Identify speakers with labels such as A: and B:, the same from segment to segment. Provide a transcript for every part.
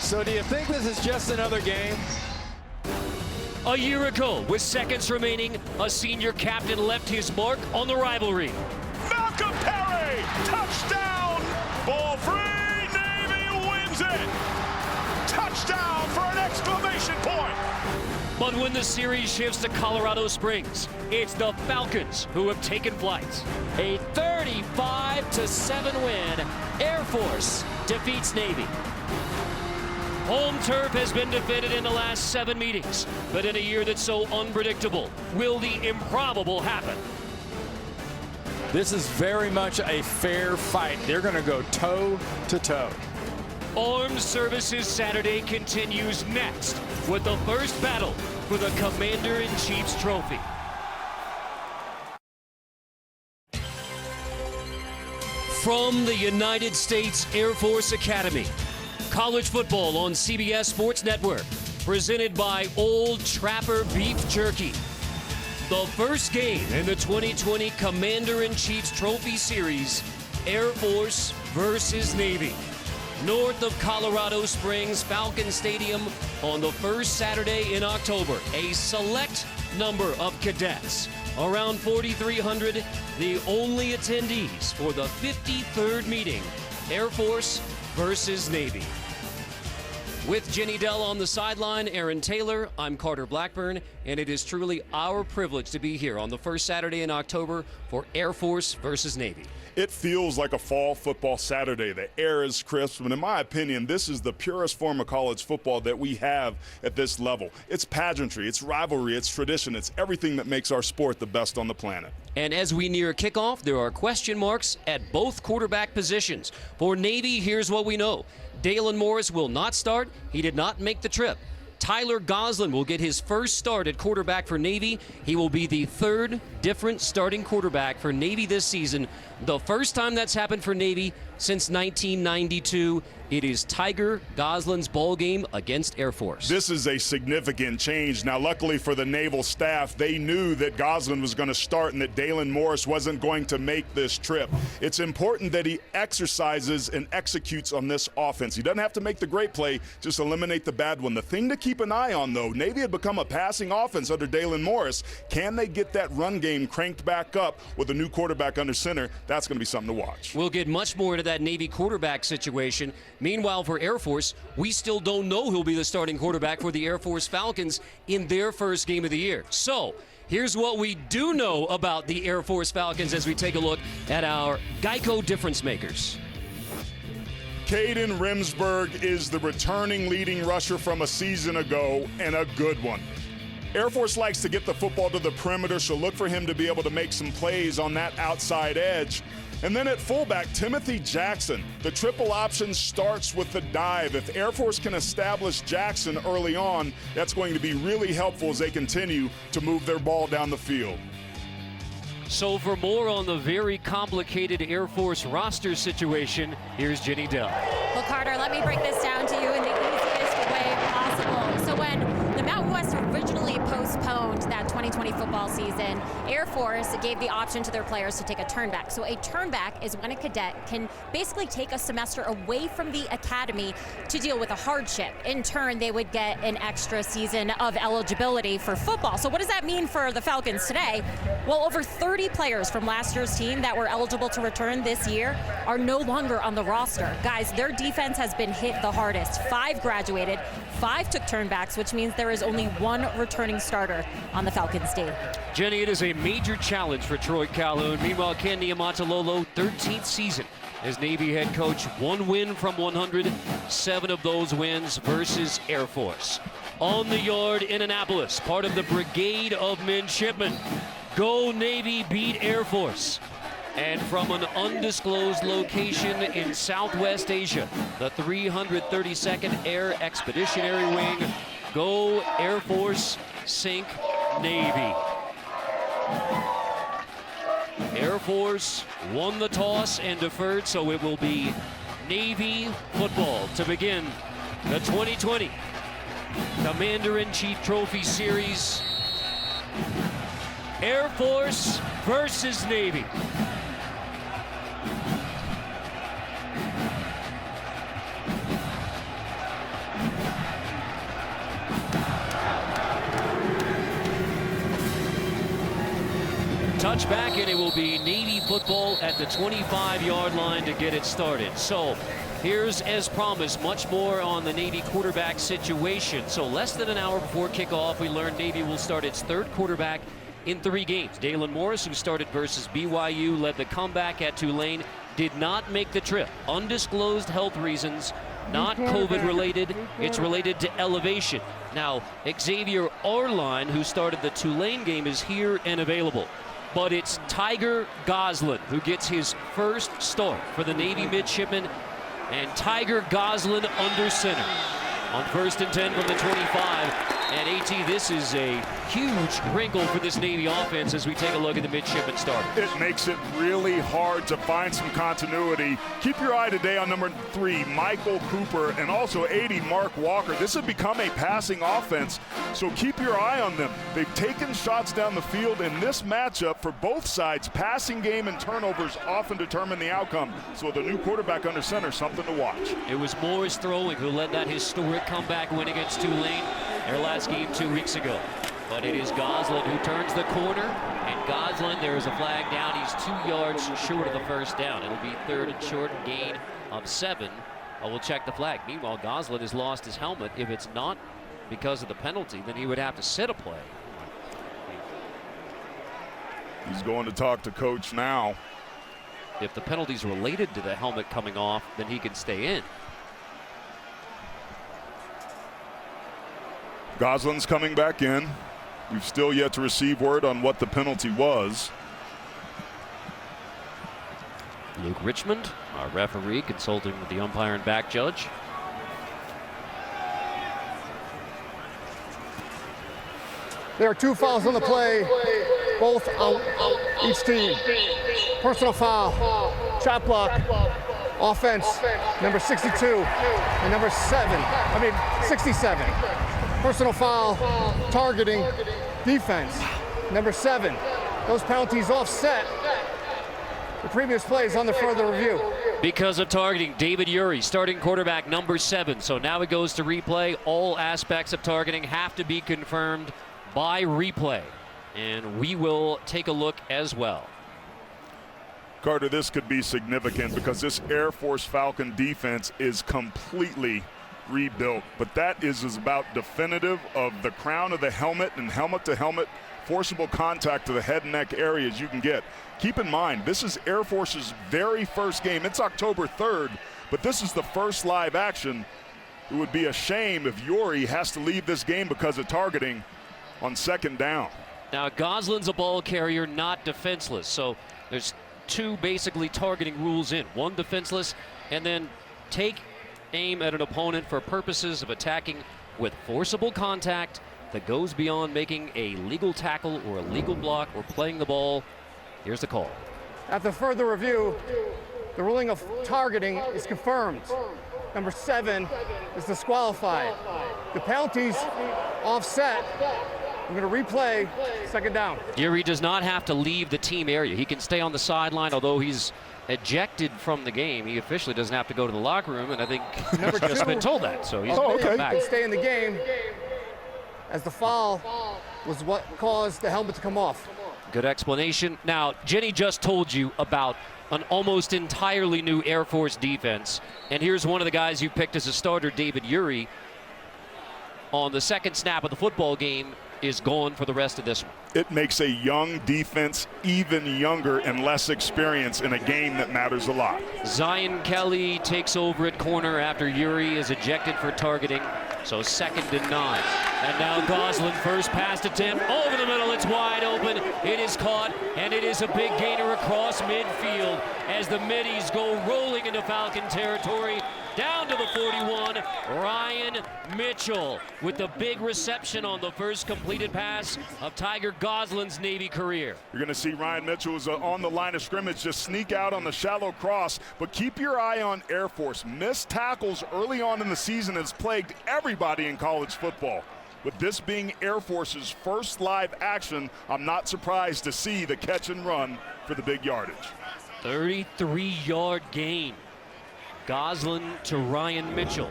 A: So do you think this is just another game?
B: A year ago, with seconds remaining, a senior captain left his mark on the rivalry.
C: Malcolm Perry, touchdown! Ball free, Navy wins it! Touchdown for an exclamation point!
B: But when the series shifts to Colorado Springs, it's the Falcons who have taken flight.
D: A 35-7 win. Air Force defeats Navy.
B: Home turf has been defended in the last 7 meetings, but in a year that's so unpredictable, will the improbable happen?
A: This is very much a fair fight. They're going to go toe to toe.
B: Armed Services Saturday continues next with the first battle for the Commander-in-Chief's trophy. From the United States Air Force Academy, college football on CBS Sports Network, presented by Old Trapper Beef Jerky. The first game in the 2020 Commander-in-Chief's Trophy Series, Air Force versus Navy. North of Colorado Springs Falcon Stadium on the first Saturday in October. A select number of cadets, around 4,300, the only attendees for the 53rd meeting, Air Force versus Navy. With Jenny Dell on the sideline, Aaron Taylor, I'm Carter Blackburn, and it is truly our privilege to be here on the first Saturday in October for Air Force versus Navy.
C: It feels like a fall football Saturday. The air is crisp, and in my opinion, this is the purest form of college football that we have at this level. It's pageantry, it's rivalry, it's tradition, it's everything that makes our sport the best on the planet.
B: And as we near kickoff, there are question marks at both quarterback positions. For Navy, here's what we know. Dalen Morris will not start. He did not make the trip. Tyler Goslin will get his first start at quarterback for Navy. He will be the third different starting quarterback for Navy this season. The first time that's happened for Navy since 1992. It is Tiger Goslin's ball game against Air Force.
C: This is a significant change. Now, luckily for the naval staff, they knew that Goslin was going to start and that Dalen Morris wasn't going to make this trip. It's important that he exercises and executes on this offense. He doesn't have to make the great play, just eliminate the bad one. The thing to keep an eye on, though, Navy had become a passing offense under Dalen Morris. Can they get that run game cranked back up with a new quarterback under center? That's going to be something to watch.
B: We'll get much more into that Navy quarterback situation. Meanwhile, for Air Force, we still don't know who'll be the starting quarterback for the Air Force Falcons in their first game of the year. So, here's what we do know about the Air Force Falcons as we take a look at our Geico difference makers.
C: Caden Rimsberg is the returning leading rusher from a season ago, and a good one. Air Force likes to get the football to the perimeter, so look for him to be able to make some plays on that outside edge. And then at fullback, Timothy Jackson. The triple option starts with the dive. If Air Force can establish Jackson early on, that's going to be really helpful as they continue to move their ball down the field.
B: So for more on the very complicated Air Force roster situation, here's Jenny Dell.
E: Well, Carter, let me break this down to you in the easiest way possible. So when the Mountain West originally postponed that 2020 football season, Air Force gave the option to their players to take a turnback. So a turnback is when a cadet can basically take a semester away from the academy to deal with a hardship. In turn, they would get an extra season of eligibility for football. So what does that mean for the Falcons today? Well, over 30 players from last year's team that were eligible to return this year are no longer on the roster. Guys, their defense has been hit the hardest. 5 graduated, 5 took turnbacks, which means there is only 1 returning starter on the Falcons team.
B: Jenny, it is a major challenge for Troy Calhoun. Meanwhile, Ken Niumatalolo, 13th season as Navy head coach. 1 win from 100, 7 of those wins versus Air Force. On the yard in Annapolis, part of the Brigade of Midshipmen. Go Navy beat Air Force. And from an undisclosed location in Southwest Asia, the 332nd Air Expeditionary Wing, go Air Force, sink Navy. Air Force won the toss and deferred, so it will be Navy football to begin the 2020 Commander-in-Chief Trophy Series. Air Force versus Navy. will be Navy football at the 25-yard line to get it started. So here's, as promised, much more on the Navy quarterback situation. So less than an hour before kickoff, we learned Navy will start its third quarterback in 3 games. Dalen Morris, who started versus BYU, led the comeback at Tulane, did not make the trip. Undisclosed health reasons, not COVID related. It's related to elevation. Now, Xavier Arline, who started the Tulane game, is here and available. But it's Tiger Goslin who gets his first start for the Navy Midshipmen, and Tiger Goslin under center on 1st and 10 from the 25. And AT, this is a huge wrinkle for this Navy offense as we take a look at the Midshipmen start.
C: It makes it really hard to find some continuity. Keep your eye today on number 3, Michael Cooper, and also 80, Mark Walker. This has become a passing offense, so keep your eye on them. They've taken shots down the field in this matchup for both sides. Passing game and turnovers often determine the outcome. So with a new quarterback under center, something to watch.
B: It was Morris throwing who led that historic comeback win against Tulane, their last game 2 weeks ago. But it is Goslin who turns the corner, and Goslin, there is a flag down. He's 2 yards short of the first down. It'll be 3rd and short, gain of 7. We'll check the flag. Meanwhile, Goslin has lost his helmet. If it's not because of the penalty, then he would have to sit a play.
C: He's going to talk to coach now.
B: If the penalty's related to the helmet coming off, then he can stay in.
C: Goslin's coming back in. We've still yet to receive word on what the penalty was.
B: Luke Richmond, our referee, consulting with the umpire and back judge.
F: There are 2 fouls on the play, both on each team. Personal foul, chop block, offense, number 62 and number 67. Personal foul, targeting, defense, number 7. Those penalties offset the previous plays on the further review.
B: Because of targeting, David Urey, starting quarterback, number 7. So now it goes to replay. All aspects of targeting have to be confirmed by replay. And we will take a look as well.
C: Carter, this could be significant because this Air Force Falcon defense is completely rebuilt, but that is as about definitive of the crown of the helmet and helmet to helmet forcible contact to the head and neck area as you can get. Keep in mind, this is Air Force's very first game. It's October 3rd, but this is the first live action. It would be a shame if Urey has to leave this game because of targeting on 2nd down.
B: Now, Goslin's a ball carrier, not defenseless. So there's 2 basically targeting rules in. 1 defenseless, and then take aim at an opponent for purposes of attacking with forcible contact that goes beyond making a legal tackle or a legal block or playing the ball. Here's the call.
F: After further review, the ruling of targeting is confirmed. Number 7 is disqualified. The penalties offset. We're going to replay 2nd down.
B: Urey does not have to leave the team area. He can stay on the sideline, although he's ejected from the game. He officially doesn't have to go to the locker room, and I think he's just been told that. So he's back.
F: He can stay in the game as the foul was what caused the helmet to come off.
B: Good explanation. Now, Jenny just told you about an almost entirely new Air Force defense, and here's one of the guys you picked as a starter, David Urey, on the 2nd snap of the football game, is gone for the rest of this one.
C: It makes a young defense even younger and less experienced in a game that matters a lot.
B: Zion Kelly takes over at corner after Urey is ejected for targeting. So 2nd and 9. And now Goslin, first pass attempt over the middle. It's wide open. It is caught, and it is a big gainer across midfield as the Middies go rolling into Falcon territory. Down to the 41, Ryan Mitchell with the big reception on the first completed pass of Tiger Goslin's Navy career.
C: You're going to see Ryan Mitchell is on the line of scrimmage, just sneak out on the shallow cross, but keep your eye on Air Force. Missed tackles early on in the season has plagued everybody in college football. With this being Air Force's first live action, I'm not surprised to see the catch and run for the big yardage.
B: 33-yard gain. Goslin to Ryan Mitchell.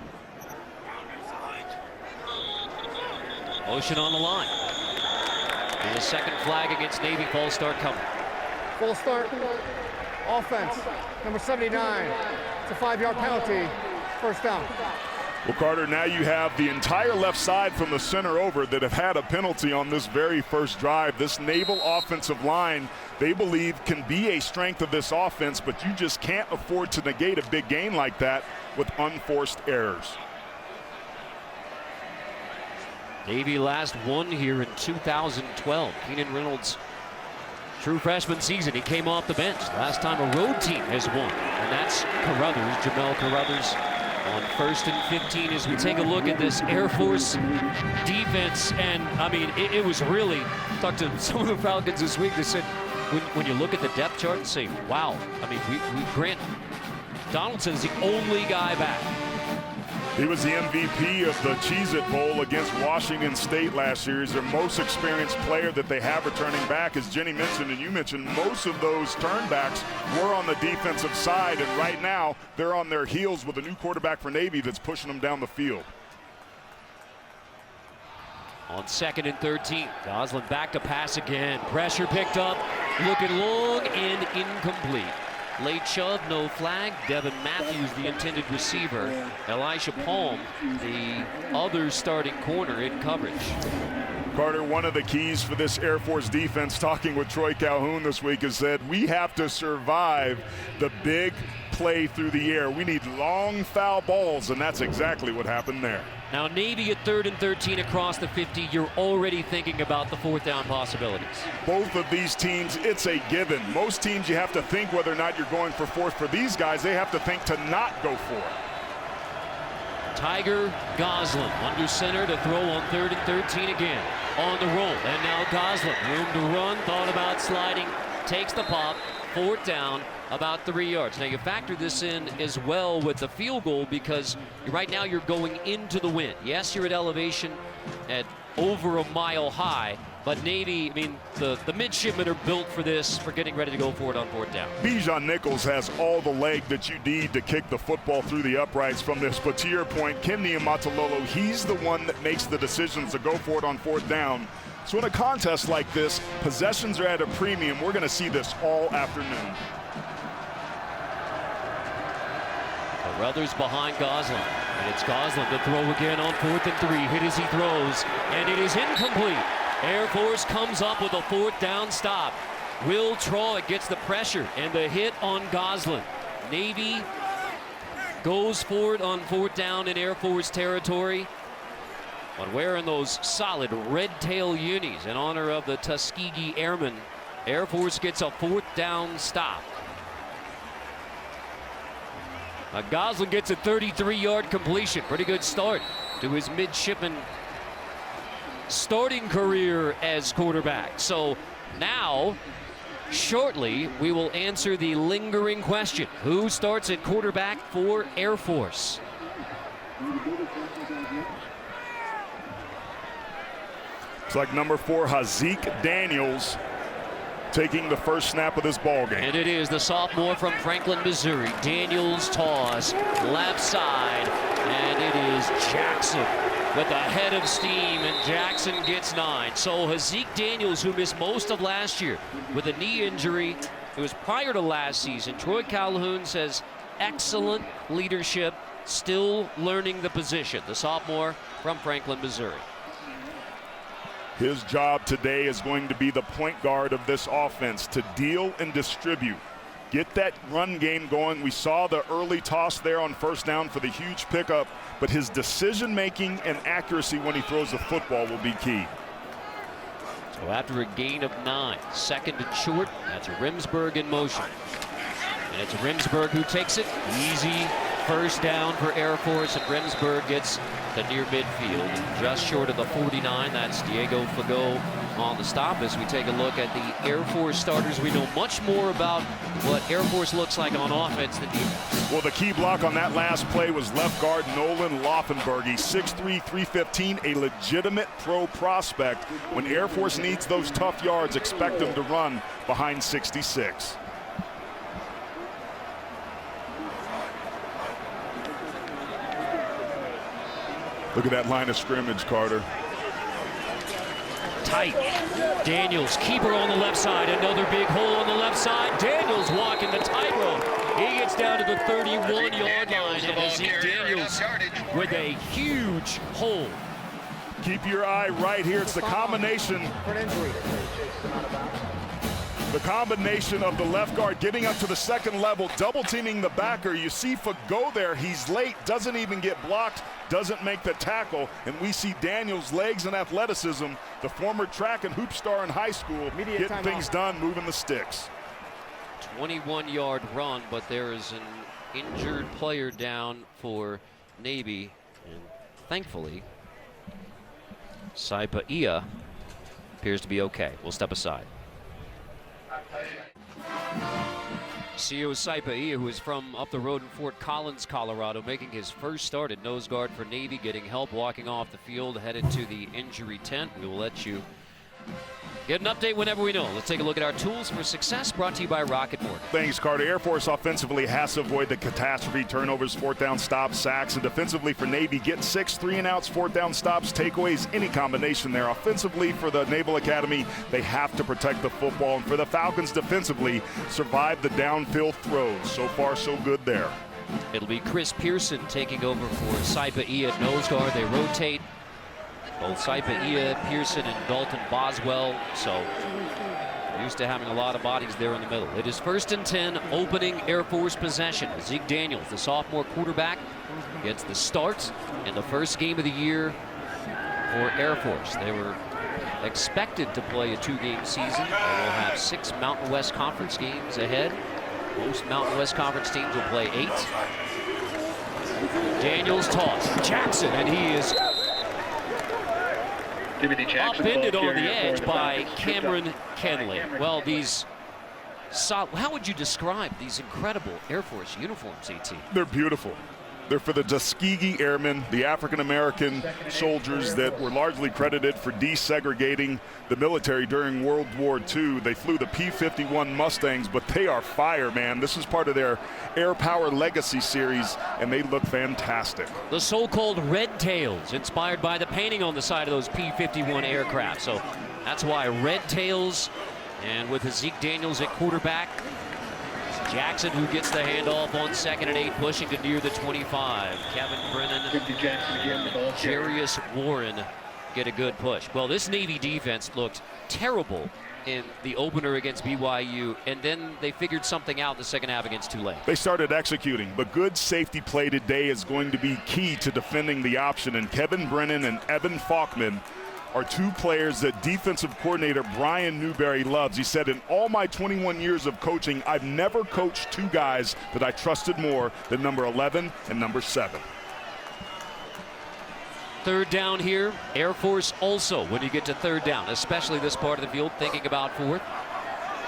B: Motion on the line. And the second flag against Navy. False start coming.
F: Full start. Offense, number 79. It's a 5-yard penalty. First down.
C: Well, Carter, now you have the entire left side from the center over that have had a penalty on this very first drive. This Naval offensive line, they believe, can be a strength of this offense, but you just can't afford to negate a big gain like that with unforced errors.
B: Navy last won here in 2012. Keenan Reynolds' true freshman season, he came off the bench. Last time a road team has won, and that's Carruthers, Jamel Carruthers, on 1st and 15 as we take a look at this Air Force defense. And I mean, it was really, talked to some of the Falcons this week that said, when you look at the depth chart and say, wow, I mean, we Grant Donaldson's the only guy back.
C: He was the MVP of the Cheez-It Bowl against Washington State last year. He's their most experienced player that they have returning back. As Jenny mentioned and you mentioned, most of those turnbacks were on the defensive side, and right now they're on their heels with a new quarterback for Navy that's pushing them down the field.
B: On 2nd and 13, Goslin back to pass again. Pressure picked up, looking long and incomplete. Late shove, no flag. Devin Matthews, the intended receiver. Elisha Palm, the other starting corner in coverage.
C: Carter, one of the keys for this Air Force defense, talking with Troy Calhoun this week, is that we have to survive the big play through the air. We need long foul balls, and that's exactly what happened there.
B: Now Navy at 3rd and 13 across the 50. You're already thinking about the 4th down possibilities.
C: Both of these teams, it's a given. Most teams you have to think whether or not you're going for 4th. For these guys, they have to think to not go for it.
B: Tiger Goslin under center to throw on 3rd and 13 again. On the roll, and now Goslin, room to run, thought about sliding, takes the pop, 4th down, about 3 yards. Now you factor this in as well with the field goal, because right now you're going into the wind. Yes, you're at elevation at over a mile high, but Navy, I mean, the midshipmen are built for this, for getting ready to go for it on 4th down.
C: Bijan Nichols has all the leg that you need to kick the football through the uprights from this, but to your point, Ken Niumatalolo, he's the one that makes the decisions to go for it on 4th down. So in a contest like this, possessions are at a premium. We're going to see this all afternoon.
B: Carruthers behind Goslin, and it's Goslin to throw again on 4th and 3. Hit as he throws, and it is incomplete. Air Force comes up with a 4th down stop. Will Troy gets the pressure and the hit on Goslin. Navy goes for it on 4th down in Air Force territory, but wearing those solid red tail unis in honor of the Tuskegee Airmen. Air Force gets a 4th down stop. Goslin gets a 33-yard completion. Pretty good start to his midshipman starting career as quarterback. So now, shortly, we will answer the lingering question. Who starts at quarterback for Air Force?
C: It's like number 4, Hazik Daniels, taking the first snap of this ball game.
B: And it is the sophomore from Franklin, Missouri. Daniels toss, left side, and it is Jackson with a head of steam, and Jackson gets 9. So Hazik Daniels, who missed most of last year with a knee injury, it was prior to last season. Troy Calhoun says excellent leadership, still learning the position. The sophomore from Franklin, Missouri.
C: His job today is going to be the point guard of this offense, to deal and distribute. Get that run game going. We saw the early toss there on 1st down for the huge pickup, but his decision-making and accuracy when he throws the football will be key.
B: So after a gain of 9, 2nd and short, that's Remsburg in motion. And it's Remsburg who takes it. Easy 1st down for Air Force, and Remsburg gets the near midfield, just short of the 49. That's Diego Fago on the stop. As we take a look at the Air Force starters, we know much more about what Air Force looks like on offense than defense.
C: Well, the key block on that last play was left guard Nolan Laufenberg. He's 6'3", 315, a legitimate pro prospect. When Air Force needs those tough yards, expect them to run behind 66. Look at that line of scrimmage, Carter.
B: tight. Daniels, keeper on the left side. Another big hole on the left side. Daniels walking the tightrope. He gets down to the 31-yard line. And Zeke Daniels with a huge hole.
C: Keep your eye right here. It's the combination. The combination of the left guard getting up to the second level, double teaming the backer. You see Fago there, he's late, doesn't even get blocked, doesn't make the tackle, and we see Daniels' legs and athleticism, the former track and hoop star in high school, getting things done, moving the sticks.
B: 21-yard run, but there is an injured player down for Navy, and thankfully, Saipaia appears to be okay. We'll step aside. Sio Saipaia, who is from up the road in Fort Collins, Colorado, making his first start at nose guard for Navy, getting help walking off the field, headed to the injury tent. We will let you get an update whenever we know. Let's take a look at our tools for success, brought to you by Rocket Mortgage.
C: Thanks, Carter. Air Force offensively has to avoid the catastrophe, turnovers, fourth down stops, sacks, and defensively for Navy, get 6 3-and-outs, fourth down stops, takeaways, any combination there. Offensively for the Naval Academy, they have to protect the football. And for the Falcons defensively, survive the downfield throws. So far, so good there.
B: It'll be Chris Pearson taking over for Saipaia at nose guard. They rotate. Both Saipaia, Pearson, and Dalton Boswell, so used to having a lot of bodies there in the middle. It is 1st and 10, opening Air Force possession. Zeke Daniels, the sophomore quarterback, gets the start in the first game of the year for Air Force. They were expected to play a 2-game season. They will have 6 Mountain West Conference games ahead. Most Mountain West Conference teams will play 8. Daniels toss, Jackson, and he is upended on the edge by Cameron Kenley. Well, how would you describe these incredible Air Force uniforms, E.T.?
C: They're beautiful. They're for the Tuskegee Airmen, the African-American soldiers that were largely credited for desegregating the military during World War II. They flew the P-51 Mustangs, but they are fire, man. This is part of their Air Power Legacy series, and they look fantastic.
B: The so-called red tails, inspired by the painting on the side of those P-51 aircraft. So that's why red tails, and with Zeke Daniels at quarterback, Jackson, who gets the handoff on 2nd and 8, pushing to near the 25. Kevin Brennan, Jarius Warren get a good push. Well, this Navy defense looked terrible in the opener against BYU, and then they figured something out in the second half against Tulane.
C: They started executing, but good safety play today is going to be key to defending the option, and Kevin Brennan and Evan Faulkman are 2 players that defensive coordinator Brian Newberry loves. He said, in all my 21 years of coaching, I've never coached 2 guys that I trusted more than number 11 and number 7.
B: 3rd down here. Air Force also, when you get to 3rd down, especially this part of the field, thinking about 4th.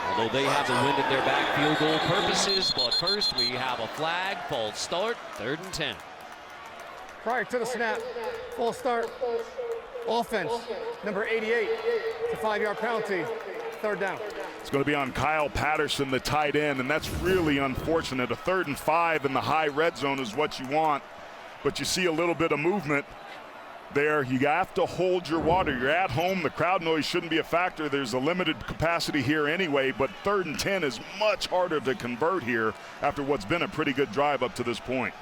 B: Although they have the wind at their back, field goal purposes. But first, we have a flag, false start, 3rd and 10.
F: Prior to the snap, false start. Offense, number 88. It's a 5-yard penalty, 3rd down.
C: It's going to be on Kyle Patterson, the tight end, and that's really unfortunate. A 3rd and 5 in the high red zone is what you want, but you see a little bit of movement there. You have to hold your water. You're at home. The crowd noise shouldn't be a factor. There's a limited capacity here anyway, but 3rd and 10 is much harder to convert here after what's been a pretty good drive up to this point.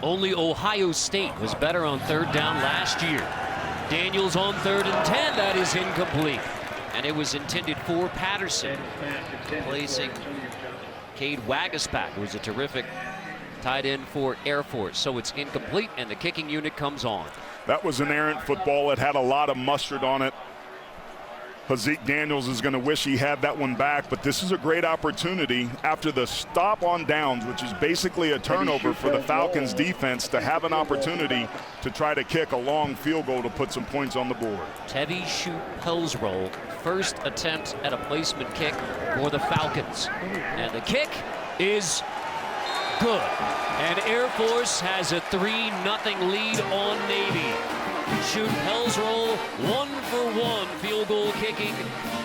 B: Only Ohio State was better on 3rd down last year. Daniels on 3rd and 10. That is incomplete. And it was intended for Patterson, placing Cade Wagaspak, who was a terrific tight end for Air Force. So it's incomplete, and the kicking unit comes on.
C: That was an errant football. It had a lot of mustard on it. Zeke Daniels is going to wish he had that one back, but this is a great opportunity after the stop on downs, which is basically a turnover for the Falcons defense, to have an opportunity to try to kick a long field goal to put some points on the board.
B: Tevy Shoot Pellsroll, first attempt at a placement kick for the Falcons. And the kick is good. And Air Force has a 3-0 lead on Navy. Shoot Pellsroll, 1-for-1 field goal kicking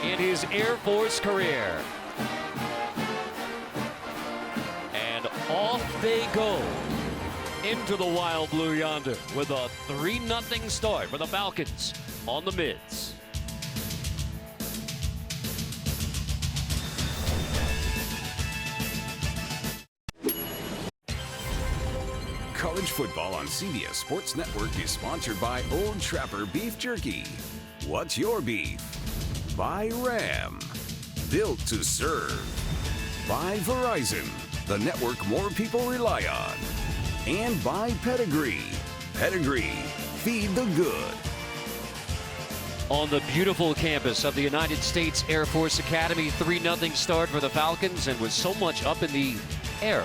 B: in his Air Force career. And off they go. into the wild blue yonder with a 3-0 start for the Falcons on the Mids.
G: College football on CBS Sports Network is sponsored by Old Trapper Beef Jerky. What's your beef? By Ram. Built to serve. By Verizon, the network more people rely on. And by Pedigree. Pedigree, feed the good.
B: On the beautiful campus of the United States Air Force Academy, 3-0 start for the Falcons, and with so much up in the air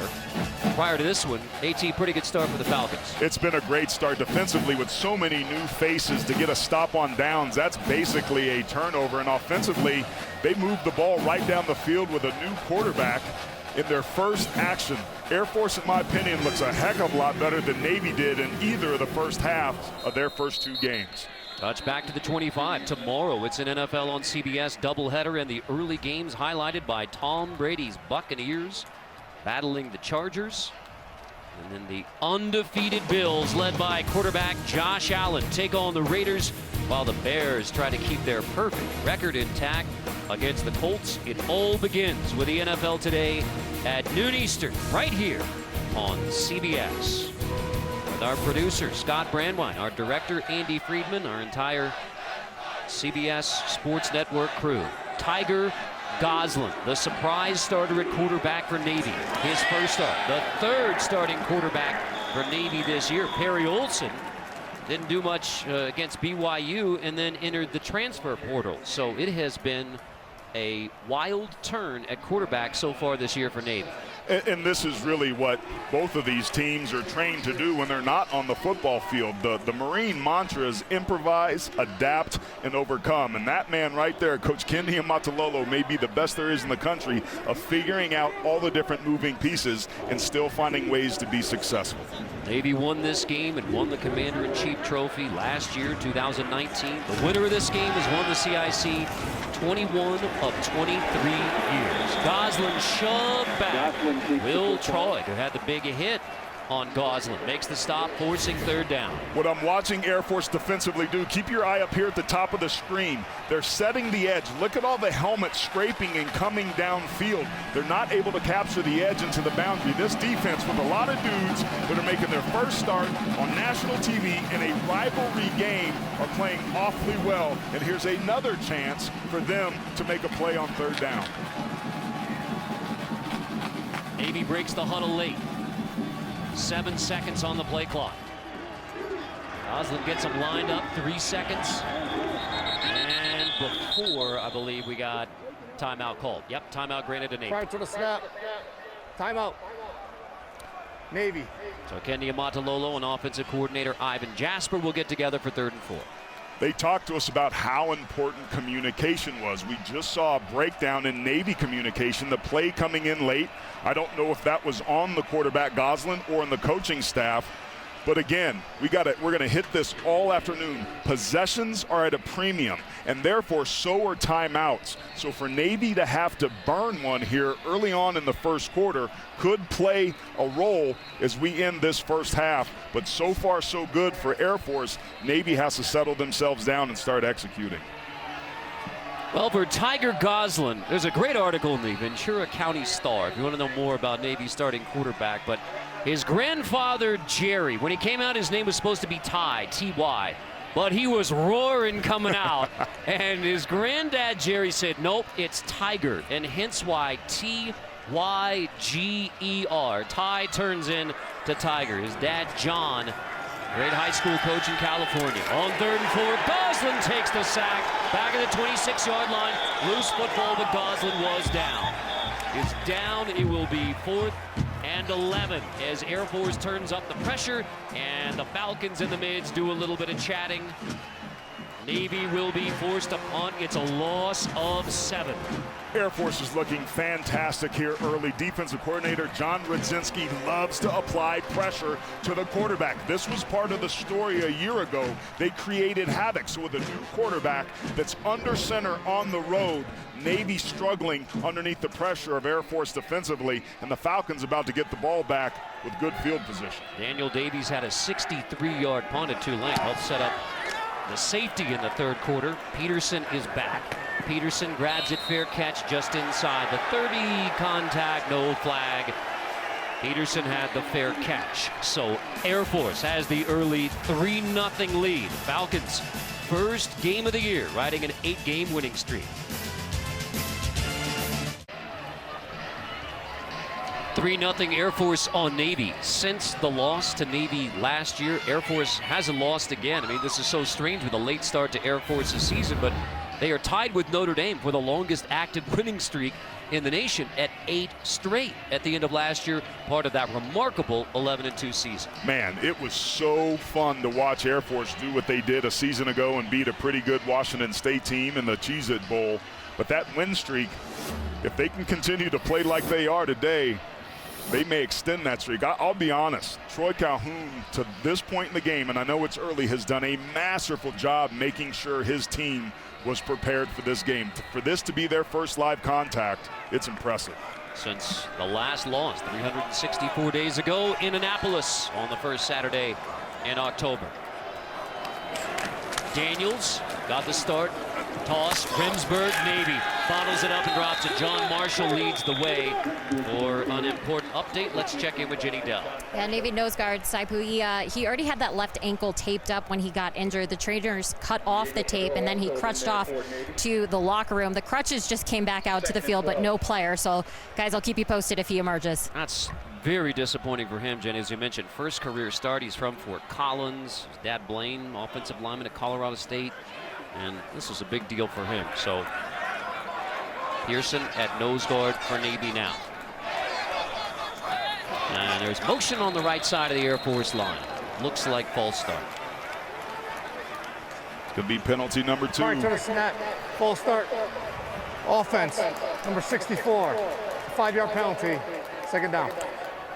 B: prior to this one, AT, pretty good start for the Falcons.
C: It's been a great start defensively with so many new faces to get a stop on downs. That's basically a turnover, and offensively, they moved the ball right down the field with a new quarterback in their first action. Air Force, in my opinion, looks a heck of a lot better than Navy did in either of the first half of their first 2 games.
B: Touch back to the 25. Tomorrow, it's an NFL on CBS doubleheader, and the early games highlighted by Tom Brady's Buccaneers battling the Chargers. And then the undefeated Bills, led by quarterback Josh Allen, take on the Raiders, while the Bears try to keep their perfect record intact against the Colts. It all begins with the NFL today at noon Eastern, right here on CBS. With our producer, Scott Brandwine, our director, Andy Friedman, our entire CBS Sports Network crew. Tiger Goslin, the surprise starter at quarterback for Navy. His first start. The 3rd starting quarterback for Navy this year. Perry Olson didn't do much against BYU and then entered the transfer portal. So it has been a wild turn at quarterback so far this year for Navy.
C: And this is really what both of these teams are trained to do when they're not on the football field. The Marine mantra is improvise, adapt, and overcome. And that man right there, Coach Kendi Amatulolo, may be the best there is in the country of figuring out all the different moving pieces and still finding ways to be successful.
B: Navy won this game and won the Commander-in-Chief Trophy last year, 2019. The winner of this game has won the CIC 21 of 23 years. Goslin shoved back. Will Troy, who had the big hit on Goslin, makes the stop, forcing 3rd down.
C: What I'm watching Air Force defensively do, keep your eye up here at the top of the screen. They're setting the edge. Look at all the helmets scraping and coming downfield. They're not able to capture the edge into the boundary. This defense, with a lot of dudes that are making their first start on national TV in a rivalry game, are playing awfully well. And here's another chance for them to make a play on 3rd down.
B: Navy breaks the huddle late. 7 seconds on the play clock. Goslin gets him lined up, 3 seconds. And before, I believe, we got timeout called. Yep, timeout granted to Navy.
F: Prior to the snap, timeout. Navy.
B: So Kendi Amatulolo and offensive coordinator Ivan Jasper will get together for 3rd and 4.
C: They talked to us about how important communication was. We just saw a breakdown in Navy communication, the play coming in late. I don't know if that was on the quarterback Goslin or on the coaching staff. But again, we're going to hit this all afternoon. Possessions are at a premium, and therefore so are timeouts. So for Navy to have to burn one here early on in the first quarter could play a role as we end this first half. But so far so good for Air Force. Navy has to settle themselves down and start executing.
B: Well, for Tiger Goslin, there's a great article in the Ventura County Star if you want to know more about Navy starting quarterback. But his grandfather, Jerry, when he came out, his name was supposed to be Ty, T-Y. But he was roaring coming out. And his granddad, Jerry, said, nope, it's Tiger. And hence why T-Y-G-E-R. Ty turns in to Tiger. His dad, John, great high school coach in California. On 3rd and 4, Goslin takes the sack. Back at the 26-yard line. Loose football, but Goslin was down. Is down. It will be 4th and 11 as Air Force turns up the pressure, and the Falcons in the mids do a little bit of chatting. Navy will be forced to punt. It's a loss of 7.
C: Air Force is looking fantastic here early. Defensive coordinator John Rudzinski loves to apply pressure to the quarterback. This was part of the story a year ago. They created havoc. So with a new quarterback that's under center on the road, Navy struggling underneath the pressure of Air Force defensively, and the Falcons about to get the ball back with good field position.
B: Daniel Davies had a 63-yard punt at Tulane. Helped set up the safety in the third quarter. Peterson is back. Peterson grabs it, fair catch just inside the 30, contact, no flag. Peterson had the fair catch. So Air Force has the early 3-0 lead. Falcons, first game of the year, riding an 8-game winning streak. 3-0 Air Force on Navy. Since the loss to Navy last year, Air Force hasn't lost again. I mean, this is so strange with a late start to Air Force's season, but they are tied with Notre Dame for the longest active winning streak in the nation at 8 straight at the end of last year, part of that remarkable 11-2 season.
C: Man, it was so fun to watch Air Force do what they did a season ago and beat a pretty good Washington State team in the Cheez-It Bowl. But that win streak, if they can continue to play like they are today, they may extend that streak. I'll be honest, Troy Calhoun, to this point in the game, and I know it's early, has done a masterful job making sure his team was prepared for this game. For this to be their first live contact, it's impressive.
B: Since the last loss 364 days ago in Annapolis on the first Saturday in October. Daniels got the start. Toss, Remsburg, Navy bottles it up and drops it. John Marshall leads the way for an important update. Let's check in with Jenny Dell.
E: Yeah, Navy nose guard Saipuia, he already had that left ankle taped up when he got injured. The trainers cut off the tape, and then he crutched off to the locker room. The crutches just came back out to the field, but no player. So, guys, I'll keep you posted if he emerges.
B: That's very disappointing for him, Jenny. As you mentioned, first career start. He's from Fort Collins. His dad, Blaine, offensive lineman at Colorado State. And this was a big deal for him. So Pearson at nose guard for Navy now. And there's motion on the right side of the Air Force line. Looks like false start.
C: Could be penalty number 2.
F: Sorry to the snap. False start. Offense, number 64. 5-yard penalty. Second down.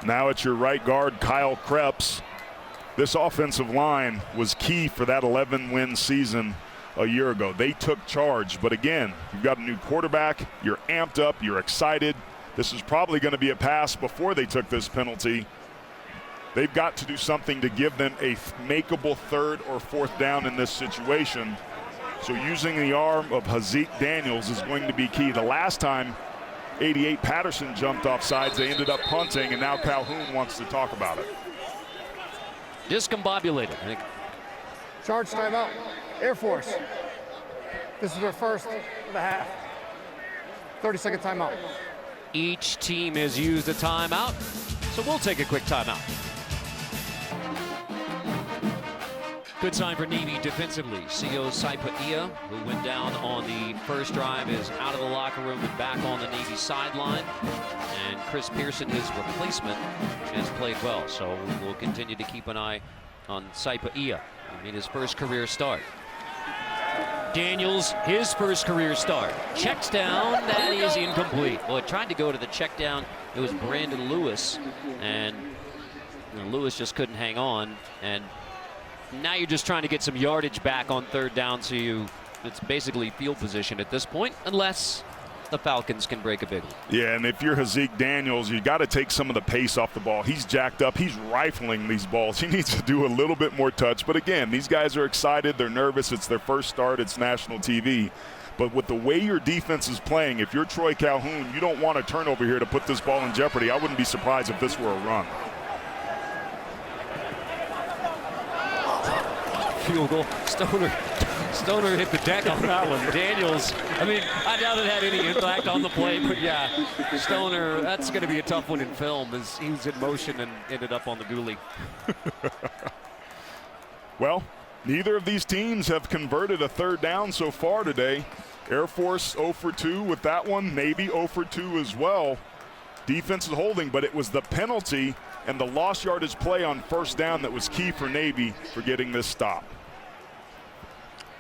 C: Now it's your right guard, Kyle Krebs. This offensive line was key for that 11-win season a year ago. They took charge, but again, you've got a new quarterback, you're amped up, you're excited. This is probably going to be a pass before they took this penalty. They've got to do something to give them a makeable 3rd or 4th down in this situation. So using the arm of Hazik Daniels is going to be key. The last time 88 Patterson jumped off sides, they ended up punting, and now Calhoun wants to talk about it.
B: Discombobulated.
F: Charge timeout. Air Force. This is their first of the half. 30-second timeout.
B: Each team has used a timeout, so we'll take a quick timeout. Good sign for Navy defensively. Co Saipuia, who went down on the first drive, is out of the locker room and back on the Navy sideline. And Chris Pearson, his replacement, has played well. So we'll continue to keep an eye on Saipuia. I mean, his first career start. Daniels, his first career start. Checks down, that is incomplete. Well, it tried to go to the check down. It was Brandon Lewis, and Lewis just couldn't hang on. And now you're just trying to get some yardage back on 3rd down, so it's basically field position at this point, unless the Falcons can break a big one.
C: Yeah, and if you're Hazik Daniels, you got to take some of the pace off the ball. He's jacked up. He's rifling these balls. He needs to do a little bit more touch. But again, these guys are excited. They're nervous. It's their first start. It's national TV. But with the way your defense is playing, if you're Troy Calhoun, you don't want a turnover here to put this ball in jeopardy. I wouldn't be surprised if this were a run.
B: Field goal. Stoner hit the deck on that one. Daniels, I mean, I doubt it had any impact on the play, but yeah, Stoner, that's going to be a tough one in film, as he was in motion and ended up on the goalie.
C: Well, neither of these teams have converted a 3rd down so far today. Air Force 0 for 2 with that one. Navy 0 for 2 as well. Defense is holding, but it was the penalty and the lost yardage play on 1st down that was key for Navy for getting this stop.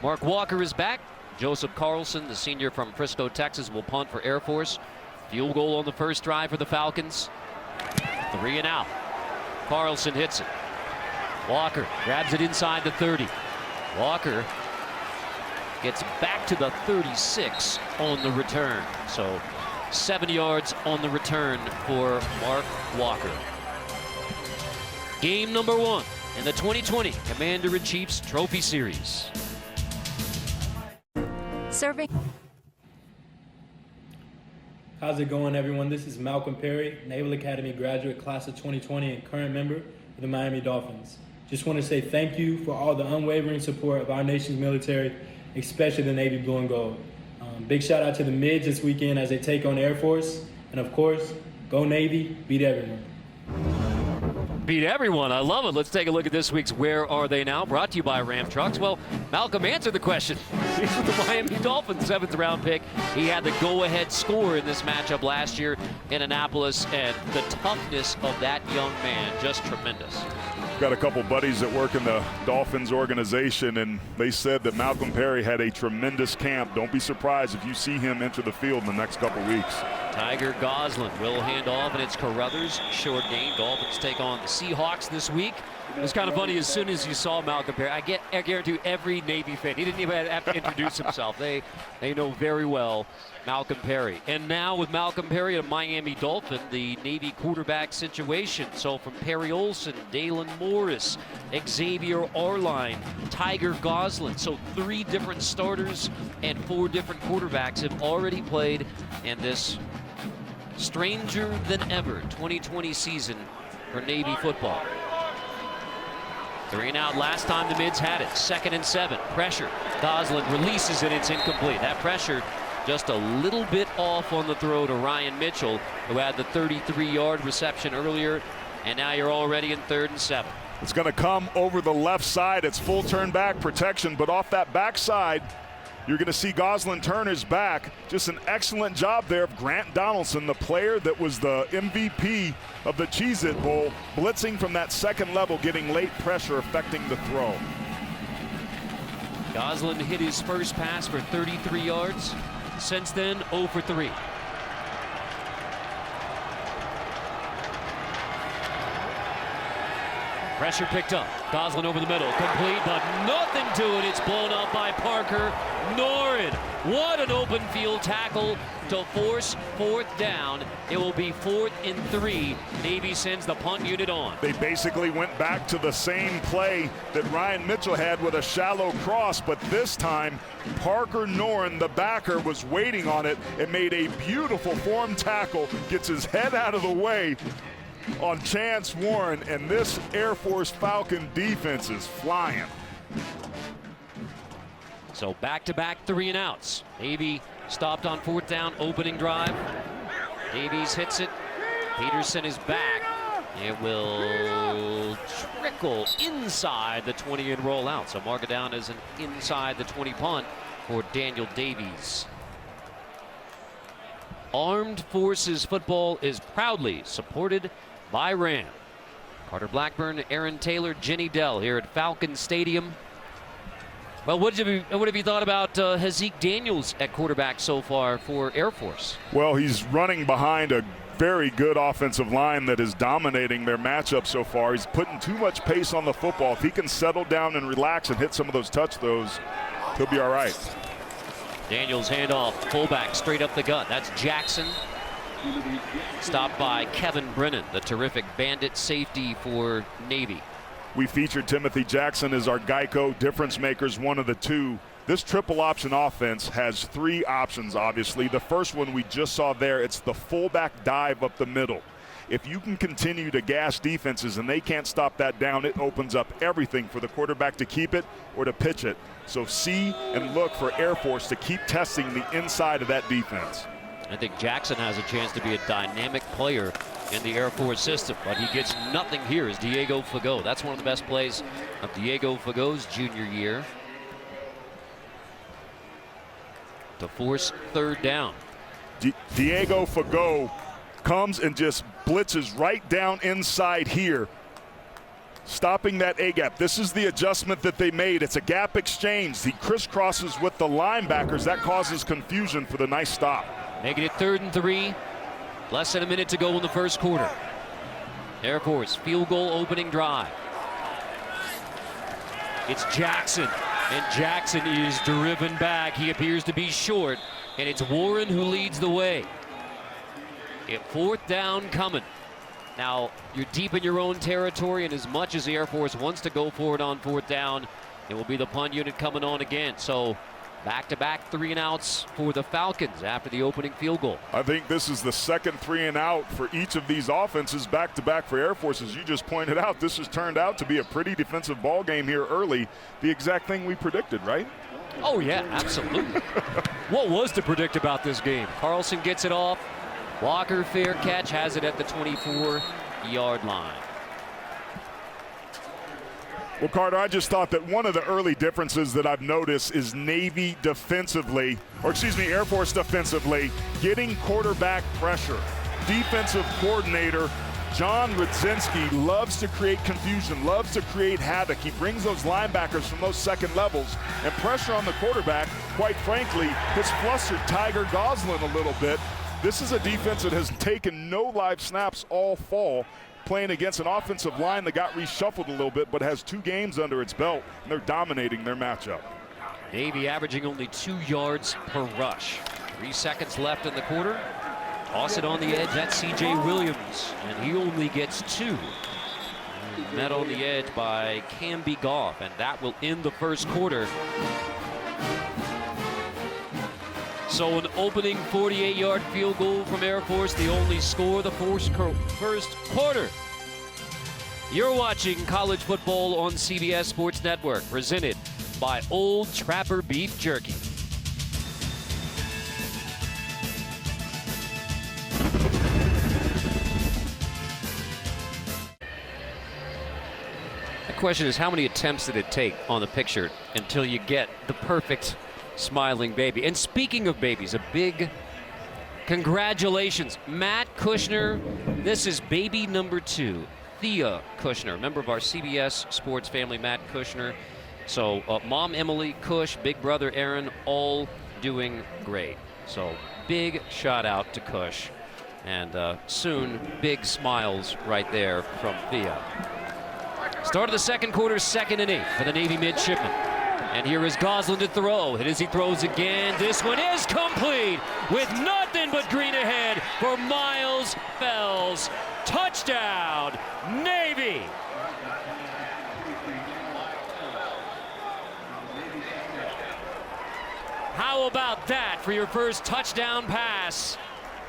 B: Mark Walker is back. Joseph Carlson, the senior from Frisco, Texas, will punt for Air Force. Field goal on the first drive for the Falcons. 3 and out. Carlson hits it. Walker grabs it inside the 30. Walker gets back to the 36 on the return. So 7 yards on the return for Mark Walker. Game number 1 in the 2020 Commander-in-Chief's Trophy Series.
E: Serving.
H: How's it going, everyone? This is Malcolm Perry, Naval Academy graduate, class of 2020, and current member of the Miami Dolphins. Just want to say thank you for all the unwavering support of our nation's military, especially the Navy Blue and Gold. Big shout out to the Mids this weekend as they take on Air Force. And of course, go Navy, beat everyone.
B: Beat everyone. I love it. Let's take a look at this week's Where Are They Now? Brought to you by Ram Trucks. Well, Malcolm answered the question. He's with the Miami Dolphins, 7th round pick. He had the go-ahead score in this matchup last year in Annapolis, and the toughness of that young man, just tremendous.
C: Got a couple buddies that work in the Dolphins organization, and they said that Malcolm Perry had a tremendous camp. Don't be surprised if you see him enter the field in the next couple weeks.
B: Tiger Gosselin will hand off, and it's Carruthers. Short game. Dolphins take on the Seahawks this week. It was kind of funny. As soon as you saw Malcolm Perry, I guarantee you every Navy fan, he didn't even have to introduce himself. They know very well Malcolm Perry. And now with Malcolm Perry, a Miami Dolphin, the Navy quarterback situation. So from Perry Olsen, Dalen Morris, Xavier Arline, Tiger Gosselin. So 3 different starters and 4 different quarterbacks have already played in this stranger than ever 2020 season for Navy football. 3 and out last time the Mids had it. 2nd and 7. Pressure. Gosselin releases it. It's incomplete. That pressure just a little bit off on the throw to Ryan Mitchell, who had the 33-yard reception earlier. And now you're already in 3rd and 7.
C: It's going to come over the left side. It's full turn back protection, but off that backside, you're going to see Gosselin turn his back. Just an excellent job there of Grant Donaldson, the player that was the MVP of the Cheez-It Bowl, blitzing from that second level, getting late pressure affecting the throw.
B: Gosselin hit his first pass for 33 yards. Since then, 0 for 3. Pressure picked up. Gosselin over the middle. Complete, but nothing to it. It's blown up by Parker Norin. What an open field tackle to force 4th down. It will be 4th and 3. Navy sends the punt unit on.
C: They basically went back to the same play that Ryan Mitchell had with a shallow cross, but this time Parker Norin, the backer, was waiting on it and made a beautiful form tackle, gets his head out of the way on Chance Warren, and this Air Force Falcon defense is flying.
B: So back-to-back 3 and outs. Navy stopped on 4th down, opening drive. Davies hits it. Peterson is back. It will trickle inside the 20 and roll out. So mark it down as an inside the 20 punt for Daniel Davies. Armed Forces football is proudly supported by Ram. Carter Blackburn, Aaron Taylor, Jenny Dell here at Falcon Stadium. Well, what have you thought about Hazik Daniels at quarterback so far for Air Force?
C: Well, he's running behind a very good offensive line that is dominating their matchup so far. He's putting too much pace on the football. If he can settle down and relax and hit some of those touch throws, he'll be all right.
B: Daniels handoff, fullback straight up the gut. That's Jackson. Stopped by Kevin Brennan, the terrific bandit safety for Navy.
C: We featured Timothy Jackson as our Geico difference makers, one of the 2. This triple option offense has 3 options, obviously. The first one we just saw there, it's the fullback dive up the middle. If you can continue to gas defenses and they can't stop that down, it opens up everything for the quarterback to keep it or to pitch it. So see and look for Air Force to keep testing the inside of that defense.
B: I think Jackson has a chance to be a dynamic player in the Air Force system, but he gets nothing here is Diego Fagot. That's one of the best plays of Diego Fagot's junior year to force 3rd down.
C: Diego Fagot comes and just blitzes right down inside here. stopping that A-gap. This is the adjustment that they made. It's a gap exchange. He crisscrosses with the linebackers. That causes confusion for the nice stop.
B: Making it 3rd and 3. Less than a minute to go in the first quarter. Air Force field goal opening drive. It's Jackson, and Jackson is driven back. He appears to be short, and it's Warren who leads the way. 4th down coming. Now, you're deep in your own territory, and as much as the Air Force wants to go for it on 4th down, it will be the punt unit coming on again. So, back-to-back 3-and-outs for the Falcons after the opening field goal.
C: I think this is the second 3-and-out for each of these offenses back-to-back for Air Force. As you just pointed out, this has turned out to be a pretty defensive ball game here early. The exact thing we predicted, right?
B: Oh, yeah, absolutely. What was to predict about this game? Carlson gets it off. Walker, fair catch, has it at the 24-yard line.
C: Well, Carter, I just thought that one of the early differences that I've noticed is Navy defensively, or excuse me, Air Force defensively, getting quarterback pressure. Defensive coordinator John Rudzinski loves to create confusion, loves to create havoc. He brings those linebackers from those second levels, and pressure on the quarterback, quite frankly, has flustered Tiger Goslin a little bit. This is a defense that has taken no live snaps all fall, playing against an offensive line that got reshuffled a little bit, but has 2 games under its belt, and they're dominating their matchup.
B: Navy averaging only 2 yards per rush. 3 seconds left in the quarter. Toss it on the edge, that's C.J. Williams, and he only gets 2. Met on the edge by Camby Goff, and that will end the first quarter. So an opening 48-yard field goal from Air Force, the only score of the first quarter. You're watching college football on CBS Sports Network, presented by Old Trapper Beef Jerky. The question is, how many attempts did it take on the picture until you get the perfect smiling baby? And speaking of babies, a big congratulations, Matt Kushner. This is baby number 2, Thea Kushner, member of our CBS Sports family, Matt Kushner. So mom Emily, Kush, big brother Aaron, all doing great. So big shout out to Kush, and soon big smiles right there from Thea. Start of the second quarter, 2nd and 8 for the Navy Midshipmen. And here is Goslin to throw. And as he throws again, this one is complete with nothing but green ahead for Miles Fells. Touchdown, Navy! How about that for your first touchdown pass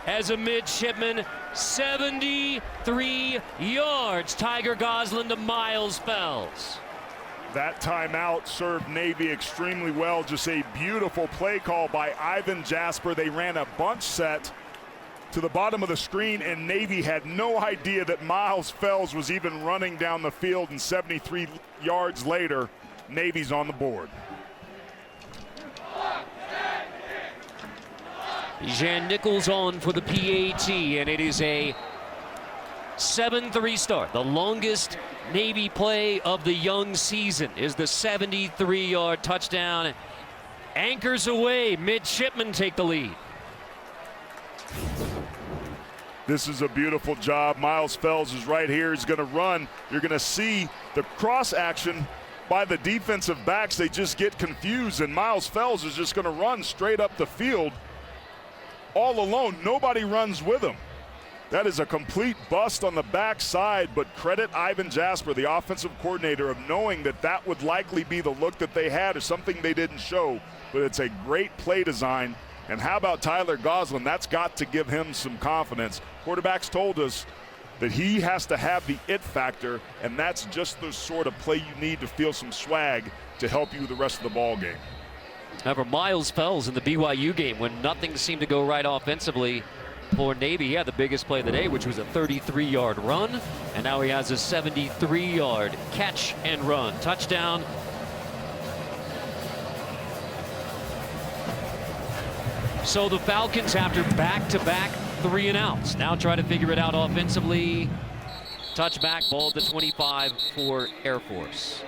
B: as a midshipman? 73 yards, Tiger Goslin to Miles Fells.
C: That timeout served Navy extremely well. Just a beautiful play call by Ivan Jasper. They ran a bunch set to the bottom of the screen, and Navy had no idea that Miles Fells was even running down the field, and 73 yards later, Navy's on the board.
B: Jan Nichols on for the PAT, and it is a 7-3 start. The longest Navy play of the young season is the 73-yard touchdown. Anchors away, Midshipmen take the lead.
C: This is a beautiful job. Miles Fells is right here. He's going to run. You're going to see the cross action by the defensive backs. They just get confused, and Miles Fells is just going to run straight up the field all alone. Nobody runs with him. That is a complete bust on the backside, but credit Ivan Jasper, the offensive coordinator, of knowing that that would likely be the look that they had, or something they didn't show. But it's a great play design. And how about Tyler Goslin? That's got to give him some confidence. Quarterbacks told us that he has to have the it factor, and that's just the sort of play you need to feel some swag to help you the rest of the ball game.
B: However, Miles Fells in the BYU game, when nothing seemed to go right offensively for Navy, he had the biggest play of the day, which was a 33-yard run, and now he has a 73-yard catch and run. Touchdown. So the Falcons, after back-to-back 3-and-outs, now try to figure it out offensively. Touchback, ball at the 25 for Air Force.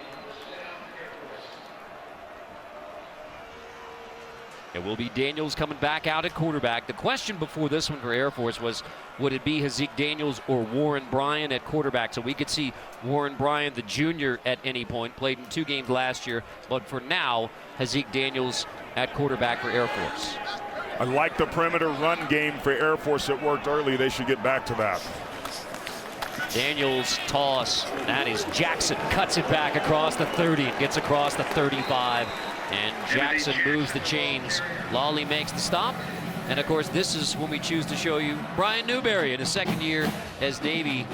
B: It will be Daniels coming back out at quarterback. The question before this one for Air Force was, would it be Hazik Daniels or Warren Bryan at quarterback? So we could see Warren Bryan, the junior, at any point. Played in 2 games last year. But for now, Hazik Daniels at quarterback for Air Force.
C: I like the perimeter run game for Air Force. It worked early. They should get back to that.
B: Daniels toss. That is Jackson. Cuts it back across the 30. Gets across the 35. And Jackson moves the chains. Lawley makes the stop. And of course, this is when we choose to show you Brian Newberry in his 2nd year as Navy.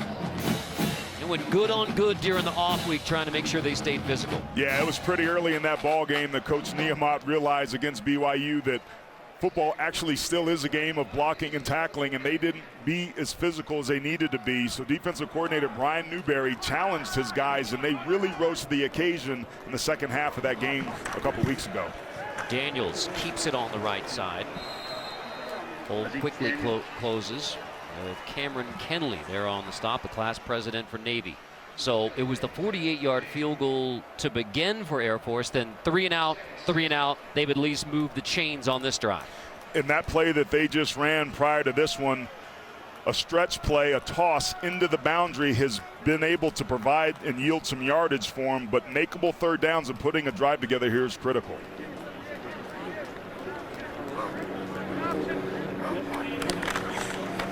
B: It went good on good during the off week, trying to make sure they stayed physical.
C: Yeah, it was pretty early in that ball game that Coach Niamat realized against BYU that football actually still is a game of blocking and tackling, and they didn't be as physical as they needed to be. So defensive coordinator Brian Newberry challenged his guys, and they really rose to the occasion in the second half of that game a couple weeks ago.
B: Daniels keeps it on the right side. Hold quickly closes with Cameron Kenley there on the stop, the class president for Navy. So it was the 48-yard field goal to begin for Air Force, then 3 and out. They've at least moved the chains on this drive.
C: In that play that they just ran prior to this one, a stretch play, a toss into the boundary has been able to provide and yield some yardage for them, but makeable 3rd downs and putting a drive together here is critical.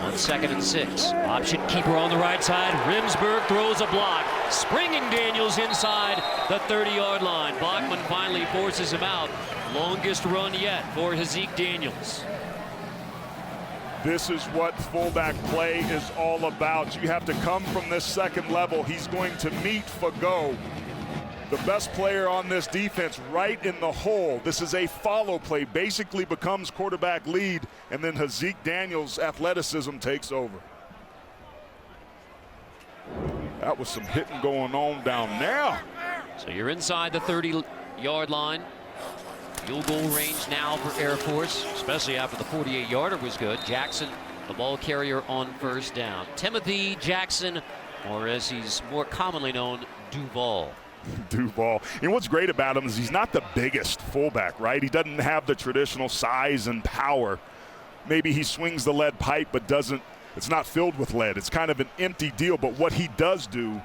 B: On 2nd and 6, option keeper on the right side. Rimsberg throws a block. Springing Daniels inside the 30-yard line. Bachman finally forces him out. Longest run yet for Hazik Daniels.
C: This is what fullback play is all about. You have to come from this 2nd level. He's going to meet Fago, the best player on this defense, right in the hole. This is a follow play, basically becomes quarterback lead, and then Hazik Daniels' athleticism takes over. That was some hitting going on down there.
B: So you're inside the 30-yard line. Field goal range now for Air Force, especially after the 48-yarder was good. Jackson, the ball carrier on 1st down. Timothy Jackson, or as he's more commonly known, Duval.
C: Duval. And what's great about him is he's not the biggest fullback, right? He doesn't have the traditional size and power. Maybe he swings the lead pipe, but it's not filled with lead. It's kind of an empty deal. But what he does do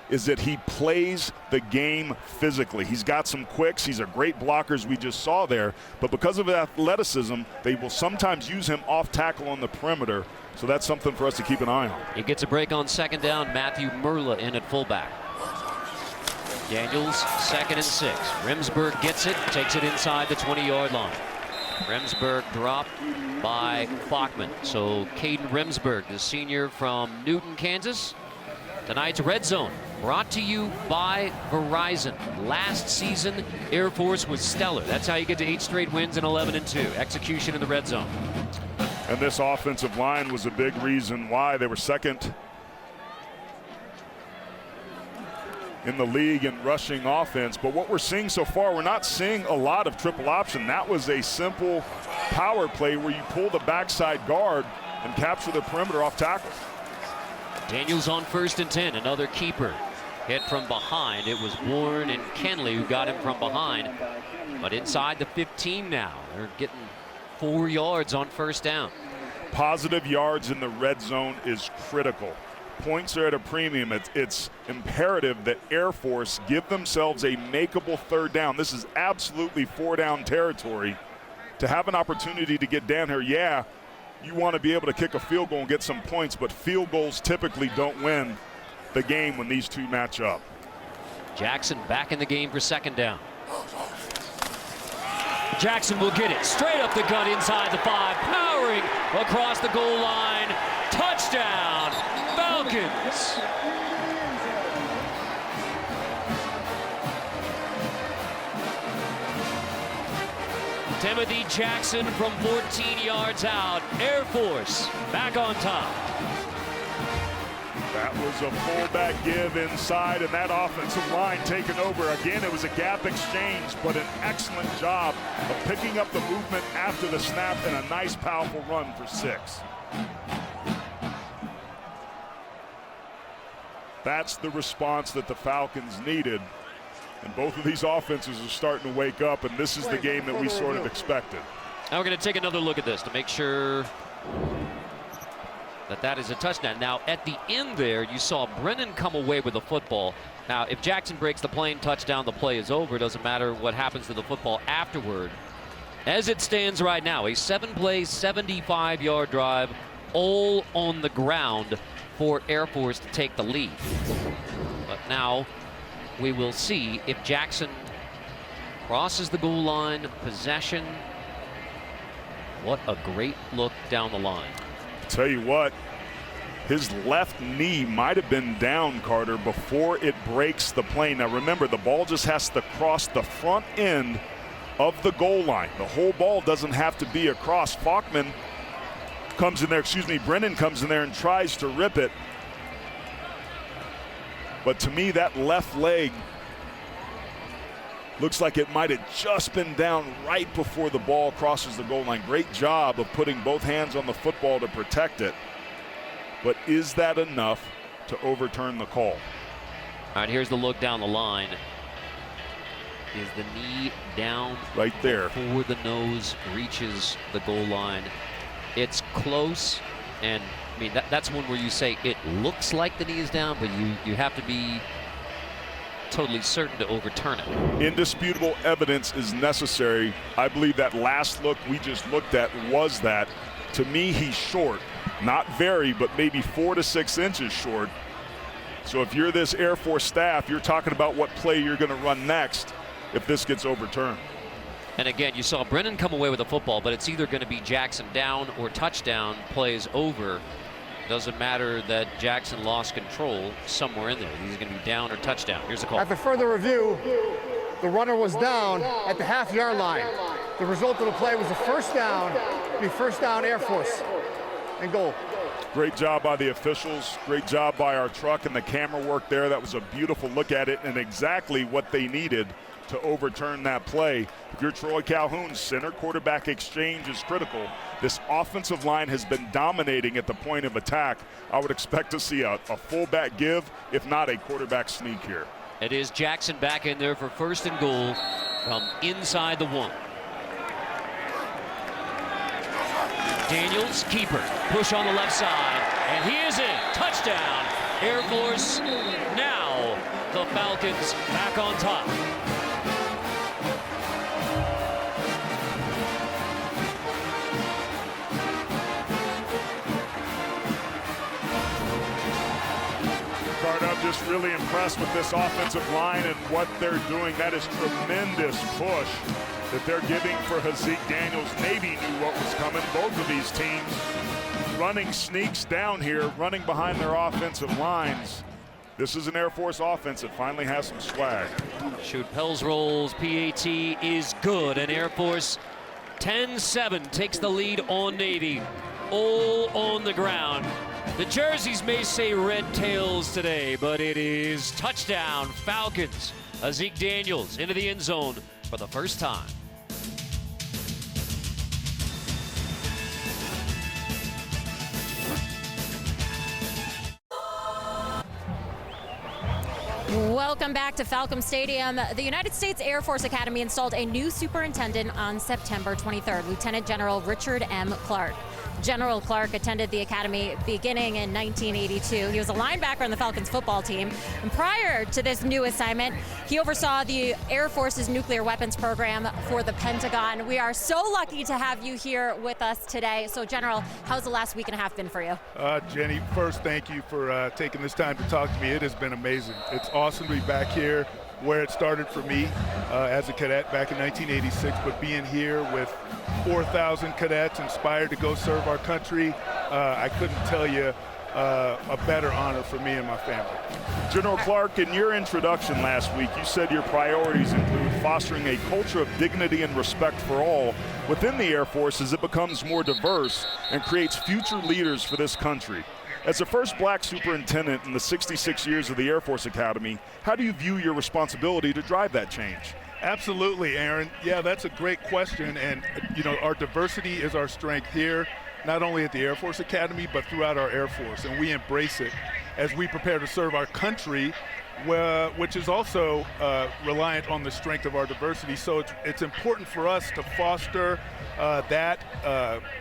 C: is that he plays the game physically. He's got some quicks. He's a great blocker, as we just saw there. But because of his athleticism, they will sometimes use him off tackle on the perimeter. So that's something for us to keep an eye on.
B: He gets a break on 2nd down. Matthew Merla in at fullback. Daniels, 2nd and 6. Rimsberg gets it, takes it inside the 20-yard line. Rimsberg dropped by Bachman. So Caden Rimsberg, the senior from Newton, Kansas. Tonight's Red Zone brought to you by Verizon. Last season, Air Force was stellar. That's how you get to 8 straight wins and 11-2. Execution in the red zone.
C: And this offensive line was a big reason why they were 2nd in the league in rushing offense. But what we're seeing so far, we're not seeing a lot of triple option. That was a simple power play where you pull the backside guard and capture the perimeter off tackle.
B: Daniels on 1st and 10, another keeper. Hit from behind. It was Warren and Kenley who got him from behind. But inside the 15 now. They're getting 4 yards on 1st down.
C: Positive yards in the red zone is critical. Points are at a premium. It's imperative that Air Force give themselves a makeable 3rd down. This is absolutely 4-down territory. To have an opportunity to get down here, yeah, you want to be able to kick a field goal and get some points, but field goals typically don't win the game when these two match up.
B: Jackson back in the game for 2nd down. Jackson will get it straight up the gut inside the 5, powering across the goal line. Touchdown, Falcons. Timothy Jackson from 14 yards out. Air Force back on top.
C: That was a fullback give inside, and that offensive line taken over. Again, it was a gap exchange, but an excellent job of picking up the movement after the snap and a nice, powerful run for 6. That's the response that the Falcons needed. And both of these offenses are starting to wake up, and this is the game that we sort of expected.
B: Now we're going to take another look at this to make sure that that is a touchdown. Now, at the end there, you saw Brennan come away with the football. Now, if Jackson breaks the play and touchdown, the play is over. Doesn't matter what happens to the football afterward. As it stands right now, a 7-play, 75-yard drive, all on the ground for Air Force to take the lead. But now we will see if Jackson crosses the goal line, possession. What a great look down the line.
C: Tell you what, his left knee might have been down, Carter, before it breaks the plane. Now remember, the ball just has to cross the front end of the goal line. The whole ball doesn't have to be across. Brennan comes in there and tries to rip it. But to me, that left leg looks like it might have just been down right before the ball crosses the goal line. Great job of putting both hands on the football to protect it. But is that enough to overturn the call?
B: All right, here's the look down the line. Is the knee down
C: right there
B: before the nose reaches the goal line? It's close, and I mean that's one where you say it looks like the knee is down, but you have to be totally certain to overturn it.
C: Indisputable evidence is necessary. I believe that last look we just looked at was that. To me, he's short. Not very, but maybe 4 to 6 inches short. So if you're this Air Force staff, you're talking about what play you're going to run next if this gets overturned.
B: And again, you saw Brennan come away with the football, but it's either going to be Jackson down or touchdown, plays over. Doesn't matter that Jackson lost control somewhere in there. He's going to be down or touchdown. Here's the call.
F: After further review, the runner was down at the half-yard line. The result of the play was a first down Air Force, and goal.
C: Great job by the officials. Great job by our truck and the camera work there. That was a beautiful look at it and exactly what they needed to overturn that play. If you're Troy Calhoun, center-quarterback exchange is critical. This offensive line has been dominating at the point of attack. I would expect to see a fullback give, if not a quarterback sneak here.
B: It is Jackson back in there for first and goal from inside the 1. Daniels, keeper, push on the left side, and he is in. Touchdown, Air Force. Now the Falcons back on top.
C: I'm just really impressed with this offensive line and what they're doing. That is tremendous push that they're giving for Zeke Daniels. Navy knew what was coming. Both of these teams running sneaks down here, running behind their offensive lines. This is an Air Force offense that finally has some swag.
B: Shoot, Pels rolls, PAT is good, and Air Force 10-7 takes the lead on Navy. All on the ground. The jerseys may say Red Tails today, but it is touchdown Falcons. Zeke Daniels into the end zone for the first time.
E: Welcome back to Falcon Stadium. The United States Air Force Academy installed a new superintendent on September 23rd, Lieutenant General Richard M. Clark. General Clark attended the academy beginning in 1982. He was a linebacker on the Falcons football team. And prior to this new assignment, he oversaw the Air Force's nuclear weapons program for the Pentagon. We are so lucky to have you here with us today. So, General, how's the last week and a half been for you?
I: Jenny, first, thank you for taking this time to talk to me. It has been amazing. It's awesome to be back here where it started for me as a cadet back in 1986, but being here with 4,000 cadets inspired to go serve our country, I couldn't tell you a better honor for me and my family.
C: General Clark, in your introduction last week, you said your priorities include fostering a culture of dignity and respect for all within the Air Force as it becomes more diverse and creates future leaders for this country. As the first black superintendent in the 66 years of the Air Force Academy, how do you view your responsibility to drive that change?
I: Absolutely, Aaron. Yeah, that's a great question. And, you know, our diversity is our strength here. not only at the Air Force Academy, but throughout our Air Force, and we embrace it as we prepare to serve our country, which is also reliant on the strength of our diversity. So it's important for us to foster that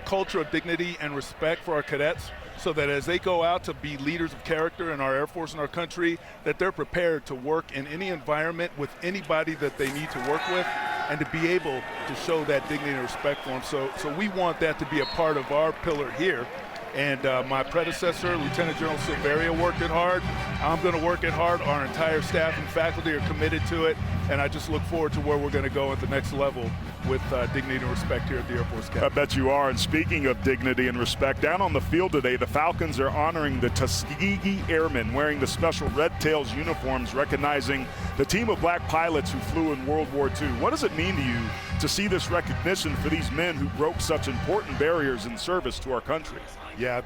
I: culture of dignity and respect for our cadets, so that as they go out to be leaders of character in our Air Force and our country, that they're prepared to work in any environment with anybody that they need to work with, and to be able to show that dignity and respect for them. So we want that to be a part of our pillar here. And my predecessor, Lieutenant General Silveria, worked it hard. I'm going to work it hard. Our entire staff and faculty are committed to it, and I just look forward to where we're going to go at the next level with dignity and respect here at the Air Force Academy.
C: I bet you are. And speaking of dignity and respect, down on the field today, the Falcons are honoring the Tuskegee Airmen wearing the special Red Tails uniforms, recognizing the team of black pilots who flew in World War II. What does it mean to you to see this recognition for these men who broke such important barriers in service to our country?
I: Yeah,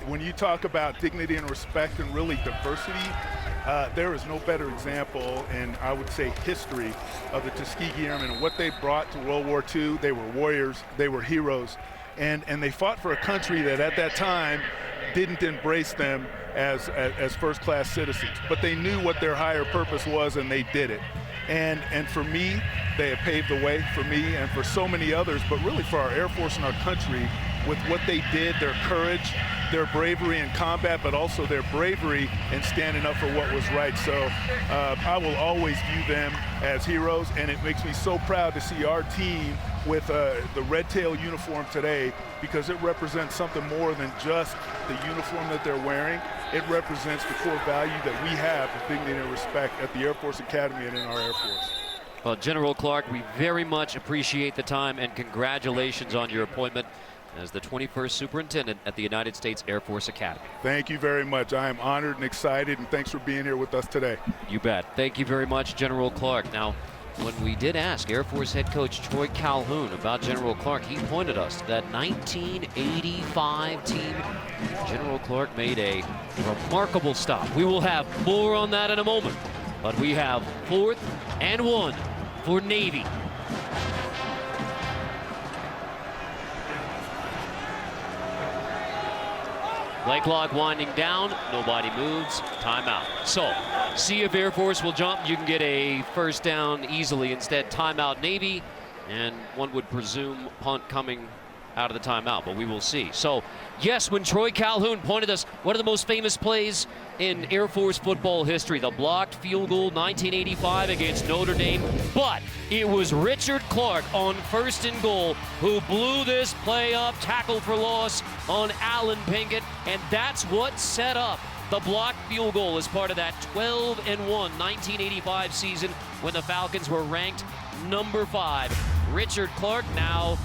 I: when you talk about dignity and respect and really diversity, there is no better example in, I would say, history of the Tuskegee Airmen and what they brought to World War II. They were warriors, they were heroes, and they fought for a country that at that time didn't embrace them as first-class citizens, but they knew what their higher purpose was, and they did it. And for me, they have paved the way for me and for so many others, but really for our Air Force and our country, with what they did, their courage, their bravery in combat, but also their bravery in standing up for what was right. So I will always view them as heroes, and it makes me so proud to see our team with the red tail uniform today, because it represents something more than just the uniform that they're wearing. It represents the core value that we have of dignity and respect at the Air Force Academy and in our Air Force.
B: Well, General Clark, we very much appreciate the time, and congratulations on your appointment as the 21st Superintendent at the United States Air Force Academy.
I: Thank you very much. I am honored and excited, and thanks for being here with us today.
B: You bet. Thank you very much, General Clark. Now, when we did ask Air Force head coach Troy Calhoun about General Clark, he pointed us to that 1985 team. General Clark made a remarkable stop. We will have more on that in a moment, but we have 4th and 1 for Navy. Play clock winding down, nobody moves, timeout. So, see if Air Force will jump. You can get a first down easily. Instead, timeout Navy, and one would presume punt coming out of the timeout, but we will see. So, yes, when Troy Calhoun pointed us, one of the most famous plays in Air Force football history, the blocked field goal 1985 against Notre Dame, but it was Richard Clark on 1st and goal who blew this play up, tackle for loss on Alan Pinkett, and that's what set up the blocked field goal as part of that 12-1 1985 season when the Falcons were ranked number 5. Richard Clark, now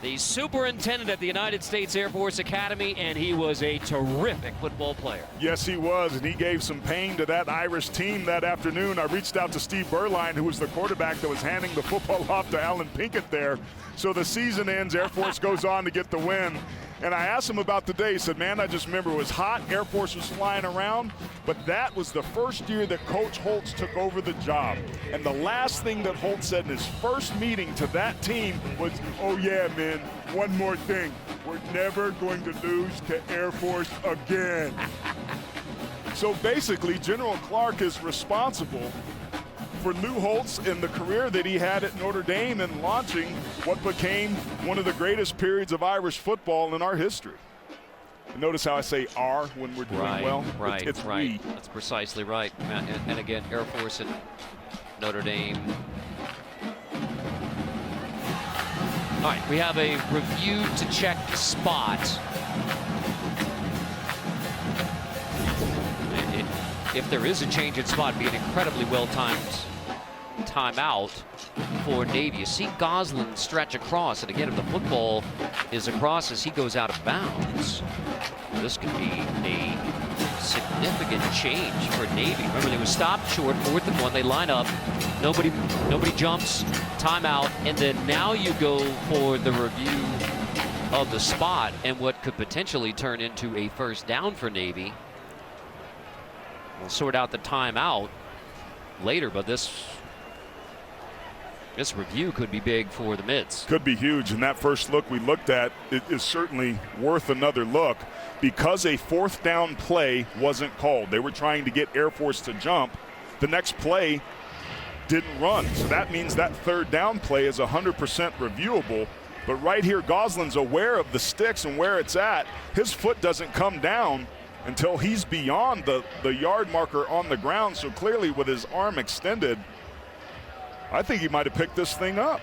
B: the superintendent at the United States Air Force Academy, and he was a terrific football player.
C: Yes, he was, and he gave some pain to that Irish team that afternoon. I reached out to Steve Berline, who was the quarterback that was handing the football off to Alan Pinkett there. So the season ends, Air Force goes on to get the win. And I asked him about the day. He said, man, I just remember it was hot. Air Force was flying around. But that was the first year that Coach Holtz took over the job. And the last thing that Holtz said in his first meeting to that team was, oh, yeah, man, one more thing. We're never going to lose to Air Force again. So basically, General Clark is responsible for Lou Holtz and the career that he had at Notre Dame and launching what became one of the greatest periods of Irish football in our history. And notice how I say "our" when we're doing well.
B: Right.
C: It's
B: right.
C: we.
B: That's precisely right. And again, Air Force and Notre Dame. All right, we have a review to check the spot. If there is a change in spot, be an incredibly well-timed timeout for Navy. You see Goslin stretch across, and again, if the football is across as he goes out of bounds, this could be a significant change for Navy. Remember, they were stopped short, 4th and 1. They line up, nobody jumps, timeout, and then now you go for the review of the spot and what could potentially turn into a first down for Navy. We'll sort out the timeout later, but this This review could be big for the Mids.
C: Could be huge, and that first look we looked at is certainly worth another look because a fourth down play wasn't called. They were trying to get Air Force to jump. The next play didn't run, so that means that third down play is 100% reviewable. But right here, Goslin's aware of the sticks and where it's at. His foot doesn't come down until he's beyond the yard marker on the ground, so clearly with his arm extended, I think he might have picked this thing up.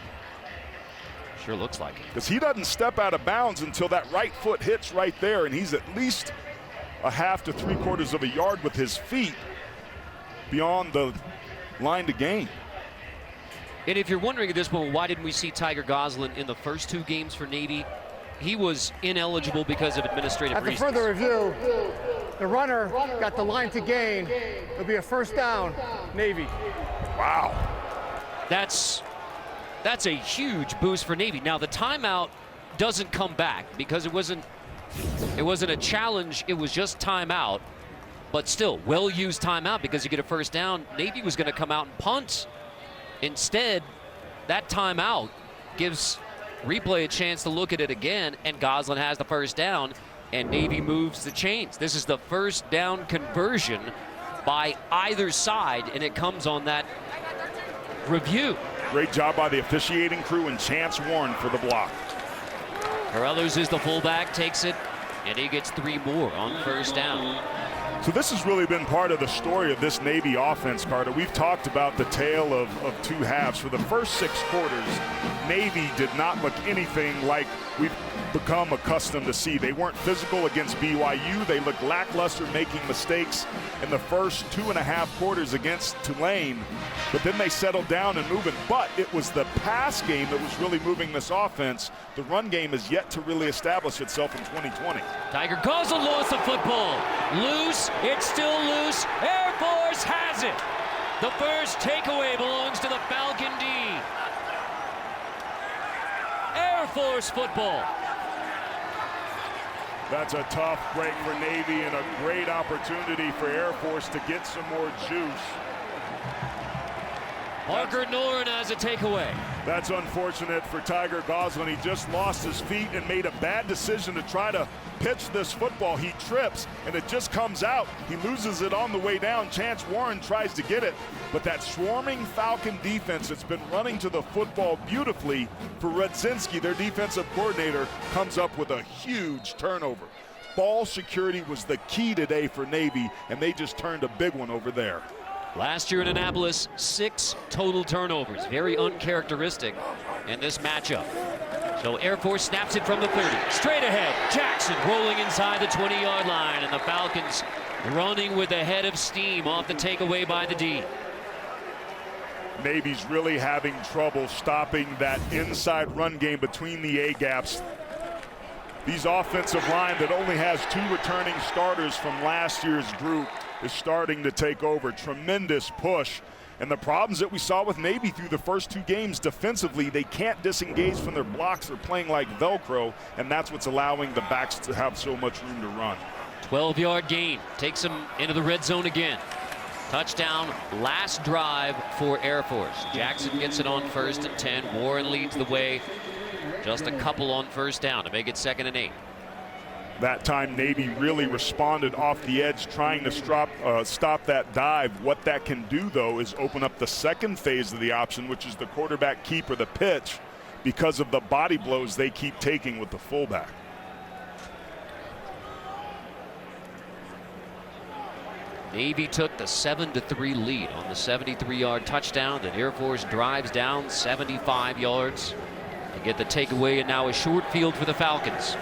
B: Sure looks like it.
C: Because he doesn't step out of bounds until that right foot hits right there, and he's at least a half to 3/4 of a yard with his feet beyond the line to gain.
B: And if you're wondering at this point, why didn't we see Tiger Goslin in the first 2 games for Navy? He was ineligible because of administrative reasons.
F: After further review, the runner got the line to gain. It'll be a first down, Navy.
C: Wow.
B: That's a huge boost for Navy. Now the timeout doesn't come back because it wasn't a challenge, it was just timeout. But still, well-used timeout because you get a first down. Navy was going to come out and punt. Instead, that timeout gives replay a chance to look at it again, and Goslin has the first down, and Navy moves the chains. This is the first down conversion by either side, and it comes on that review.
C: Great job by the officiating crew and Chance Warren for the block.
B: Carruthers is the fullback, takes it, and he gets 3 more on first down.
C: So this has really been part of the story of this Navy offense, Carter. We've talked about the tale of 2 halves. For the first 6 quarters, Navy did not look anything like we've become accustomed to see. They weren't physical against BYU. They looked lackluster, making mistakes in the first 2.5 quarters against Tulane. But then they settled down and moving. But it was the pass game that was really moving this offense. The run game is yet to really establish itself in 2020.
B: Tiger Goslin lost the football. Loose, it's still loose. Air Force has it. The first takeaway belongs to the Falcon D. Air Force football.
C: That's a tough break for Navy and a great opportunity for Air Force to get some more juice.
B: Parker Noren has a takeaway.
C: That's unfortunate for Tiger Goslin. He just lost his feet and made a bad decision to try to pitch this football. He trips and it just comes out. He loses it on the way down. Chance Warren tries to get it, but that swarming Falcon defense that's been running to the football beautifully for Rudzinski, their defensive coordinator, comes up with a huge turnover. Ball security was the key today for Navy, and they just turned a big one over there.
B: Last year in Annapolis, 6 total turnovers. Very uncharacteristic in this matchup. So Air Force snaps it from the 30. Straight ahead, Jackson rolling inside the 20-yard line, and the Falcons running with a head of steam off the takeaway by the D.
C: Navy's really having trouble stopping that inside run game between the A-gaps. These offensive line that only has 2 returning starters from last year's group is starting to take over. Tremendous push. And the problems that we saw with Navy through the first 2 games defensively, they can't disengage from their blocks. They're playing like Velcro, and that's what's allowing the backs to have so much room to run.
B: 12-yard gain. Takes them into the red zone again. Touchdown, last drive for Air Force. Jackson gets it on 1st and 10. Warren leads the way. Just a couple on first down to make it 2nd and 8.
C: That time Navy really responded off the edge, trying to stop that dive. What that can do, though, is open up the second phase of the option, which is the quarterback keep or the pitch, because of the body blows they keep taking with the fullback.
B: Navy took the 7-3 lead on the 73-yard touchdown. Then Air Force drives down 75 yards to get the takeaway, and now a short field for the Falcons.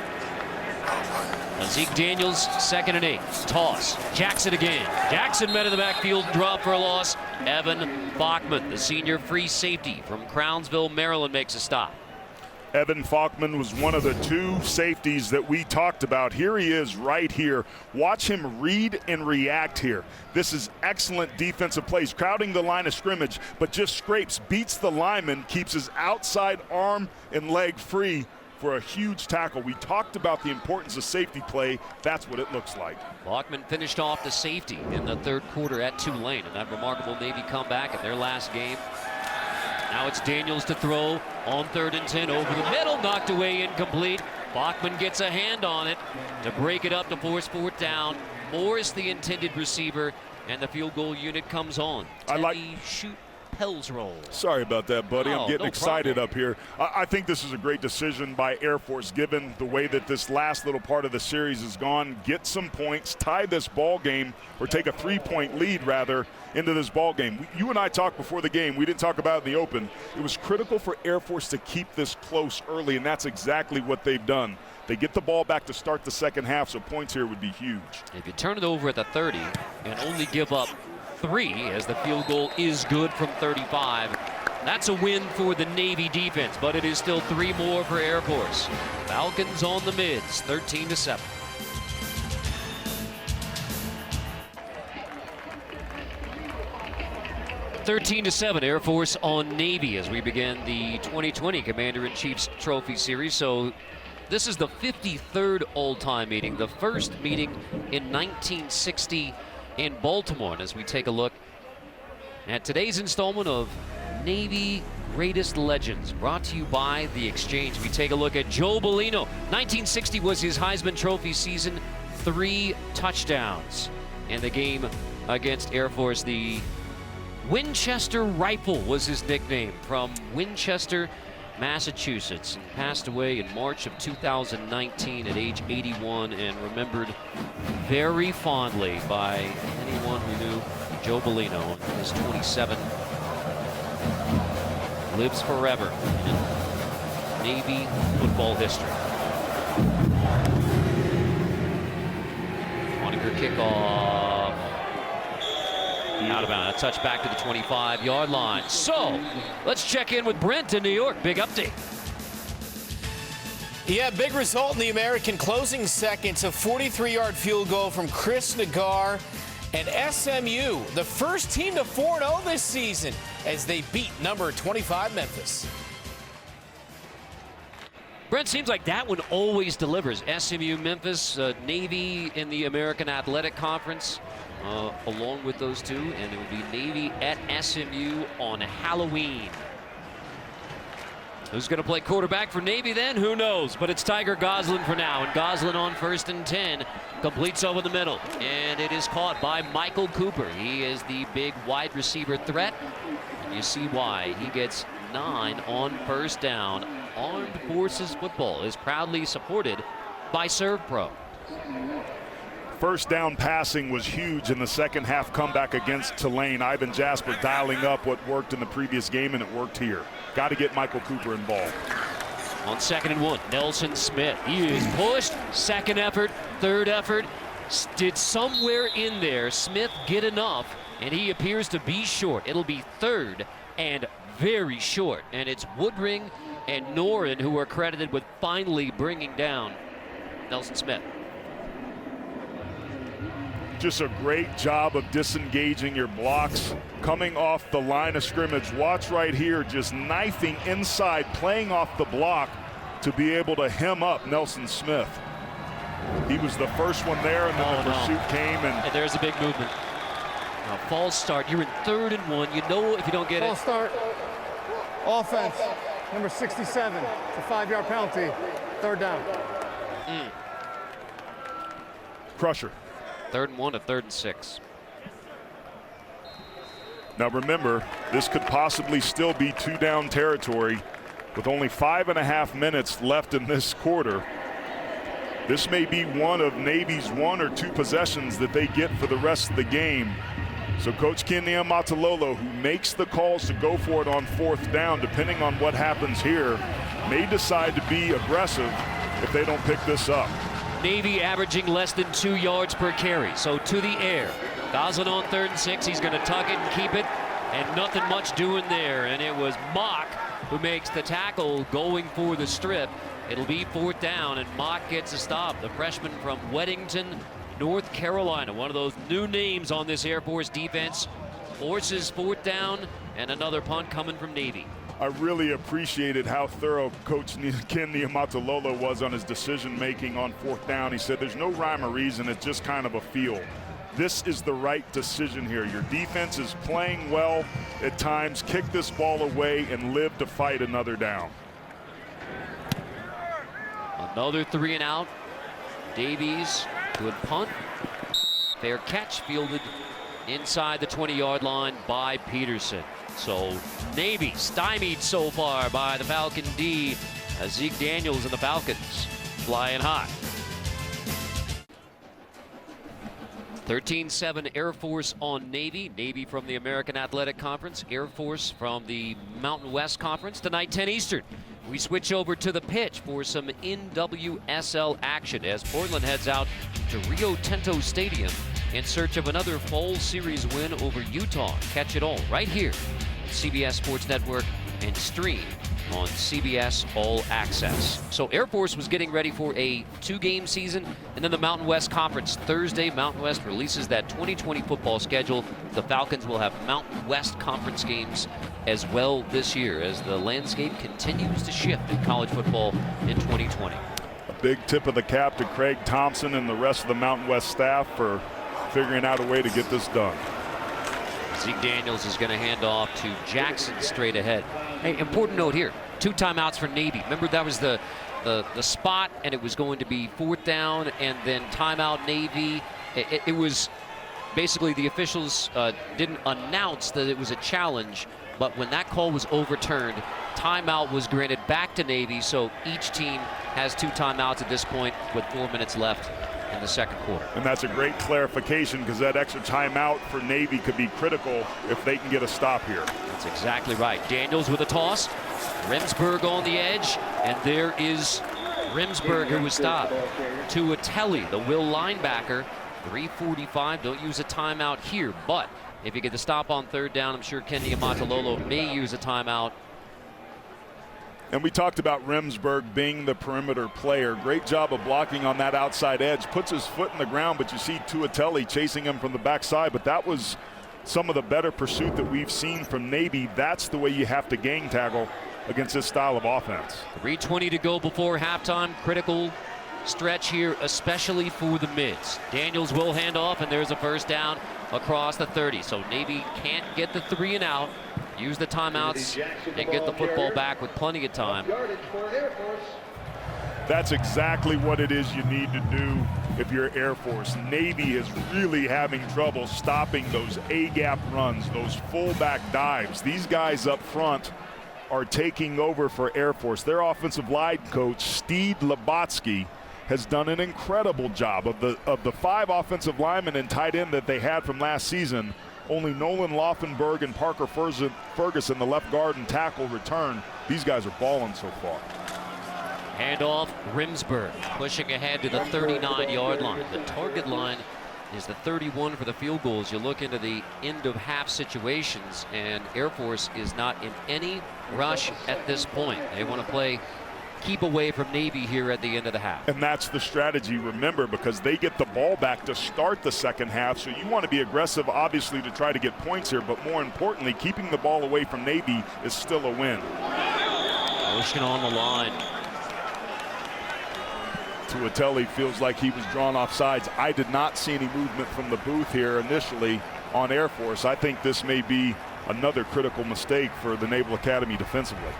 B: Zeke Daniels, 2nd and 8. Toss. Jackson again. Jackson met in the backfield, drop for a loss. Evan Bachman, the senior free safety from Crownsville, Maryland, makes a stop.
C: Evan Falkman was one of the 2 safeties that we talked about. Here he is right here. Watch him read and react here. This is excellent defensive plays, crowding the line of scrimmage, but just scrapes, beats the lineman, keeps his outside arm and leg free for a huge tackle. We talked about the importance of safety play. That's what it looks like.
B: Bachman finished off the safety in the 3rd quarter at Tulane, and that remarkable Navy comeback in their last game. Now it's Daniels to throw on 3rd and 10 over the middle, knocked away, incomplete. Bachman gets a hand on it to break it up to force 4th down. Morris, the intended receiver, and the field goal unit comes on. Shoot Pell's roll.
C: Sorry about that, buddy. I'm getting excited
B: problem.
C: up here. I think this is a great decision by Air Force, given the way that this last little part of the series has gone. Get some points, tie this ball game, or take a 3-point lead, rather, into this ball game. You and I talked before the game. We didn't talk about it in the open. It was critical for Air Force to keep this close early, and that's exactly what they've done. They get the ball back to start the second half, so points here would be huge.
B: If you turn it over at the 30 and only give up 3, as the field goal is good from 35, that's a win for the Navy defense, but it is still 3 more for Air Force. Falcons on the mids, 13-7. (13-7) Air Force on Navy as we begin the 2020 Commander-in-Chief's Trophy Series. So this is the 53rd all-time meeting, the first meeting in 1960 in Baltimore. And as we take a look at today's installment of Navy Greatest Legends, brought to you by The Exchange, we take a look at Joe Bellino. 1960 was his Heisman Trophy season, 3 touchdowns in the game against Air Force. The Winchester Rifle was his nickname, from Winchester, Massachusetts, and passed away in March of 2019 at age 81, and remembered very fondly by anyone who knew Joe Bellino. His 27 lives forever in Navy football history. Moniker kickoff. Out of bounds. A touch back to the 25-yard line. So let's check in with Brent in New York. Big update.
J: Yeah, big result in the American closing seconds. A 43-yard field goal from Chris Nagar. And SMU, the first team to 4-0 this season, as they beat number 25 Memphis.
B: Brent, seems like that one always delivers. SMU, Memphis, Navy in the American Athletic Conference, along with those two, and it would be Navy at SMU on Halloween. Who's going to play quarterback for Navy then? Who knows? But it's Tiger Goslin for now, and Goslin on 1st and 10, completes over the middle, and it is caught by Michael Cooper. He is the big wide receiver threat, and you see why. He gets 9 on 1st down. Armed Forces football is proudly supported by ServPro.
C: First down passing was huge in the second half comeback against Tulane. Ivan Jasper dialing up what worked in the previous game, and it worked here. Got to get Michael Cooper involved.
B: On 2nd and 1, Nelson Smith. He is pushed. 2nd effort, 3rd effort. Did somewhere in there Smith get enough, and he appears to be short. It'll be 3rd and very short, and it's Woodring and Noren who are credited with finally bringing down Nelson Smith.
C: Just a great job of disengaging your blocks, coming off the line of scrimmage. Watch right here, just knifing inside, playing off the block to be able to hem up Nelson Smith. He was the first one there, and then the pursuit came. And
B: there's a big movement. Now, false start. You're in 3rd and 1. You know if you don't get
F: false start. Offense, number 67. It's a 5-yard penalty. 3rd down.
C: Crusher.
B: 3rd and 1 to 3rd and 6.
C: Now remember, this could possibly still be 2-down territory with only 5.5 minutes left in this quarter. This may be one of Navy's 1 or 2 possessions that they get for the rest of the game. So Coach Ken Niumatalolo, who makes the calls to go for it on 4th down, depending on what happens here, may decide to be aggressive if they don't pick this up.
B: Navy averaging less than 2 yards per carry. So to the air. Goslin on 3rd and 6. He's going to tuck it and keep it. And nothing much doing there. And it was Mock who makes the tackle going for the strip. It'll be 4th down, and Mock gets a stop. The freshman from Weddington, North Carolina. One of those new names on this Air Force defense. Forces 4th down, and another punt coming from Navy.
C: I really appreciated how thorough Coach Ken Niumatalolo was on his decision-making on 4th down. He said there's no rhyme or reason, it's just kind of a feel. this is the right decision here. Your defense is playing well at times. Kick this ball away and live to fight another down.
B: Another 3 and out. Davies, good punt. Fair catch, fielded inside the 20-yard line by Peterson. So Navy stymied so far by the Falcon D, as Zeke Daniels and the Falcons flying high. 13-7 Air Force on Navy. Navy from the American Athletic Conference. Air Force from the Mountain West Conference. Tonight, 10 Eastern. We switch over to the pitch for some NWSL action as Portland heads out to Rio Tinto Stadium in search of another fall series win over Utah. Catch it all right here on CBS Sports Network and stream on CBS All Access. So Air Force was getting ready for a 2-game season, and then the Mountain West Conference. Thursday, Mountain West releases that 2020 football schedule. The Falcons will have Mountain West Conference games as well this year as the landscape continues to shift in college football in 2020.
C: A big tip of the cap to Craig Thompson and the rest of the Mountain West staff for figuring out a way to get this done.
B: Zeke Daniels is going to hand off to Jackson straight ahead. Hey, important note here, 2 timeouts for Navy. Remember that was the spot, and it was going to be 4th down and then timeout Navy. It was basically the officials didn't announce that it was a challenge, but when that call was overturned, timeout was granted back to Navy, so each team has 2 timeouts at this point with 4 minutes left in the second quarter.
C: And that's a great clarification because that extra timeout for Navy could be critical if they can get a stop here.
B: That's exactly right. Daniels with a toss. Remsburg on the edge, and there is Remsburg who was stopped. Tuatelli, the Will linebacker, 3:45. Don't use a timeout here, but if you get the stop on 3rd down, I'm sure Kenny Amatololo may use a timeout.
C: And we talked about Remsburg being the perimeter player. Great job of blocking on that outside edge. Puts his foot in the ground, but you see Tuatelli chasing him from the backside. But that was some of the better pursuit that we've seen from Navy. That's the way you have to gang tackle against this style of offense.
B: 3:20 to go before halftime. Critical stretch here, especially for the mids. Daniels will hand off, and there's a 1st down across the 30. So Navy can't get the 3 and out. Use the timeouts and get the football back with plenty of time.
C: That's exactly what it is you need to do if you're Air Force. Navy is really having trouble stopping those A-gap runs, those fullback dives. These guys up front are taking over for Air Force. Their offensive line coach, Steve Labotsky, has done an incredible job. Of the 5 offensive linemen and tight end that they had from last season, only Nolan Laufenberg and Parker Ferguson, the left guard and tackle, return. These guys are balling so far.
B: Handoff, Remsburg pushing ahead to the 39-yard line. The target line is the 31 for the field goals. You look into the end of half situations, and Air Force is not in any rush at this point. They want to play keep away from Navy here at the end of the half.
C: And that's the strategy, remember, because they get the ball back to start the second half. So you want to be aggressive, obviously, to try to get points here. But more importantly, keeping the ball away from Navy is still a win.
B: Motion on the line.
C: Tuatelli feels like he was drawn off sides. I did not see any movement from the booth here initially on Air Force. I think this may be another critical mistake for the Naval Academy defensively.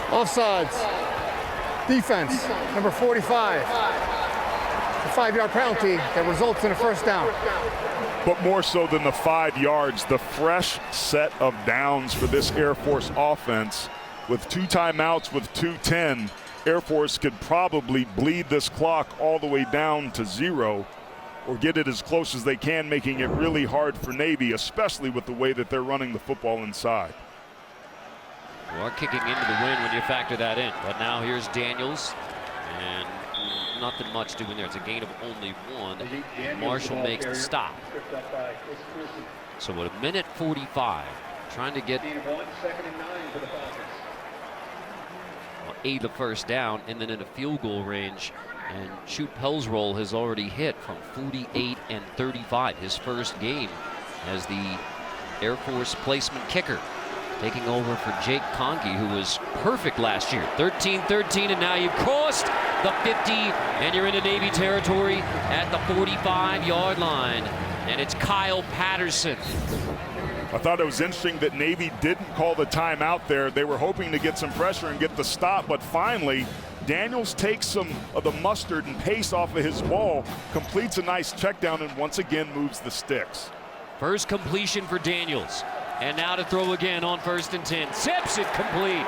F: Offsides. Defense, number 45. A 5-yard penalty that results in a 1st down.
C: But more so than the 5 yards, the fresh set of downs for this Air Force offense. With 2 timeouts, with 2:10, Air Force could probably bleed this clock all the way down to 0 or get it as close as they can, making it really hard for Navy, especially with the way that they're running the football inside.
B: You are kicking into the wind when you factor that in. But now here's Daniels, and nothing much doing there. It's a gain of only 1. Marshall makes the stop. So at 1:45, trying to get the 1st down, and then in a field goal range. And Shoot Pell's roll has already hit from 48 and 35, his first game as the Air Force placement kicker, taking over for Jake Conkey, who was perfect last year. 13-13, and now you've crossed the 50, and you're into Navy territory at the 45-yard line. And it's Kyle Patterson.
C: I thought it was interesting that Navy didn't call the timeout there. They were hoping to get some pressure and get the stop, but finally, Daniels takes some of the mustard and pace off of his ball, completes a nice check down, and once again moves the sticks.
B: First completion for Daniels. And now to throw again on 1st and 10. Zips it complete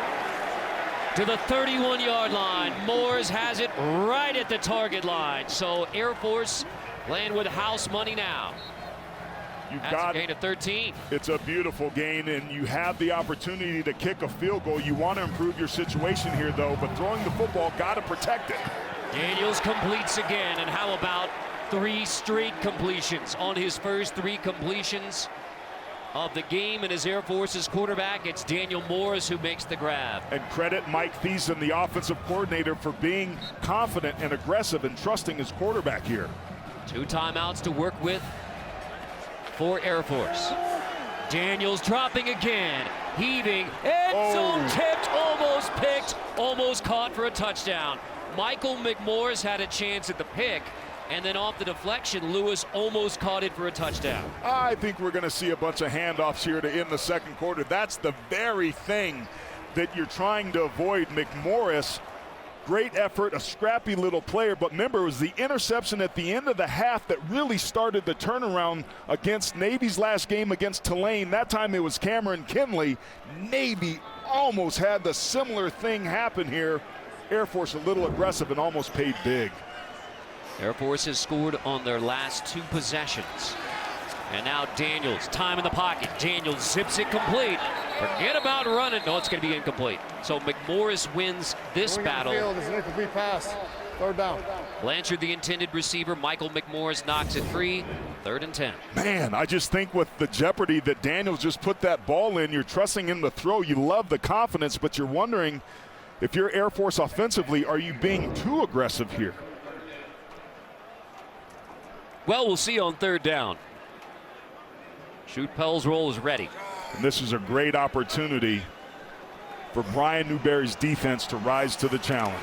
B: to the 31-yard line. Moores has it right at the target line. So Air Force playing with house money now. That's a gain of 13.
C: It's a beautiful gain, and you have the opportunity to kick a field goal. You want to improve your situation here, though, but throwing the football, got to protect it.
B: Daniels completes again, and how about 3 straight completions on his first 3 completions of the game, and as Air Force's quarterback, it's Daniel Morris who makes the grab.
C: And credit Mike Thiessen, the offensive coordinator, for being confident and aggressive and trusting his quarterback here.
B: 2 timeouts to work with for Air Force. Daniels dropping again, heaving, end zone tipped, almost picked, almost caught for a touchdown. Michael McMorris had a chance at the pick, and then off the deflection, Lewis almost caught it for a touchdown.
C: I think we're going to see a bunch of handoffs here to end the second quarter. That's the very thing that you're trying to avoid. McMorris, great effort, a scrappy little player, but remember, it was the interception at the end of the half that really started the turnaround against Navy's last game against Tulane. That time it was Cameron Kinley. Navy almost had the similar thing happen here. Air Force a little aggressive and almost paid big.
B: Air Force has scored on their last 2 possessions. And now Daniels, time in the pocket. Daniels zips it complete. Forget about running. No, it's going to be incomplete. So McMorris wins this battle.
F: There's an incomplete pass. 3rd down.
B: Blanchard, the intended receiver. Michael McMorris knocks it free. 3rd and 10.
C: Man, I just think with the jeopardy that Daniels just put that ball in, you're trusting him to throw. You love the confidence, but you're wondering if you're Air Force offensively, are you being too aggressive here?
B: Well, we'll see on 3rd down. Shoot Pell's roll is ready.
C: And this is a great opportunity for Brian Newberry's defense to rise to the challenge.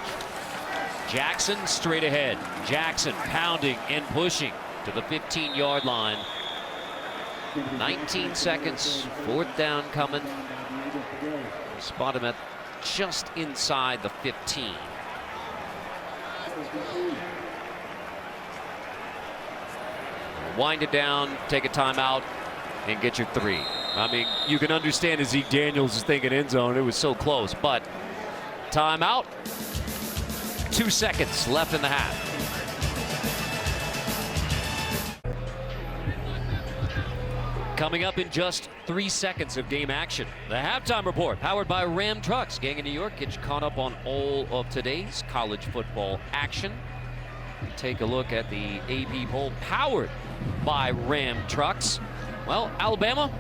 B: Jackson straight ahead. Jackson pounding and pushing to the 15-yard line. 19 seconds, 4th down coming. We'll spot him at just inside the 15. Wind it down, take a timeout, and get your 3. I mean, you can understand as Zeke Daniels is thinking end zone. It was so close, but timeout. 2 seconds left in the half. Coming up in just 3 seconds of game action, the halftime report powered by Ram Trucks. Gang in New York gets caught up on all of today's college football action. Take a look at the AP poll powered by Ram Trucks. Well, Alabama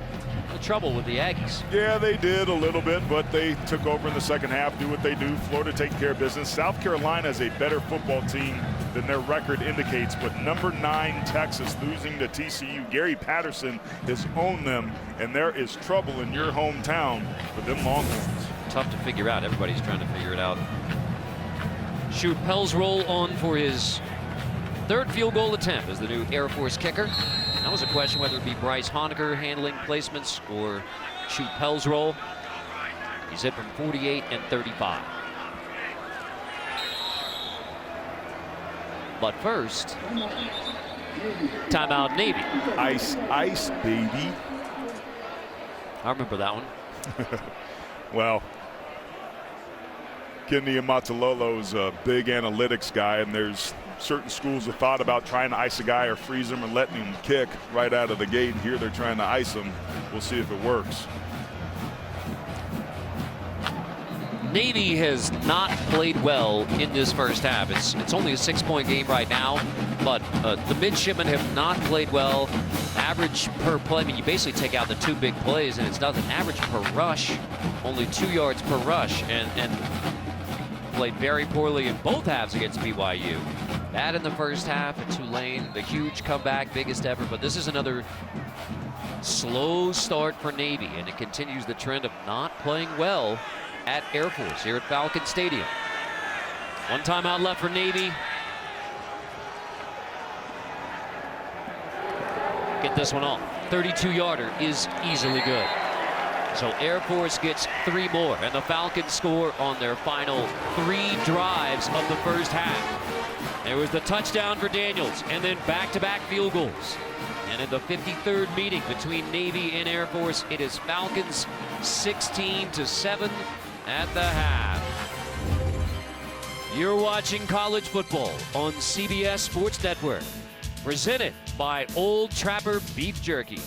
B: in trouble with the Aggies.
C: Yeah, they did a little bit, but they took over in the second half, do what they do. Florida taking care of business. South Carolina is a better football team than their record indicates, but number 9 Texas losing to TCU. Gary Patterson has owned them, and there is trouble in your hometown for them Longhorns.
B: Tough to figure out. Everybody's trying to figure it out. Shoot Pell's roll on for his 3rd field goal attempt as the new Air Force kicker. That was a question whether it be Bryce Honecker handling placements or Shoot Pell's roll. He's hit from 48 and 35. But first, timeout Navy.
C: Ice, ice, baby.
B: I remember that one.
C: Well, Kenny Amatololo's a big analytics guy, and there's certain schools have thought about trying to ice a guy or freeze him and letting him kick right out of the gate. Here they're trying to ice him. We'll see if it works.
B: Navy has not played well in this first half. It's only a 6-point game right now, but the Midshipmen have not played well. Average per play, I mean, you basically take out the 2 big plays and it's nothing. Average per rush, only 2 yards per rush, and played very poorly in both halves against BYU. That in the first half at Tulane, the huge comeback, biggest ever, but this is another slow start for Navy, and it continues the trend of not playing well at Air Force here at Falcons Stadium. One timeout left for Navy. Get this one off. 32-yarder is easily good. So Air Force gets 3 more, and the Falcons score on their final 3 drives of the first half. There was the touchdown for Daniels, and then back-to-back field goals. And in the 53rd meeting between Navy and Air Force, it is Falcons 16-7 at the half. You're watching college football on CBS Sports Network, presented by Old Trapper Beef Jerky.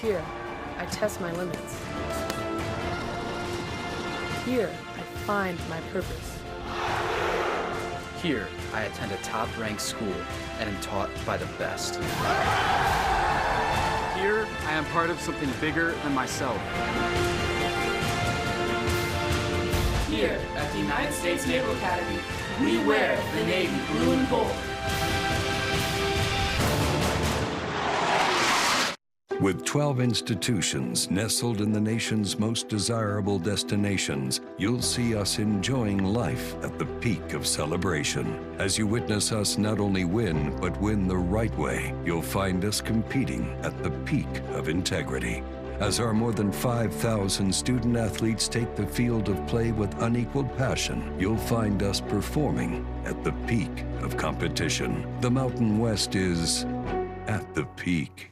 K: Here, I test my limits. Here, I find my purpose.
L: Here, I attend a top-ranked school and am taught by the best.
M: Here, I am part of something bigger than myself.
K: Here, at the United States Naval Academy, we wear the Navy blue and gold.
N: With 12 institutions nestled in the nation's most desirable destinations, you'll see us enjoying life at the peak of celebration. As you witness us not only win, but win the right way, you'll find us competing at the peak of integrity. As our more than 5,000 student athletes take the field of play with unequaled passion, you'll find us performing at the peak of competition. The Mountain West is at the peak.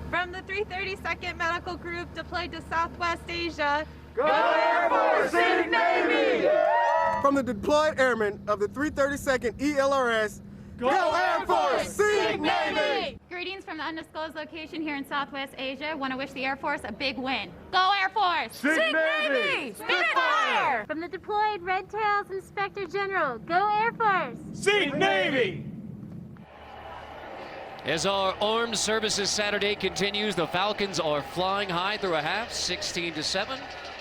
O: From the 332nd Medical Group deployed to Southwest Asia.
F: Go Air Force, Sig Navy! From the deployed airmen of the 332nd ELRS, Go Air Force, Sig Navy!
P: Greetings from the undisclosed location here in Southwest Asia. Want to wish the Air Force a big win. Go Air Force!
F: Sig Navy!
P: Spitfire!
Q: From the deployed Red Tails Inspector General, Go Air Force!
F: Sig Navy!
B: As our Armed Services Saturday continues, the Falcons are flying high through a half, 16-7.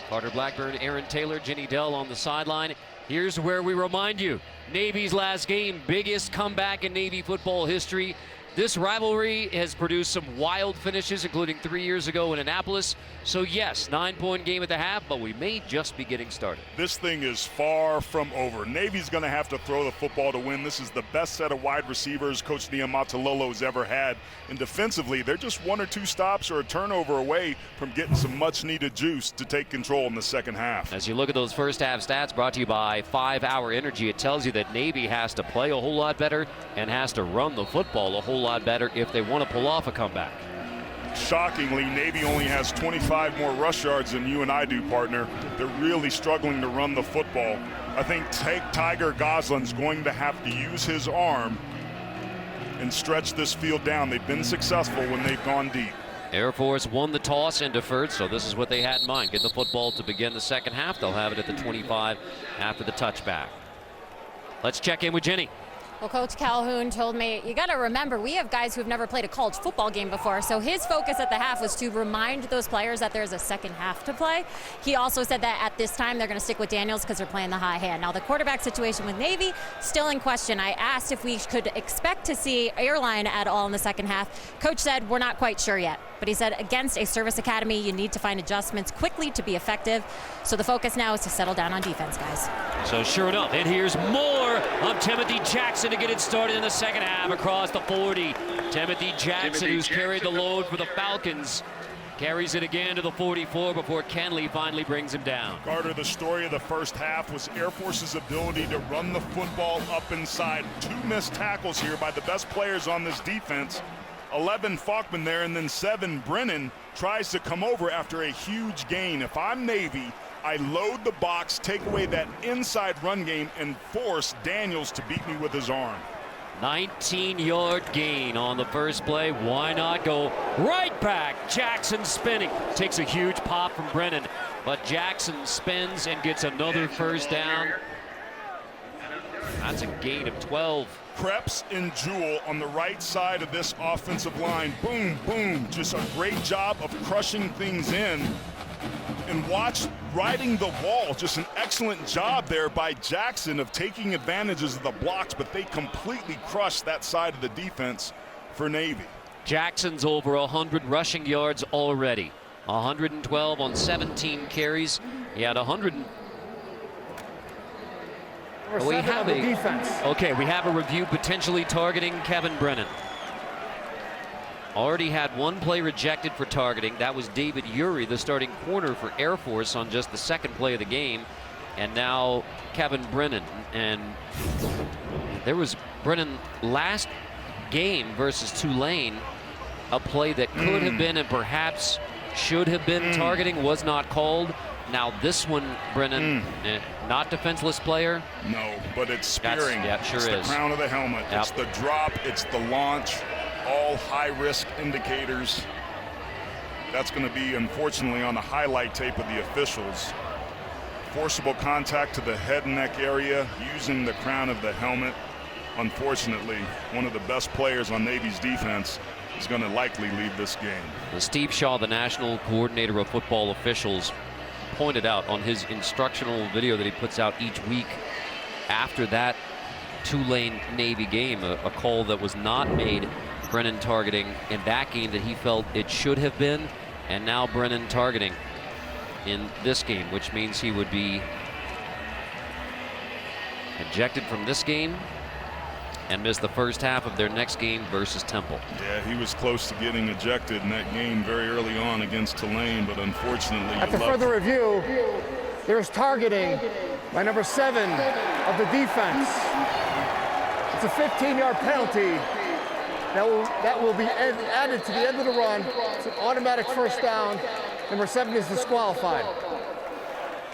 B: Carter Blackburn, Aaron Taylor, Jenny Dell on the sideline. Here's where we remind you, Navy's last game, biggest comeback in Navy football history. This rivalry has produced some wild finishes, including 3 years ago in Annapolis. So yes, 9-point game at the half, but we may just be getting started.
C: This thing is far from over. Navy's going to have to throw the football to win. This is the best set of wide receivers Coach Niumatalolo has ever had. And defensively, they're just 1 or 2 stops or a turnover away from getting some much-needed juice to take control in the second half.
B: As you look at those first half stats brought to you by 5 Hour Energy, it tells you that Navy has to play a whole lot better and has to run the football a whole lot better if they want to pull off a comeback.
C: Shockingly, Navy only has 25 more rush yards than you and I do, partner. They're really struggling to run the football. I think Tiger Goslin's going to have to use his arm and stretch this field down. They've been successful when they've gone deep.
B: Air Force won the toss and deferred, so this is what they had in mind. Get the football to begin the second half. They'll have it at the 25 after the touchback. Let's check in with Jenny.
E: Well, Coach Calhoun told me, you got to remember, we have guys who have never played a college football game before. So his focus at the half was to remind those players that there's a second half to play. He also said that at this time they're going to stick with Daniels because they're playing the high hand. Now, the quarterback situation with Navy, still in question. I asked if we could expect to see Airline at all in the second half. Coach said, we're not quite sure yet. But he said, against a service academy, you need to find adjustments quickly to be effective. So the focus now is to settle down on defense, guys.
B: So sure enough, and here's more of Timothy Jackson to get it started in the second half across the 40. Timothy Jackson, who's carried the load for the Falcons, carries it again to the 44 before Kenley finally brings him down.
C: Carter, the story of the first half was Air Force's ability to run the football up inside. 2 missed tackles here by the best players on this defense. 11 Falkman there, and then 7 Brennan tries to come over after a huge gain. If I'm Navy, I load the box, take away that inside run game, and force Daniels to beat me with his arm.
B: 19-yard gain on the first play. Why not go right back? Jackson spinning. Takes a huge pop from Brennan, but Jackson spins and gets another first down. That's a gain of 12
C: Krebs and Jewell on the right side of this offensive line. Boom, boom. Just a great job of crushing things in. And watch riding the wall. Just an excellent job there by Jackson of taking advantages of the blocks, but they completely crushed that side of the defense for Navy.
B: Jackson's over 100 rushing yards already. 112 on 17 carries. He had 100. We have a defense. Okay, we have a review potentially targeting Kevin Brennan. Already had one play rejected for targeting. That was David Urey, the starting corner for Air Force, on just the second play of the game. And now Kevin Brennan. And there was Brennan last game versus Tulane, a play that could have been and perhaps should have been targeting, was not called. Now this one, Brennan, not defenseless player.
C: No, but it's spearing.
B: Yeah, it sure
C: it's
B: is.
C: The crown of the helmet.
B: Yep.
C: It's the drop. It's the launch. All high-risk indicators. That's going to be, unfortunately, on the highlight tape of the officials. Forcible contact to the head and neck area using the crown of the helmet. Unfortunately, one of the best players on Navy's defense is going to likely leave this game.
B: Well, Steve Shaw, the national coordinator of football officials, pointed out on his instructional video that he puts out each week after that Tulane-Navy game, a call that was not made, Brennan targeting in that game that he felt it should have been, and now Brennan targeting in this game, which means he would be ejected from this game and miss the first half of their next game versus Temple.
C: Yeah, he was close to getting ejected in that game very early on against Tulane, but unfortunately,
F: after further review, there's targeting by number 7 of the defense. It's a 15-yard penalty that will be added to the end of the run. It's an automatic first down. Number 7 is disqualified.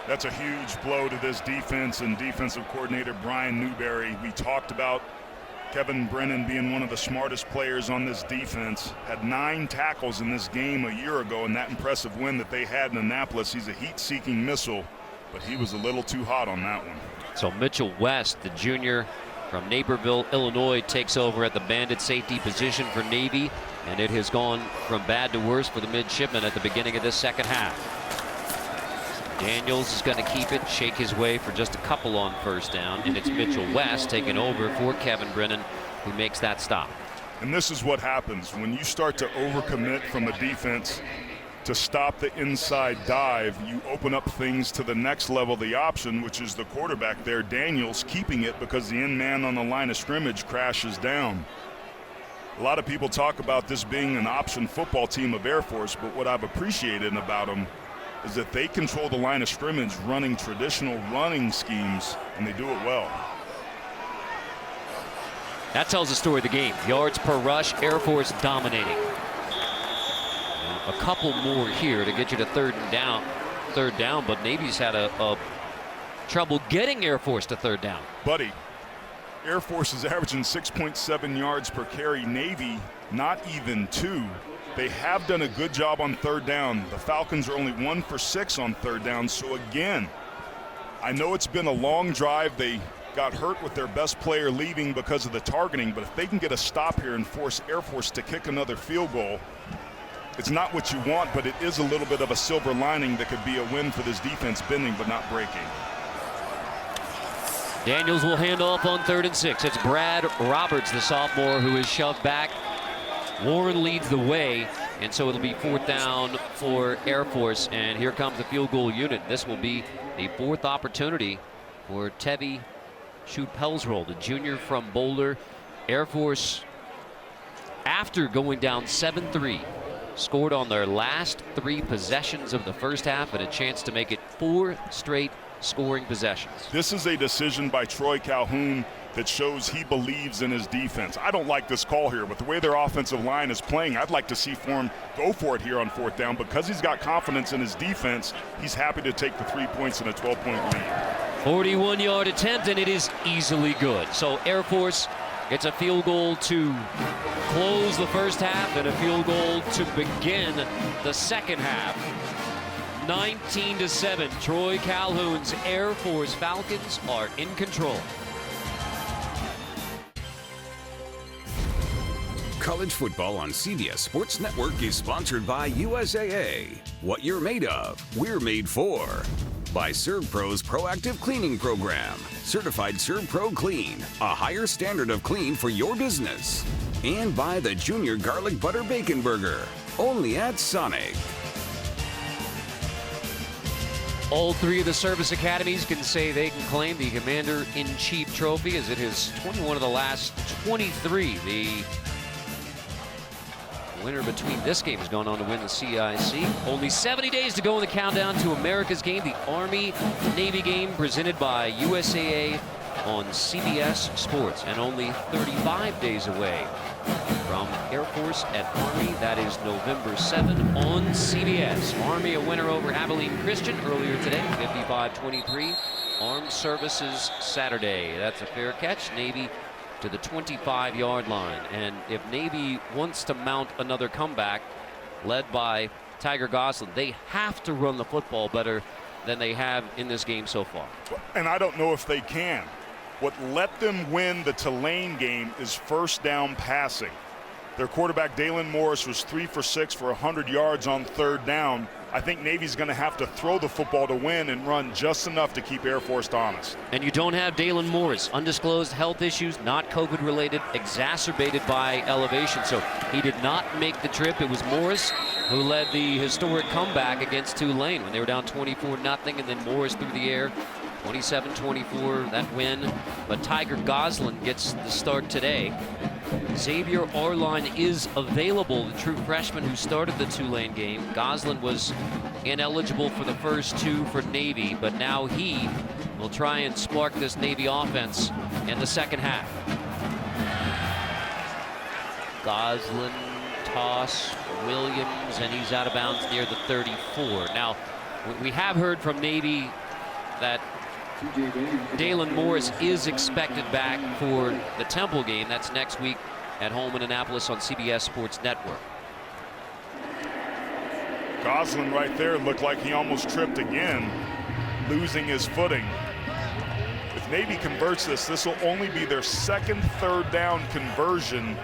C: That's a huge blow to this defense and defensive coordinator Brian Newberry. We talked about Kevin Brennan being one of the smartest players on this defense. Had 9 tackles in this game a year ago in that impressive win that they had in Annapolis. He's a heat-seeking missile, but he was a little too hot on that one.
B: So Mitchell West, the junior from Naperville, Illinois, takes over at the bandit safety position for Navy, and it has gone from bad to worse for the Midshipmen at the beginning of this second half. Daniels is going to keep it, shake his way for just a couple on first down, and it's Mitchell West taking over for Kevin Brennan, who makes that stop.
C: And this is what happens when you start to overcommit from a defense to stop the inside dive. You open up things to the next level of the option, which is the quarterback there, Daniels, keeping it because the end man on the line of scrimmage crashes down. A lot of people talk about this being an option football team of Air Force, but what I've appreciated about them is that they control the line of scrimmage running traditional running schemes, and they do it well.
B: That tells the story of the game. Yards per rush, Air Force dominating. A couple more here to get you to third down, but Navy's had a trouble getting Air Force to third down.
C: Buddy, Air Force is averaging 6.7 yards per carry. Navy, not even 2. They have done a good job on third down. The Falcons are only 1 for 6 on third down. So again, I know it's been a long drive. They got hurt with their best player leaving because of the targeting, but if they can get a stop here and force Air Force to kick another field goal, it's not what you want, but it is a little bit of a silver lining that could be a win for this defense, bending but not breaking.
B: Daniels will hand off on 3rd and 6. It's Brad Roberts, the sophomore, who is shoved back. Warren leads the way, and so it'll be 4th down for Air Force, and here comes the field goal unit. This will be a 4th opportunity for Tevi Schut-Pelsroll, the junior from Boulder. Air Force, after going down 7-3, scored on their last 3 possessions of the first half and a chance to make it 4 straight scoring possessions.
C: This is a decision by Troy Calhoun that shows he believes in his defense. I don't like this call here, but the way their offensive line is playing, I'd like to see Form go for it here on 4th down. Because he's got confidence in his defense, he's happy to take the 3 points in a 12-point lead.
B: 41-yard attempt, and it is easily good. So Air Force gets a field goal to close the first half and a field goal to begin the second half. 19-7, Troy Calhoun's Air Force Falcons are in control.
G: College football on CBS Sports Network is sponsored by USAA. What you're made of, we're made for. By ServPro's Proactive Cleaning Program. Certified ServPro Clean, a higher standard of clean for your business. And by the Junior Garlic Butter Bacon Burger, only at Sonic.
B: All three of the service academies can say they can claim the Commander-in-Chief trophy, as it is 21 of the last 23. The winner between this game has gone on to win the CIC. Only 70 days to go in the countdown to America's game, the Army-Navy game presented by USAA on CBS Sports, and only 35 days away from Air Force at Army. That is November 7 on CBS. Army a winner over Abilene Christian earlier today, 55-23. Armed Services Saturday. That's a fair catch. Navy to the 25-yard line. And if Navy wants to mount another comeback, led by Tiger Gosselin, they have to run the football better than they have in this game so far.
C: And I don't know if they can. What let them win the Tulane game is first down passing. Their quarterback, Dalen Morris, was 3 for 6 for 100 yards on third down. I think Navy's going to have to throw the football to win and run just enough to keep Air Force honest.
B: And you don't have Dalen Morris. Undisclosed health issues, not COVID-related, exacerbated by elevation. So he did not make the trip. It was Morris who led the historic comeback against Tulane when they were down 24-0, and then Morris through the air. 27-24, that win. But Tiger Gosselin gets the start today. Xavier Arline is available, the true freshman who started the Tulane game. Gosselin was ineligible for the first two for Navy, but now he will try and spark this Navy offense in the second half. Gosselin, toss, Williams, and he's out of bounds near the 34. Now, we have heard from Navy that Dalen Morris is expected back for the Temple game. That's next week at home in Annapolis on CBS Sports Network.
C: Gosselin right there looked like he almost tripped again, losing his footing. If Navy converts this, this will only be their second third down conversion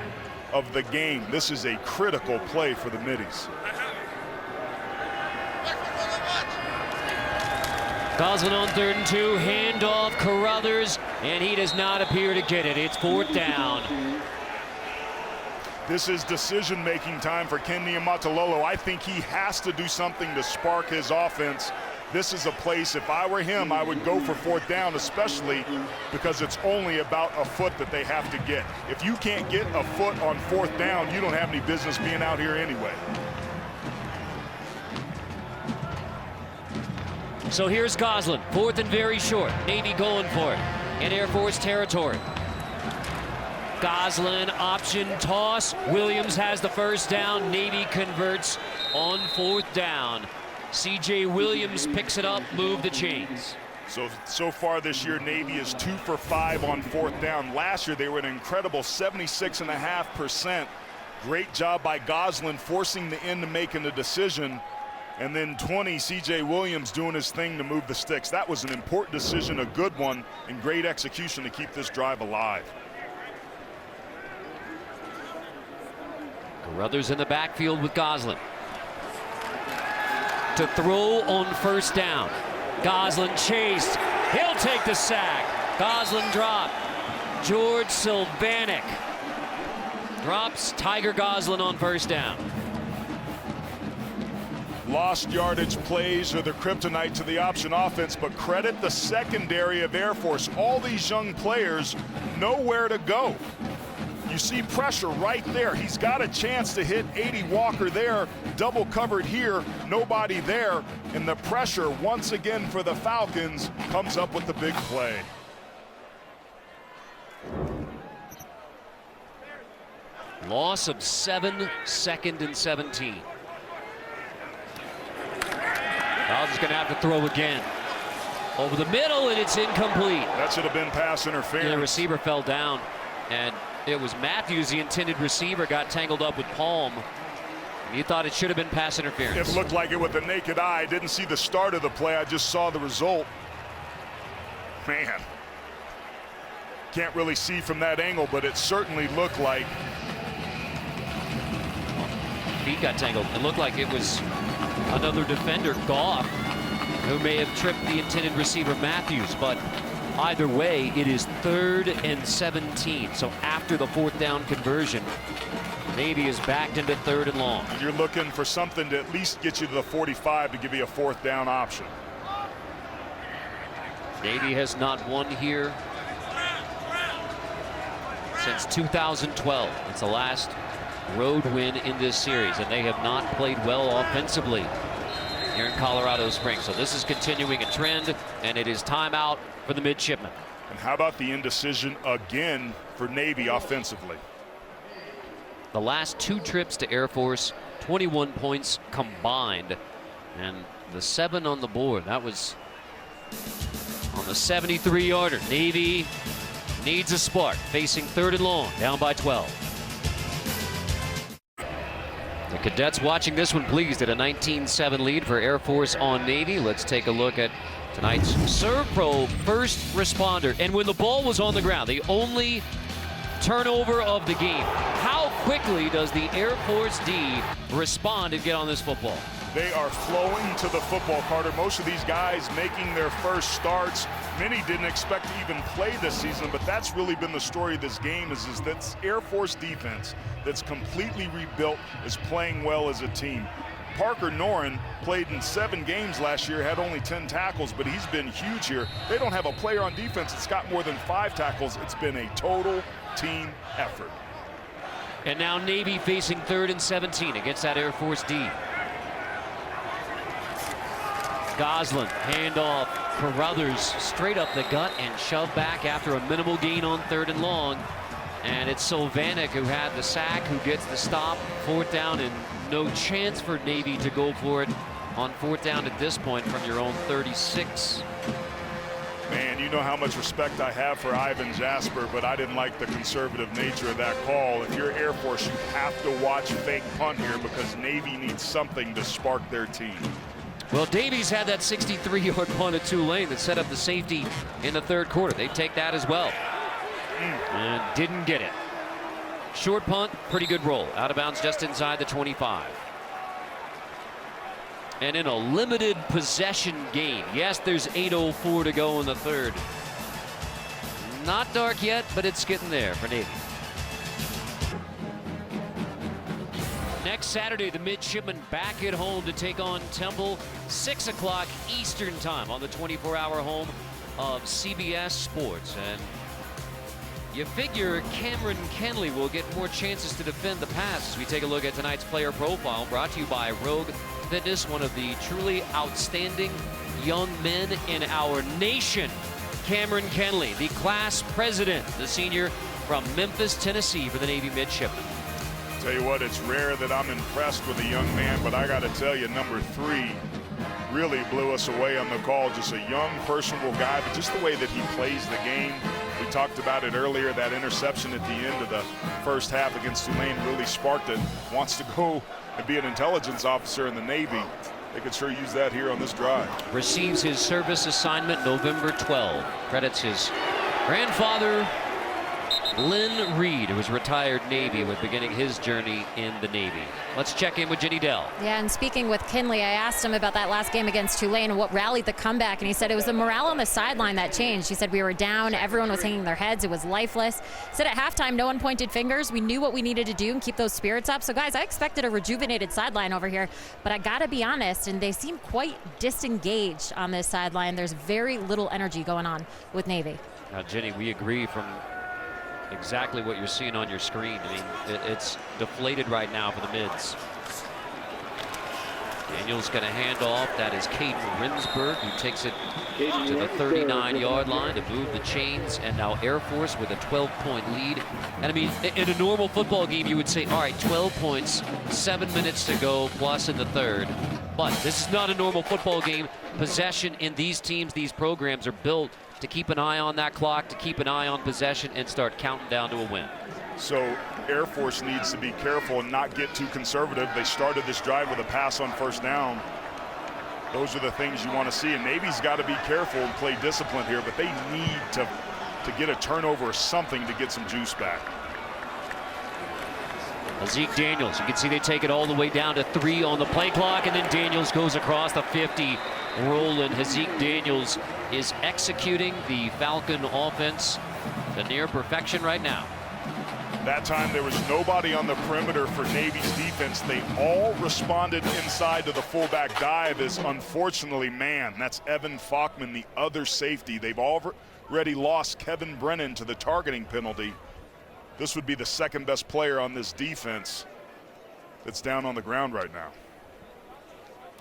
C: of the game. This is a critical play for the Middies.
B: Gosselin on 3rd and 2, handoff, Carruthers, and he does not appear to get it. It's 4th down.
C: This is decision-making time for Ken Niumatalolo. I think he has to do something to spark his offense. This is a place, if I were him, I would go for 4th down, especially because it's only about a foot that they have to get. If you can't get a foot on 4th down, you don't have any business being out here anyway.
B: So here's Gosselin, 4th and very short. Navy going for it in Air Force territory. Gosselin, option toss. Williams has the first down. Navy converts on 4th down. C.J. Williams picks it up, move the chains.
C: So far this year, Navy is 2 for 5 on 4th down. Last year, they were an incredible 76.5%. Great job by Gosselin forcing the end to making the decision. And then 20, C.J. Williams doing his thing to move the sticks. That was an important decision, a good one, and great execution to keep this drive alive.
B: Carruthers in the backfield with Gosselin. To throw on 1st down. Gosselin chased. He'll take the sack. Gosselin dropped. George Sylvanik drops Tiger Gosselin on 1st down.
C: Lost yardage plays are the kryptonite to the option offense, but credit the secondary of Air Force. All these young players know where to go. You see pressure right there. He's got a chance to hit 80 Walker there, double covered here, nobody there, and the pressure once again for the Falcons comes up with the big play.
B: Loss of 7, 2nd and 17. Gosselin's going to have to throw again. Over the middle, and it's incomplete.
C: That should have been pass interference.
B: And the receiver fell down, and it was Matthews, the intended receiver, got tangled up with Palm. You thought it should have been pass interference.
C: It looked like it with the naked eye. I didn't see the start of the play. I just saw the result. Man. Can't really see from that angle, but it certainly looked like
B: feet got tangled. It looked like it was another defender, Goff, who may have tripped the intended receiver, Matthews. But either way, it is 3rd and 17. So after the 4th down conversion, Navy is backed into 3rd and long.
C: And you're looking for something to at least get you to the 45 to give you a 4th down option.
B: Navy has not won here since 2012. It's the last road win in this series, and they have not played well offensively here in Colorado Springs. So this is continuing a trend, and it is timeout for the Midshipmen.
C: And how about the indecision again for Navy offensively?
B: The last 2 trips to Air Force, 21 points combined, and the 7 on the board. That was on the 73-yarder. Navy needs a spark, facing 3rd and long, down by 12. The Cadets watching this one pleased at a 19-7 lead for Air Force on Navy. Let's take a look at tonight's Serve Pro first responder. And when the ball was on the ground, the only turnover of the game, how quickly does the Air Force D respond and get on this football?
C: They are flowing to the football, Carter. Most of these guys making their first starts. Many didn't expect to even play this season, but that's really been the story of this game is that Air Force defense that's completely rebuilt is playing well as a team. Parker Noren played in 7 games last year, had only 10 tackles, but he's been huge here. They don't have a player on defense that's got more than 5 tackles. It's been a total team effort.
B: And now Navy facing 3rd and 17 against that Air Force D. Goslin, handoff, Carruthers straight up the gut and shoved back after a minimal gain on 3rd and long. And it's Sylvanik who had the sack, who gets the stop. 4th down, and no chance for Navy to go for it on 4th down at this point from your own 36.
C: Man, you know how much respect I have for Ivan Jasper, but I didn't like the conservative nature of that call. If you're Air Force, you have to watch fake punt here because Navy needs something to spark their team.
B: Well, Davies had that 63-yard punt at Tulane that set up the safety in the 3rd quarter. They take that as well. And didn't get it. Short punt, pretty good roll. Out of bounds just inside the 25. And in a limited possession game, yes, there's 8:04 to go in the 3rd. Not dark yet, but it's getting there for Navy. Next Saturday, the Midshipmen back at home to take on Temple, 6 o'clock Eastern time on the 24-hour home of CBS Sports. And you figure Cameron Kenley will get more chances to defend the pass as we take a look at tonight's player profile, brought to you by Rogue Fitness, one of the truly outstanding young men in our nation. Cameron Kenley, the class president, the senior from Memphis, Tennessee for the Navy Midshipmen.
C: Tell you what, it's rare that I'm impressed with a young man, but I got to tell you, number 3 really blew us away on the call. Just a young, personable guy, but just the way that he plays the game. We talked about it earlier, that interception at the end of the first half against Tulane really sparked it. Wants to go and be an intelligence officer in the Navy. They could sure use that here on this drive.
B: Receives his service assignment November 12. Credits his grandfather, Lynn Reed, who was retired Navy, with beginning his journey in the Navy. Let's check in with Jenny Dell.
E: Yeah, and speaking with Kinley, I asked him about that last game against Tulane and what rallied the comeback, and he said it was the morale on the sideline that changed. He said we were down, everyone was hanging their heads, it was lifeless. He said at halftime, no one pointed fingers. We knew what we needed to do and keep those spirits up. So guys, I expected a rejuvenated sideline over here, but I gotta be honest, and they seem quite disengaged on this sideline. There's very little energy going on with Navy.
B: Now, Jenny, we agree from exactly what you're seeing on your screen. I mean, it's deflated right now for the Mids. Daniel's going to hand off. That is Caden Rinsberg, who takes it to the 39-yard line to move the chains. And now Air Force with a 12-point lead. And I mean, in a normal football game, you would say, all right, 12 points, 7 minutes to go, plus in the 3rd. But this is not a normal football game. Possession in these teams, these programs are built to keep an eye on that clock, to keep an eye on possession, and start counting down to a win.
C: So Air Force needs to be careful and not get too conservative. They started this drive with a pass on 1st down. Those are the things you want to see, and Navy's got to be careful and play disciplined here, but they need to get a turnover or something to get some juice back.
B: Zeke Daniels, you can see they take it all the way down to 3 on the play clock, and then Daniels goes across the 50, rolling. Zeke Daniels is executing the Falcon offense to near perfection right now.
C: That time there was nobody on the perimeter for Navy's defense. They all responded inside to the fullback dive as unfortunately, that's Evan Falkman, the other safety. They've already lost Kevin Brennan to the targeting penalty. This would be the second best player on this defense that's down on the ground right now.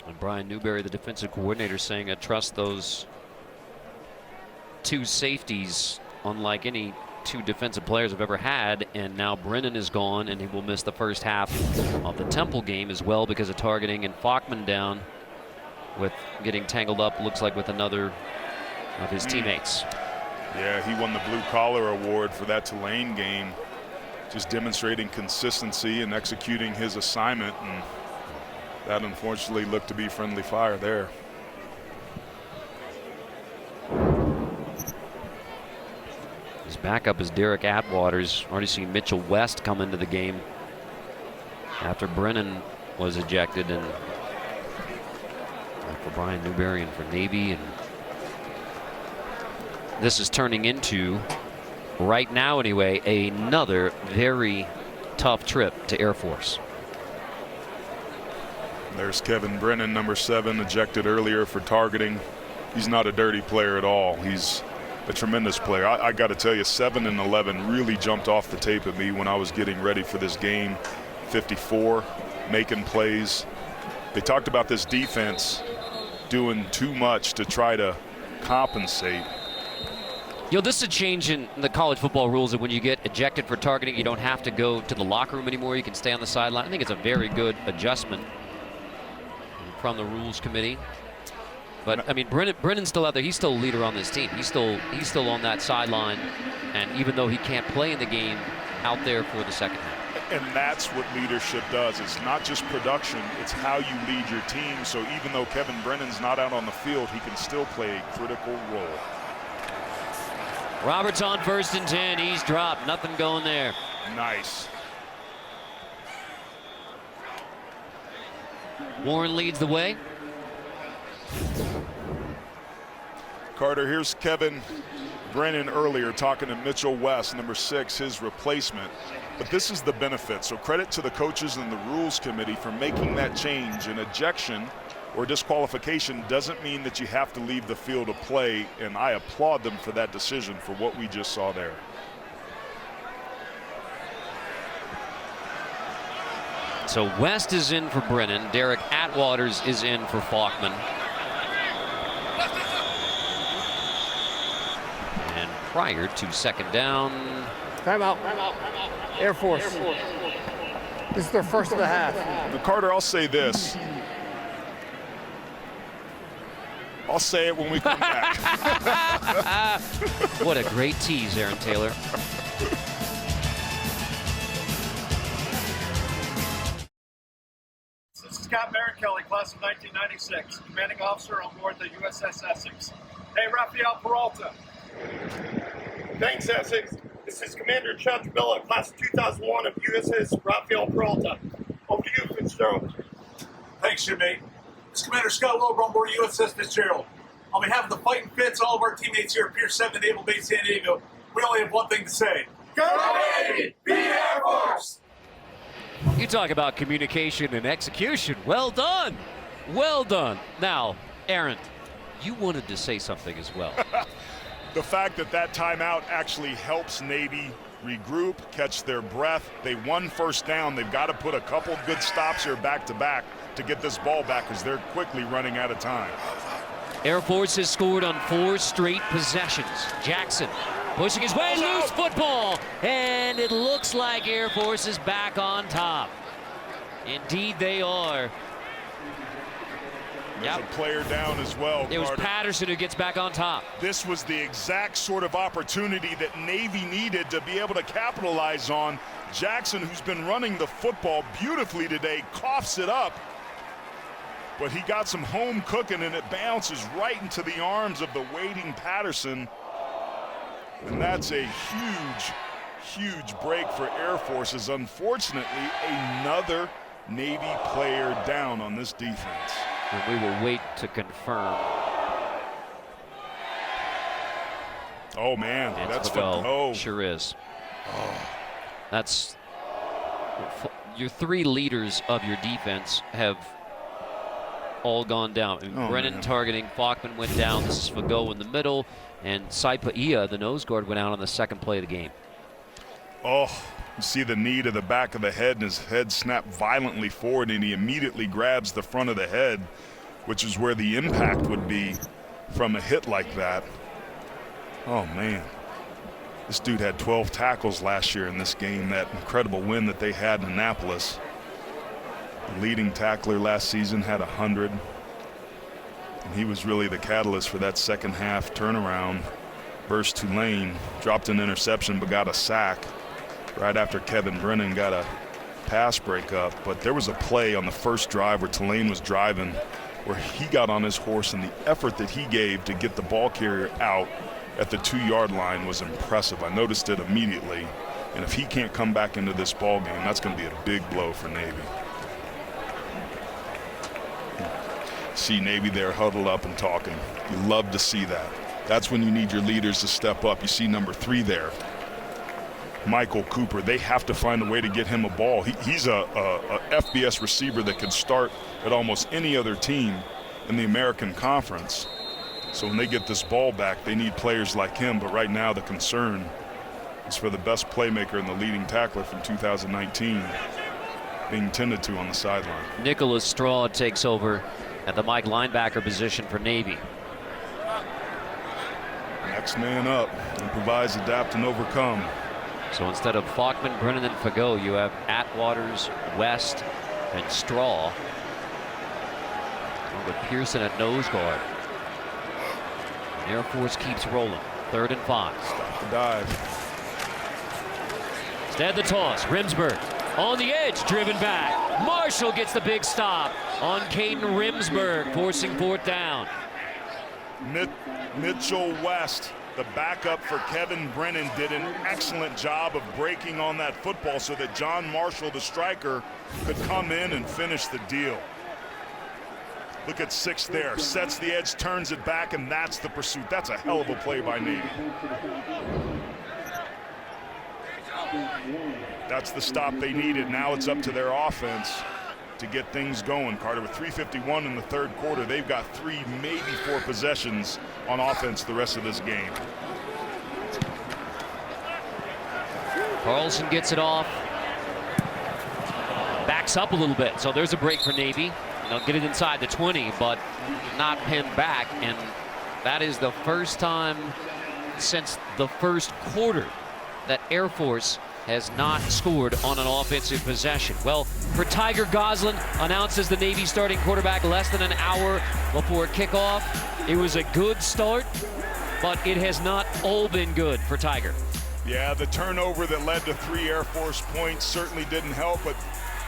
B: And Brian Newberry, the defensive coordinator, saying I trust those 2 safeties unlike any 2 defensive players I've ever had. And now Brennan is gone, and he will miss the first half of the Temple game as well because of targeting. And Falkman down with getting tangled up, looks like, with another of his teammates.
C: Yeah, he won the Blue Collar Award for that Tulane game, just demonstrating consistency and executing his assignment, and that unfortunately looked to be friendly fire there.
B: His backup is Derek Atwaters. Already seen Mitchell West come into the game after Brennan was ejected, and for Brian Newberry and for Navy. And this is turning into, right now anyway, another very tough trip to Air Force.
C: There's Kevin Brennan, number 7, ejected earlier for targeting. He's not a dirty player at all. He's a tremendous player. I got to tell you, 7 and 11 really jumped off the tape at me when I was getting ready for this game. 54, making plays. They talked about this defense doing too much to try to compensate.
B: You know, this is a change in the college football rules that when you get ejected for targeting, you don't have to go to the locker room anymore. You can stay on the sideline. I think it's a very good adjustment from the rules committee. But I mean, Brennan's still out there. He's still a leader on this team. He's still on that sideline, and even though he can't play in the game, out there for the second half.
C: And that's what leadership does. It's not just production, it's how you lead your team. So even though Kevin Brennan's not out on the field, he can still play a critical role.
B: Roberts on 1st and 10. He's dropped. Nothing going there.
C: Nice.
B: Warren leads the way.
C: Carter, here's Kevin Brennan earlier talking to Mitchell West, number 6, his replacement. But this is the benefit. So credit to the coaches and the rules committee for making that change. An ejection or disqualification doesn't mean that you have to leave the field of play, and I applaud them for that decision, for what we just saw there.
B: So West is in for Brennan. Derek Atwaters is in for Falkman. And prior to second down.
F: Timeout. Air Force. This is their first of the half.
C: But Carter, I'll say this. I'll say it when we come back.
B: What a great tease, Aaron Taylor.
R: This is Scott Kelly, class of 1996, commanding officer on board the USS Essex. Hey, Rafael Peralta.
S: Thanks, Essex. This is Commander Chuck Billa, class of 2001 of USS Rafael Peralta. Over to you, Fitzgerald.
R: Thanks, shipmate. This is Commander Scott Wilbur on board USS Fitzgerald. On behalf of the Fighting Fits, all of our teammates here at Pier 7 Naval Base San Diego, we only have one thing to say. Go Navy! Be Air Force!
B: You talk about communication and execution. Well done. Well done. Now, Aaron, you wanted to say something as well.
C: The fact that that timeout actually helps Navy regroup, catch their breath. They won first down. They've got to put a couple good stops here back to back to get this ball back, because they're quickly running out of time.
B: Air Force has scored on 4 straight possessions. Jackson pushing his way, loose football, and it looks like Air Force is back on top. Indeed they are.
C: There's a player down as well.
B: It was Patterson who gets back on top.
C: This was the exact sort of opportunity that Navy needed to be able to capitalize on. Jackson, who's been running the football beautifully today, coughs it up. But he got some home cooking, and it bounces right into the arms of the waiting Patterson. And that's a huge, huge break for Air Force is unfortunately another Navy player down on this defense.
T: And we will wait to confirm.
C: Oh man, that's
T: Fago. Sure is. That's your three leaders of your defense have all gone down. Brennan targeting, Falkman went down. This is Fago in the middle, and Saipaia, the nose guard, went out on the second play of the game.
C: Oh, you see the knee to the back of the head, and his head snapped violently forward, and he immediately grabs the front of the head, which is where the impact would be from a hit like that. Oh man, this dude had 12 tackles last year in this game, that incredible win that they had in Annapolis. The leading tackler last season had 100, and he was really the catalyst for that second half turnaround versus Tulane. Dropped an interception but got a sack right after Kevin Brennan got a pass breakup. But there was a play on the first drive where Tulane was driving where he got on his horse, and the effort that he gave to get the ball carrier out at the 2-yard line was impressive. I noticed it immediately, and if he can't come back into this ball game, that's going to be a big blow for Navy. See Navy there huddled up and talking. You love to see that. That's when you need your leaders to step up. You see number 3 there, Michael Cooper. They have to find a way to get him a ball. He's a FBS receiver that can start at almost any other team in the American Conference. So when they get this ball back, they need players like him. But right now the concern is for the best playmaker and the leading tackler from 2019 being tended to on the sideline.
T: Nicholas Straw takes over at the Mike linebacker position for Navy.
C: Next man up, improvise, adapt, and overcome.
T: So instead of Falkman, Brennan, and Fago, you have Atwaters, West, and Straw. With Pearson at nose guard. Air Force keeps rolling. 3rd and 5.
C: Stop the dive.
T: Instead the toss. Rimsberg on the edge, driven back. Marshall gets the big stop on Caden Rimsberg, forcing 4th down.
C: Mitchell West, the backup for Kevin Brennan, did an excellent job of breaking on that football so that John Marshall, the striker, could come in and finish the deal. Look at 6 there, sets the edge, turns it back, and that's the pursuit. That's a hell of a play by Navy. That's the stop they needed. Now it's up to their offense to get things going. Carter, with 3:51 in the 3rd quarter, they've got 3, maybe 4 possessions on offense the rest of this game.
T: Carlson gets it off. Backs up a little bit, so there's a break for Navy. They'll get it inside the 20, but not pinned back, and that is the first time since the first quarter that Air Force has not scored on an offensive possession. Well, for Tiger Goslin, announces the Navy starting quarterback less than an hour before kickoff. It was a good start, but it has not all been good for Tiger.
C: Yeah, the turnover that led to 3 Air Force points certainly didn't help, but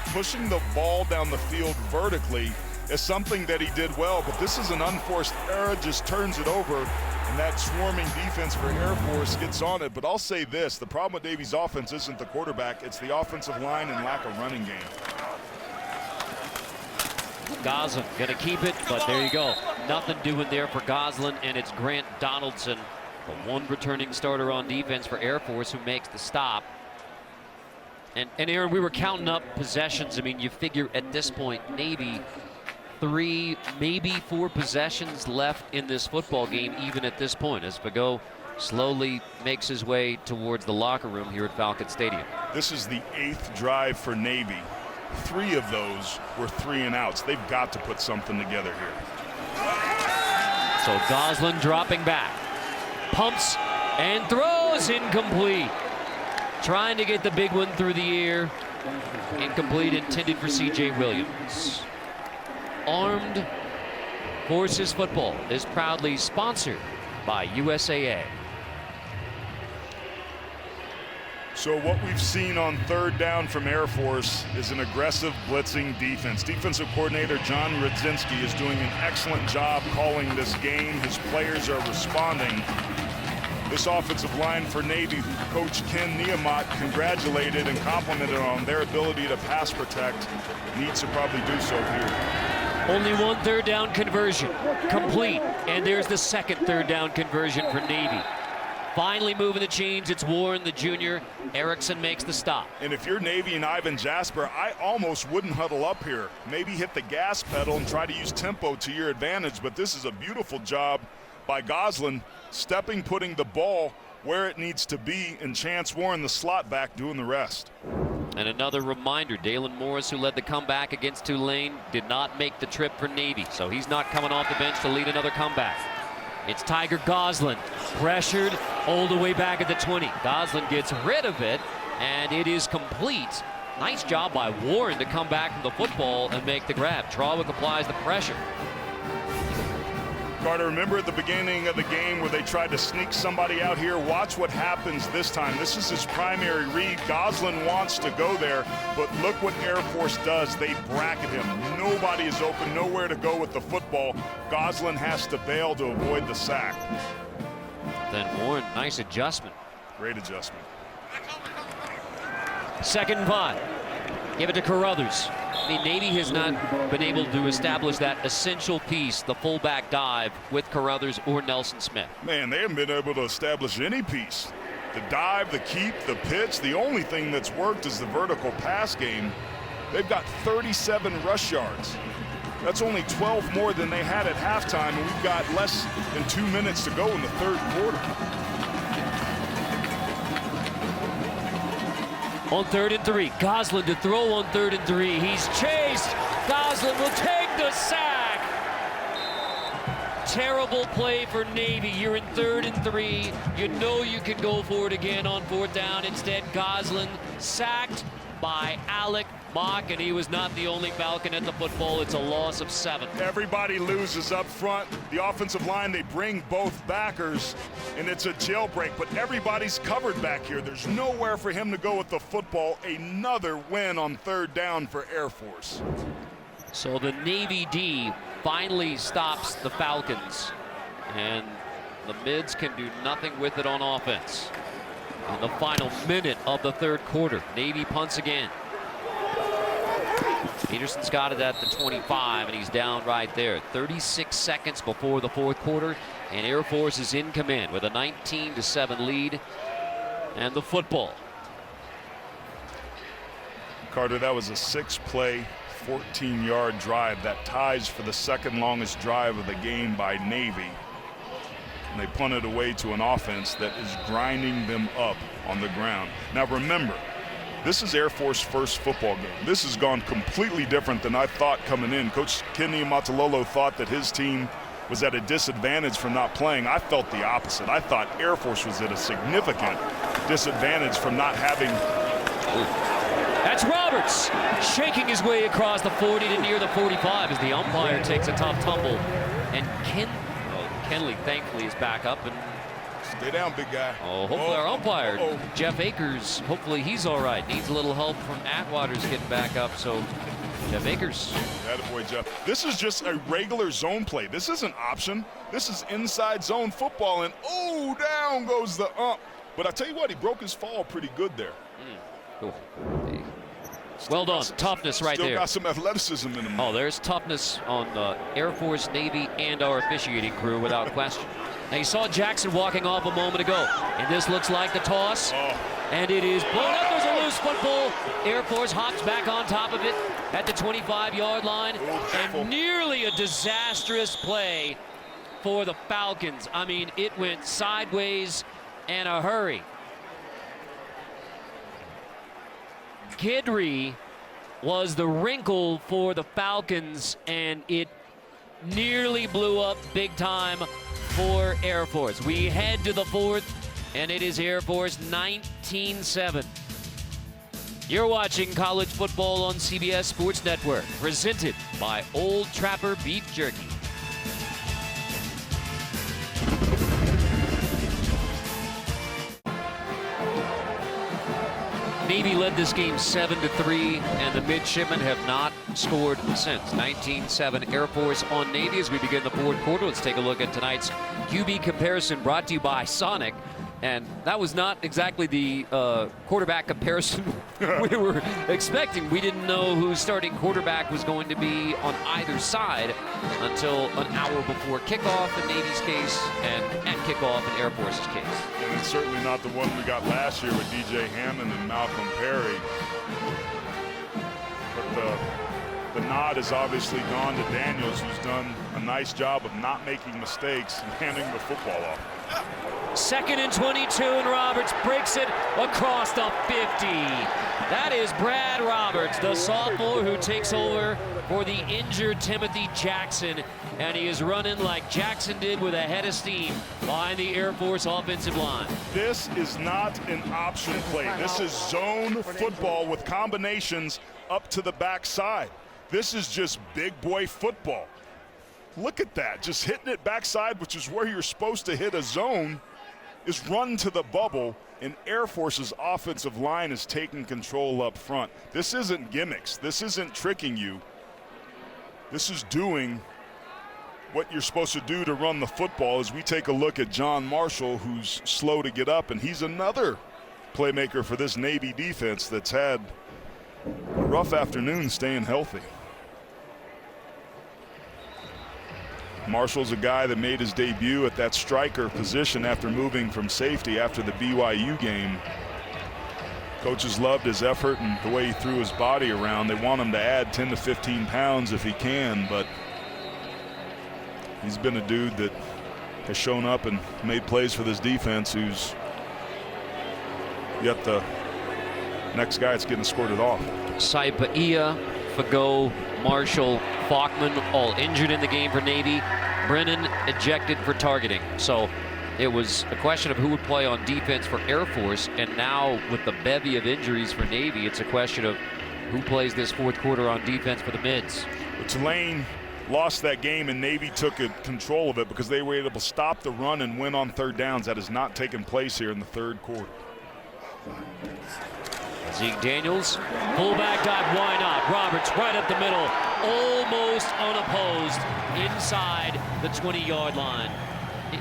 C: pushing the ball down the field vertically is something that he did well, but this is an unforced error, just turns it over, and that swarming defense for Air Force gets on it. But I'll say this, the problem with Navy's offense isn't the quarterback, it's the offensive line and lack of running game.
T: Goslin gonna keep it, but there you go. Nothing doing there for Goslin, and it's Grant Donaldson, the one returning starter on defense for Air Force, who makes the stop. And Aaron, we were counting up possessions. I mean, you figure at this point, Navy 3, maybe 4 possessions left in this football game, even at this point, as Fago slowly makes his way towards the locker room here at Falcon Stadium.
C: This is the 8th drive for Navy. 3 of those were 3 and outs. They've got to put something together here.
T: So Goslin dropping back, pumps and throws, incomplete. Trying to get the big one through the air. Incomplete, intended for C.J. Williams. Armed Forces Football is proudly sponsored by USAA.
C: So what we've seen on 3rd down from Air Force is an aggressive blitzing defense. Defensive coordinator John Rudzinski is doing an excellent job calling this game. His players are responding. This offensive line for Navy, who Coach Ken Niemann congratulated and complimented on their ability to pass protect, needs to probably do so here.
B: Only one third down conversion complete, and there's the second third down conversion for Navy. Finally moving the chains, it's Warren, the junior. Erickson makes the stop.
C: And if you're Navy and Ivan Jasper, I almost wouldn't huddle up here. Maybe hit the gas pedal and try to use tempo to your advantage, but this is a beautiful job by Goslin, stepping, putting the ball where it needs to be, and Chance Warren, the slot back, doing the rest.
T: And another reminder, Dalen Morris, who led the comeback against Tulane, did not make the trip for Navy, so he's not coming off the bench to lead another comeback. It's Tiger Goslin, pressured all the way back at the 20. Goslin gets rid of it, and it is complete. Nice job by Warren to come back from the football and make the grab. Trawick applies the pressure.
C: Carter, remember at the beginning of the game where they tried to sneak somebody out here? Watch what happens this time. This is his primary read. Goslin wants to go there, but look what Air Force does. They bracket him. Nobody is open, nowhere to go with the football. Goslin has to bail to avoid the sack.
T: Then Warren, nice adjustment.
C: Great adjustment.
B: 2nd and 5. Give it to Carruthers. I mean, Navy has not been able to establish that essential piece, the fullback dive, with Carruthers or Nelson Smith.
C: Man, they haven't been able to establish any piece. The dive, the keep, the pitch, the only thing that's worked is the vertical pass game. They've got 37 rush yards. That's only 12 more than they had at halftime, and we've got less than 2 minutes to go in the third quarter.
B: On 3rd and 3, Goslin to throw on 3rd and 3. He's chased. Goslin will take the sack. Terrible play for Navy. You're in 3rd and 3. You know you can go for it again on 4th down. Instead, Goslin sacked by Alec Mock, and he was not the only Falcon at the football. It's a loss of 7.
C: Everybody loses up front. The offensive line, they bring both backers, and it's a jailbreak, but everybody's covered back here. There's nowhere for him to go with the football. Another win on 3rd down for Air Force.
B: So the Navy D finally stops the Falcons, and the Mids can do nothing with it on offense. In the final minute of the 3rd quarter, Navy punts again. Peterson's got it at the 25, and he's down right there. 36 seconds before the 4th quarter, and Air Force is in command with a 19-7 lead and the football.
C: Carter, that was a 6-play, 14-yard drive that ties for the 2nd longest drive of the game by Navy. And they punted away to an offense that is grinding them up on the ground. Now remember, this is Air Force's first football game. This has gone completely different than I thought coming in. Coach Kenny Matalolo thought that his team was at a disadvantage from not playing. I felt the opposite. I thought Air Force was at a significant disadvantage from not having.
B: That's Roberts shaking his way across the 40 to near the 45 as the umpire takes a tough tumble. And Kenley thankfully is back up and
C: stay down, big guy.
B: Oh, hopefully our umpire, Jeff Akers, hopefully he's all right. Needs a little help from Atwater's getting back up, so Jeff Akers.
C: Attaboy, Jeff. This is just a regular zone play. This isn't option. This is inside zone football, and down goes the ump. But I tell you what, he broke his fall pretty good there.
B: Cool. Well done. Toughness right there.
C: Still got some athleticism in him.
B: Oh, there's toughness on the Air Force, Navy, and our officiating crew without question. Now, you saw Jackson walking off a moment ago, and this looks like the toss, and it is blown up. There's a loose football. Air Force hops back on top of it at the 25-yard line, and nearly a disastrous play for the Falcons. I mean, it went sideways in a hurry. Kidry was the wrinkle for the Falcons, and it nearly blew up big time for Air Force. We head to the 4th, and it is Air Force 19-7. You're watching college football on CBS Sports Network, presented by Old Trapper Beef Jerky. Navy led this game 7-3, and the Midshipmen have not scored since. 19-7 Air Force on Navy as we begin the 4th quarter. Let's take a look at tonight's QB comparison brought to you by Sonic.
T: And that was not exactly the quarterback comparison we were expecting. We didn't know who starting quarterback was going to be on either side until an hour before kickoff in Navy's case and at kickoff in Air Force's case.
C: And it's certainly not the one we got last year with DJ Hammond and Malcolm Perry. But the nod has obviously gone to Daniels, who's done a nice job of not making mistakes and handing the football off.
B: 2nd and 22, and Roberts breaks it across the 50. That is Brad Roberts, the sophomore who takes over for the injured Timothy Jackson, and he is running like Jackson did with a head of steam behind the Air Force offensive line.
C: This is not an option play. This is zone football with combinations up to the backside. This is just big boy football. Look at that, just hitting it backside, which is where you're supposed to hit a zone, is run to the bubble, and Air Force's offensive line is taking control up front. This isn't gimmicks. This isn't tricking you. This is doing what you're supposed to do to run the football. As we take a look at John Marshall, who's slow to get up, and he's another playmaker for this Navy defense that's had a rough afternoon staying healthy. Marshall's a guy that made his debut at that striker position after moving from safety after the BYU game. Coaches loved his effort and the way he threw his body around. They want him to add 10 to 15 pounds if he can, but he's been a dude that has shown up and made plays for this defense, who's yet the next guy that's getting escorted off.
T: Saipaia, Fago, Marshall, Falkman all injured in the game for Navy. Brennan ejected for targeting. So it was a question of who would play on defense for Air Force, and now with the bevy of injuries for Navy, it's a question of who plays this fourth quarter on defense for the Mids.
C: Tulane lost that game, and Navy took control of it because they were able to stop the run and win on third downs. That has not taken place here in the third quarter.
B: Zeke Daniels, fullback dive, why not? Roberts right up the middle, almost unopposed inside the 20-yard line.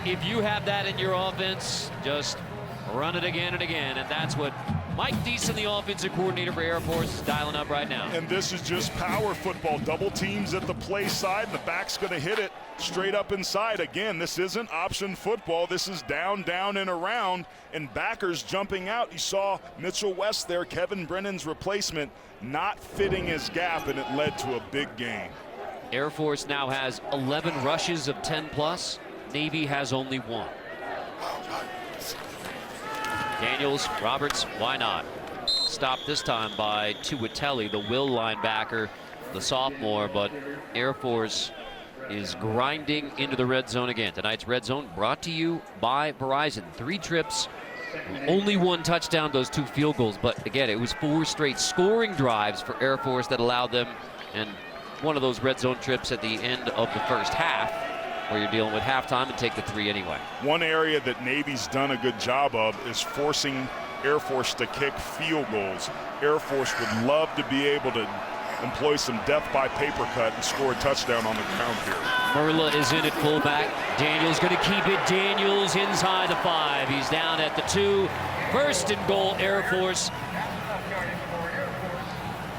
B: If you have that in your offense, just run it again and again, and that's what Mike Deason, the offensive coordinator for Air Force, is dialing up right now.
C: And this is just power football. Double teams at the play side, and the back's going to hit it straight up inside. Again, this isn't option football. This is down, down, and around, and backers jumping out. You saw Mitchell West there, Kevin Brennan's replacement, not fitting his gap, and it led to a big gain.
T: Air Force now has 11 rushes of 10+. Navy has only 1. Daniels, Roberts, why not? Stopped this time by Tuateli, the Will linebacker, the sophomore, but Air Force is grinding into the red zone again. Tonight's red zone brought to you by Verizon. 3 trips, only 1 touchdown, those 2 field goals, but again, it was 4 straight scoring drives for Air Force that allowed them, and one of those red zone trips at the end of the first half, where you're dealing with halftime and take the 3 anyway.
C: One area that Navy's done a good job of is forcing Air Force to kick field goals. Air Force would love to be able to employ some death by paper cut and score a touchdown on the ground here.
B: Merla is in at fullback. Daniels going to keep it. Daniels inside the 5. He's down at the 2. 1st and goal, Air Force.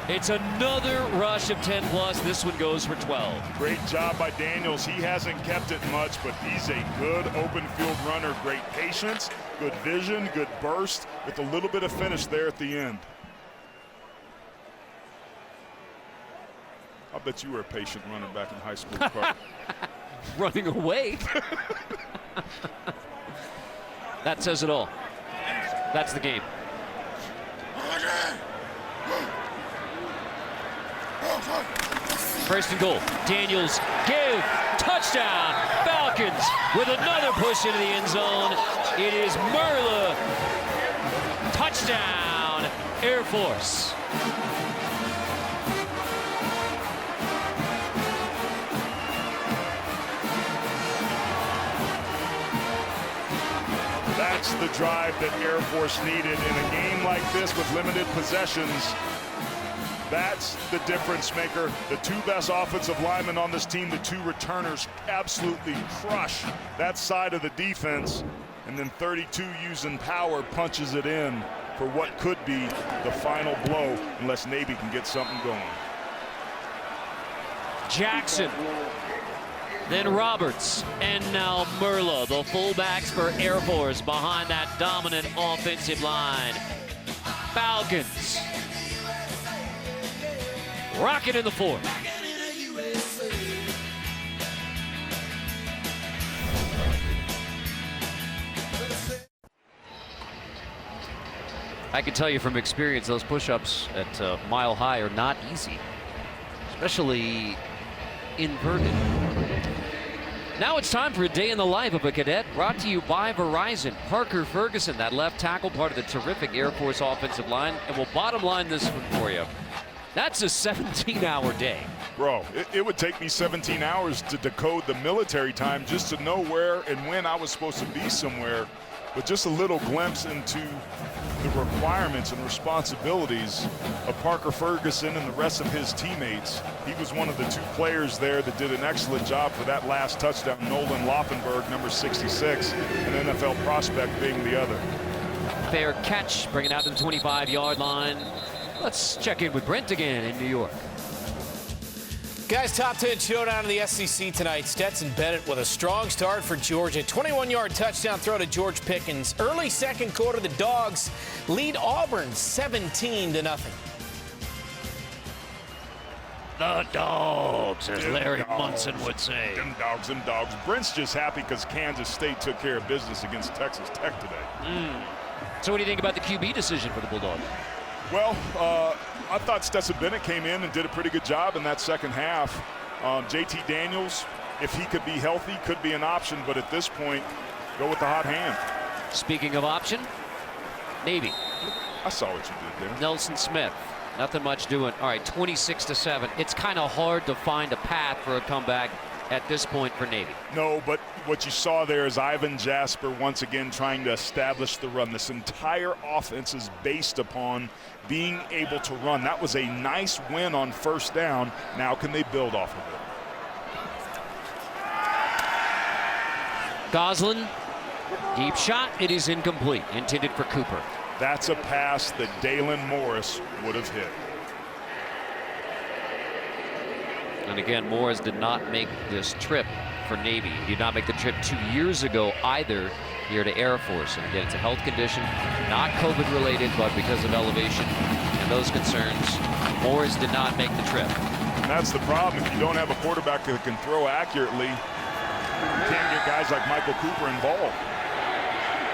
B: It's another rush of 10+. This one goes for 12.
C: Great job by Daniels. He hasn't kept it much, but he's a good open field runner. Great patience, good vision, good burst, with a little bit of finish there at the end. I bet you were a patient running back in high school.
T: Running away? That says it all. That's the game.
B: First and goal. Daniels, give, touchdown. Falcons with another push into the end zone. It is Merla. Touchdown, Air Force.
C: That's the drive that Air Force needed in a game like this with limited possessions. That's the difference maker. The 2 best offensive linemen on this team, the 2 returners, absolutely crush that side of the defense. and then 32 using power punches it in for what could be the final blow unless Navy can get something going.
B: Jackson, then Roberts, and now Merla, the fullbacks for Air Force behind that dominant offensive line. Falcons rocket in the fourth. I can tell you from experience, those push-ups at Mile High are not easy, especially inverted. Now it's time for a day in the life of a cadet, brought to you by Verizon. Parker Ferguson, that left tackle, part of the terrific Air Force offensive line. And we'll bottom line this one for you. That's a 17-hour day.
C: Bro, it would take me 17 hours to decode the military time just to know where and when I was supposed to be somewhere. But just a little glimpse into the requirements and responsibilities of Parker Ferguson and the rest of his teammates. He was one of the two players there that did an excellent job for that last touchdown. Nolan Loffenberg, number 66, an NFL prospect being the other.
B: Fair catch, bring it out to the 25-yard line. Let's check in with Brent again in New York.
J: Guys, top 10 showdown in the SEC tonight. Stetson Bennett with a strong start for Georgia. 21-yard touchdown throw to George Pickens. Early second quarter, the Dogs lead Auburn 17-0.
B: The Dogs, as Larry Munson would say.
C: Them dogs. Brent's just happy because Kansas State took care of business against Texas Tech today.
B: So what do you think about the QB decision for the Bulldogs?
C: Well, I thought Stetson Bennett came in and did a pretty good job in that second half. JT Daniels, if he could be healthy, could be an option, but at this point, go with the hot hand.
B: Speaking of option, Navy.
C: I saw what you did there.
B: Nelson Smith, nothing much doing. All right, 26-7. It's kind of hard to find a path for a comeback at this point for Navy.
C: No, but what you saw there is Ivan Jasper once again trying to establish the run. This entire offense is based upon being able to run. That was a nice win on first down. Now can they build off of it?
B: Goslin, deep shot. It is incomplete. Intended for Cooper.
C: That's a pass that Dalen Morris would have hit.
T: And again, Morris did not make this trip for Navy. He did not make the trip 2 years ago either here to Air Force. And again, it's a health condition, not COVID related, but because of elevation and those concerns, Morris did not make the trip.
C: And that's the problem. If you don't have a quarterback that can throw accurately, you can't get guys like Michael Cooper involved.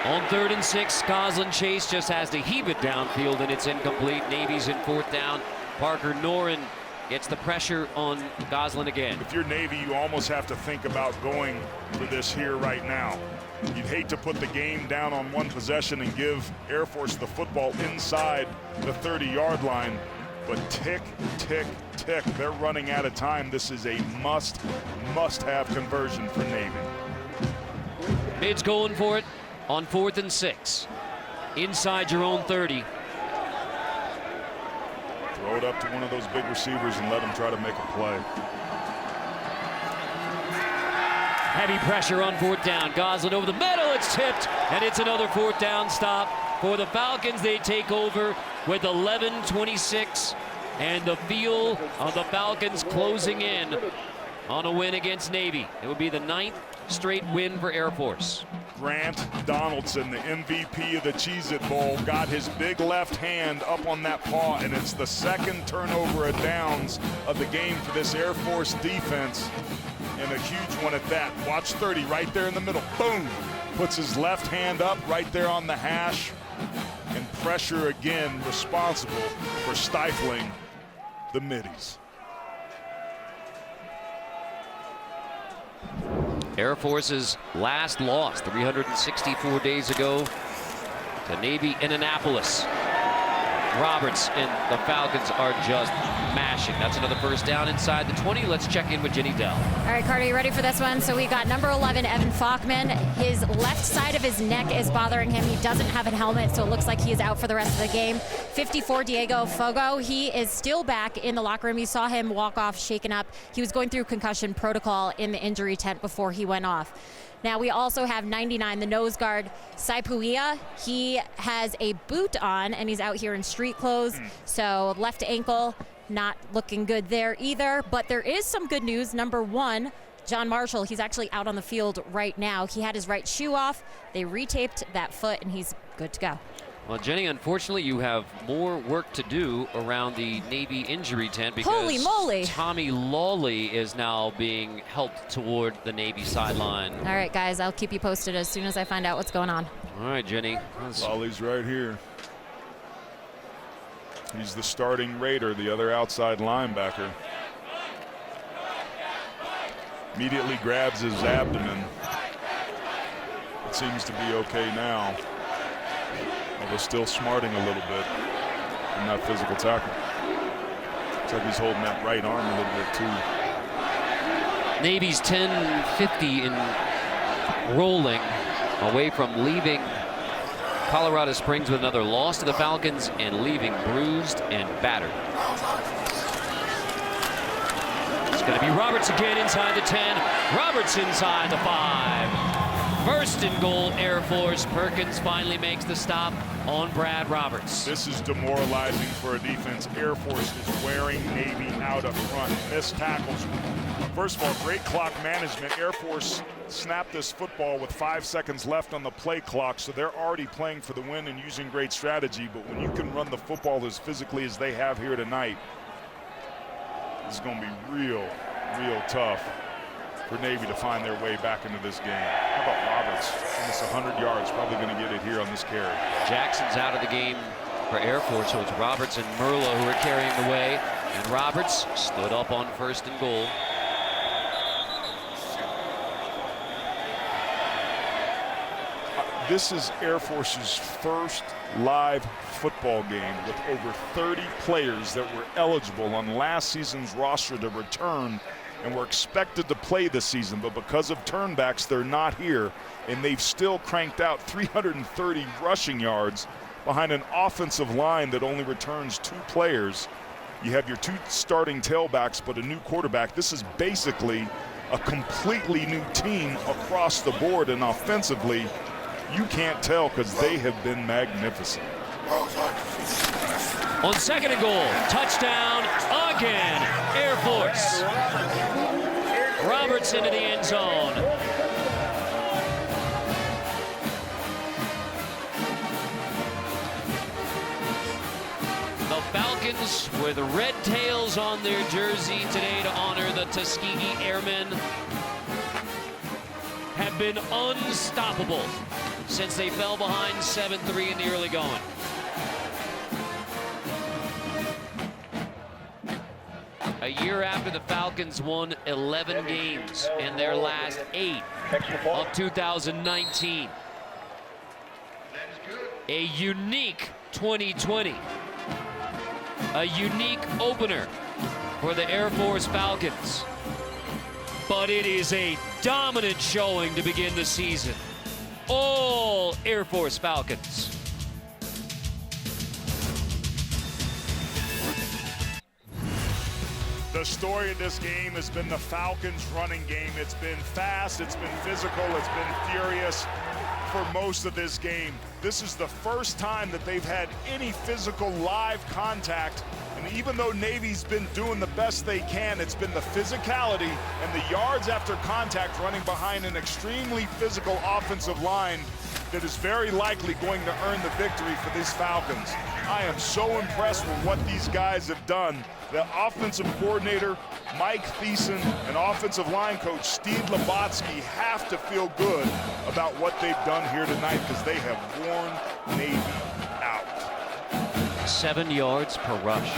B: On 3rd and 6, Goslin Chase just has to heave it downfield, and it's incomplete. Navy's in 4th down. Parker Noren gets the pressure on Goslin again.
C: If you're Navy, you almost have to think about going for this here right now. You'd hate to put the game down on one possession and give Air Force the football inside the 30-yard line. But tick, tick, tick, they're running out of time. This is a must-have conversion for Navy.
B: Mids going for it on 4th and 6. Inside your own 30.
C: Throw it up to one of those big receivers and let them try to make a play.
B: Heavy pressure on 4th down. Goslin over the middle. It's tipped, and it's another 4th down stop for the Falcons. They take over with 11:26, and the feel of the Falcons closing in on a win against Navy. It would be the 9th straight win for Air Force.
C: Grant Donaldson, the MVP of the Cheez-It Bowl, got his big left hand up on that paw, and it's the second turnover of downs of the game for this Air Force defense, and a huge one at that. Watch 30 right there in the middle. Boom! Puts his left hand up right there on the hash, and pressure again responsible for stifling the middies.
T: Air Force's last loss 364 days ago to Navy in Annapolis. Roberts and the Falcons are just mashing. That's another first down inside the 20. Let's check in with Jenny Dell.
E: All right, Carter, you ready for this one? So we got number 11, Evan Falkman. His left side of his neck is bothering him. He doesn't have a helmet, so it looks like he is out for the rest of the game. 54, Diego Fogo. He is still back in the locker room. You saw him walk off shaken up. He was going through concussion protocol in the injury tent before he went off. Now we also have 99, the nose guard, Saipuia. He has a boot on, and he's out here in street clothes. So left ankle, not looking good there either. But there is some good news. Number 1, John Marshall, he's actually out on the field right now. He had his right shoe off. They retaped that foot, and he's good to go.
T: Well, Jenny, unfortunately, you have more work to do around the Navy injury tent because
E: Holy moly.
T: Tommy Lawley is now being helped toward the Navy sideline.
E: All right, guys, I'll keep you posted as soon as I find out what's going on.
T: All right, Jenny.
C: Lawley's right here. He's the starting Raider, the other outside linebacker. Immediately grabs his abdomen. It seems to be okay now. Although still smarting a little bit in that physical tackle. Looks like he's holding that right arm a little bit too.
T: Navy's 10-50 in rolling away from leaving Colorado Springs with another loss to the Falcons and leaving bruised and battered. It's going to be Roberts again inside the 10. Roberts inside the 5. First and goal, Air Force. Perkins finally makes the stop on Brad Roberts.
C: This is demoralizing for a defense. Air Force is wearing Navy out up front. Missed tackles. First of all, great clock management. Air Force snapped this football with 5 seconds left on the play clock, so they're already playing for the win and using great strategy. But when you can run the football as physically as they have here tonight, it's going to be real tough for Navy to find their way back into this game. How about Roberts? Almost 100 yards, probably going to get it here on this carry.
T: Jackson's out of the game for Air Force, so it's Roberts and Merlo who are carrying the way. And Roberts stood up on first and goal.
C: This is Air Force's first live football game with over 30 players that were eligible on last season's roster to return and were expected to play this season, but because of turnbacks, they're not here, and they've still cranked out 330 rushing yards behind an offensive line that only returns 2 players. You have your 2 starting tailbacks, but a new quarterback. This is basically a completely new team across the board, and offensively, you can't tell because they have been magnificent.
B: On second and goal, touchdown again, Air Force. Roberts into the end zone. The Falcons with red tails on their jersey today to honor the Tuskegee Airmen have been unstoppable since they fell behind 7-3 in the early going. A year after the Falcons won 11 games in their last 8 of 2019. A unique 2020. A unique opener for the Air Force Falcons. But it is a dominant showing to begin the season. All Air Force Falcons.
C: The story of this game has been the Falcons' running game. It's been fast, it's been physical, it's been furious for most of this game. This is the first time that they've had any physical live contact. And even though Navy's been doing the best they can, it's been the physicality and the yards after contact running behind an extremely physical offensive line that is very likely going to earn the victory for these Falcons. I am so impressed with what these guys have done. The offensive coordinator, Mike Thiessen, and offensive line coach, Steve Labotsky, have to feel good about what they've done here tonight because they have worn Navy out.
T: 7 yards per rush.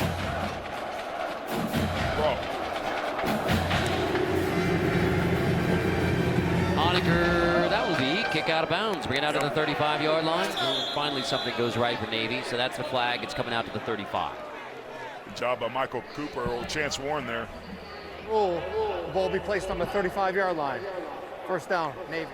T: Honecker, that will be kick out of bounds. Bring it out to the 35-yard line. And finally, something goes right for Navy. So that's the flag. It's coming out to the 35.
C: Good job by Michael Cooper or Chance Warren there.
F: Rule, the ball will be placed on the 35-yard line. First down, Navy.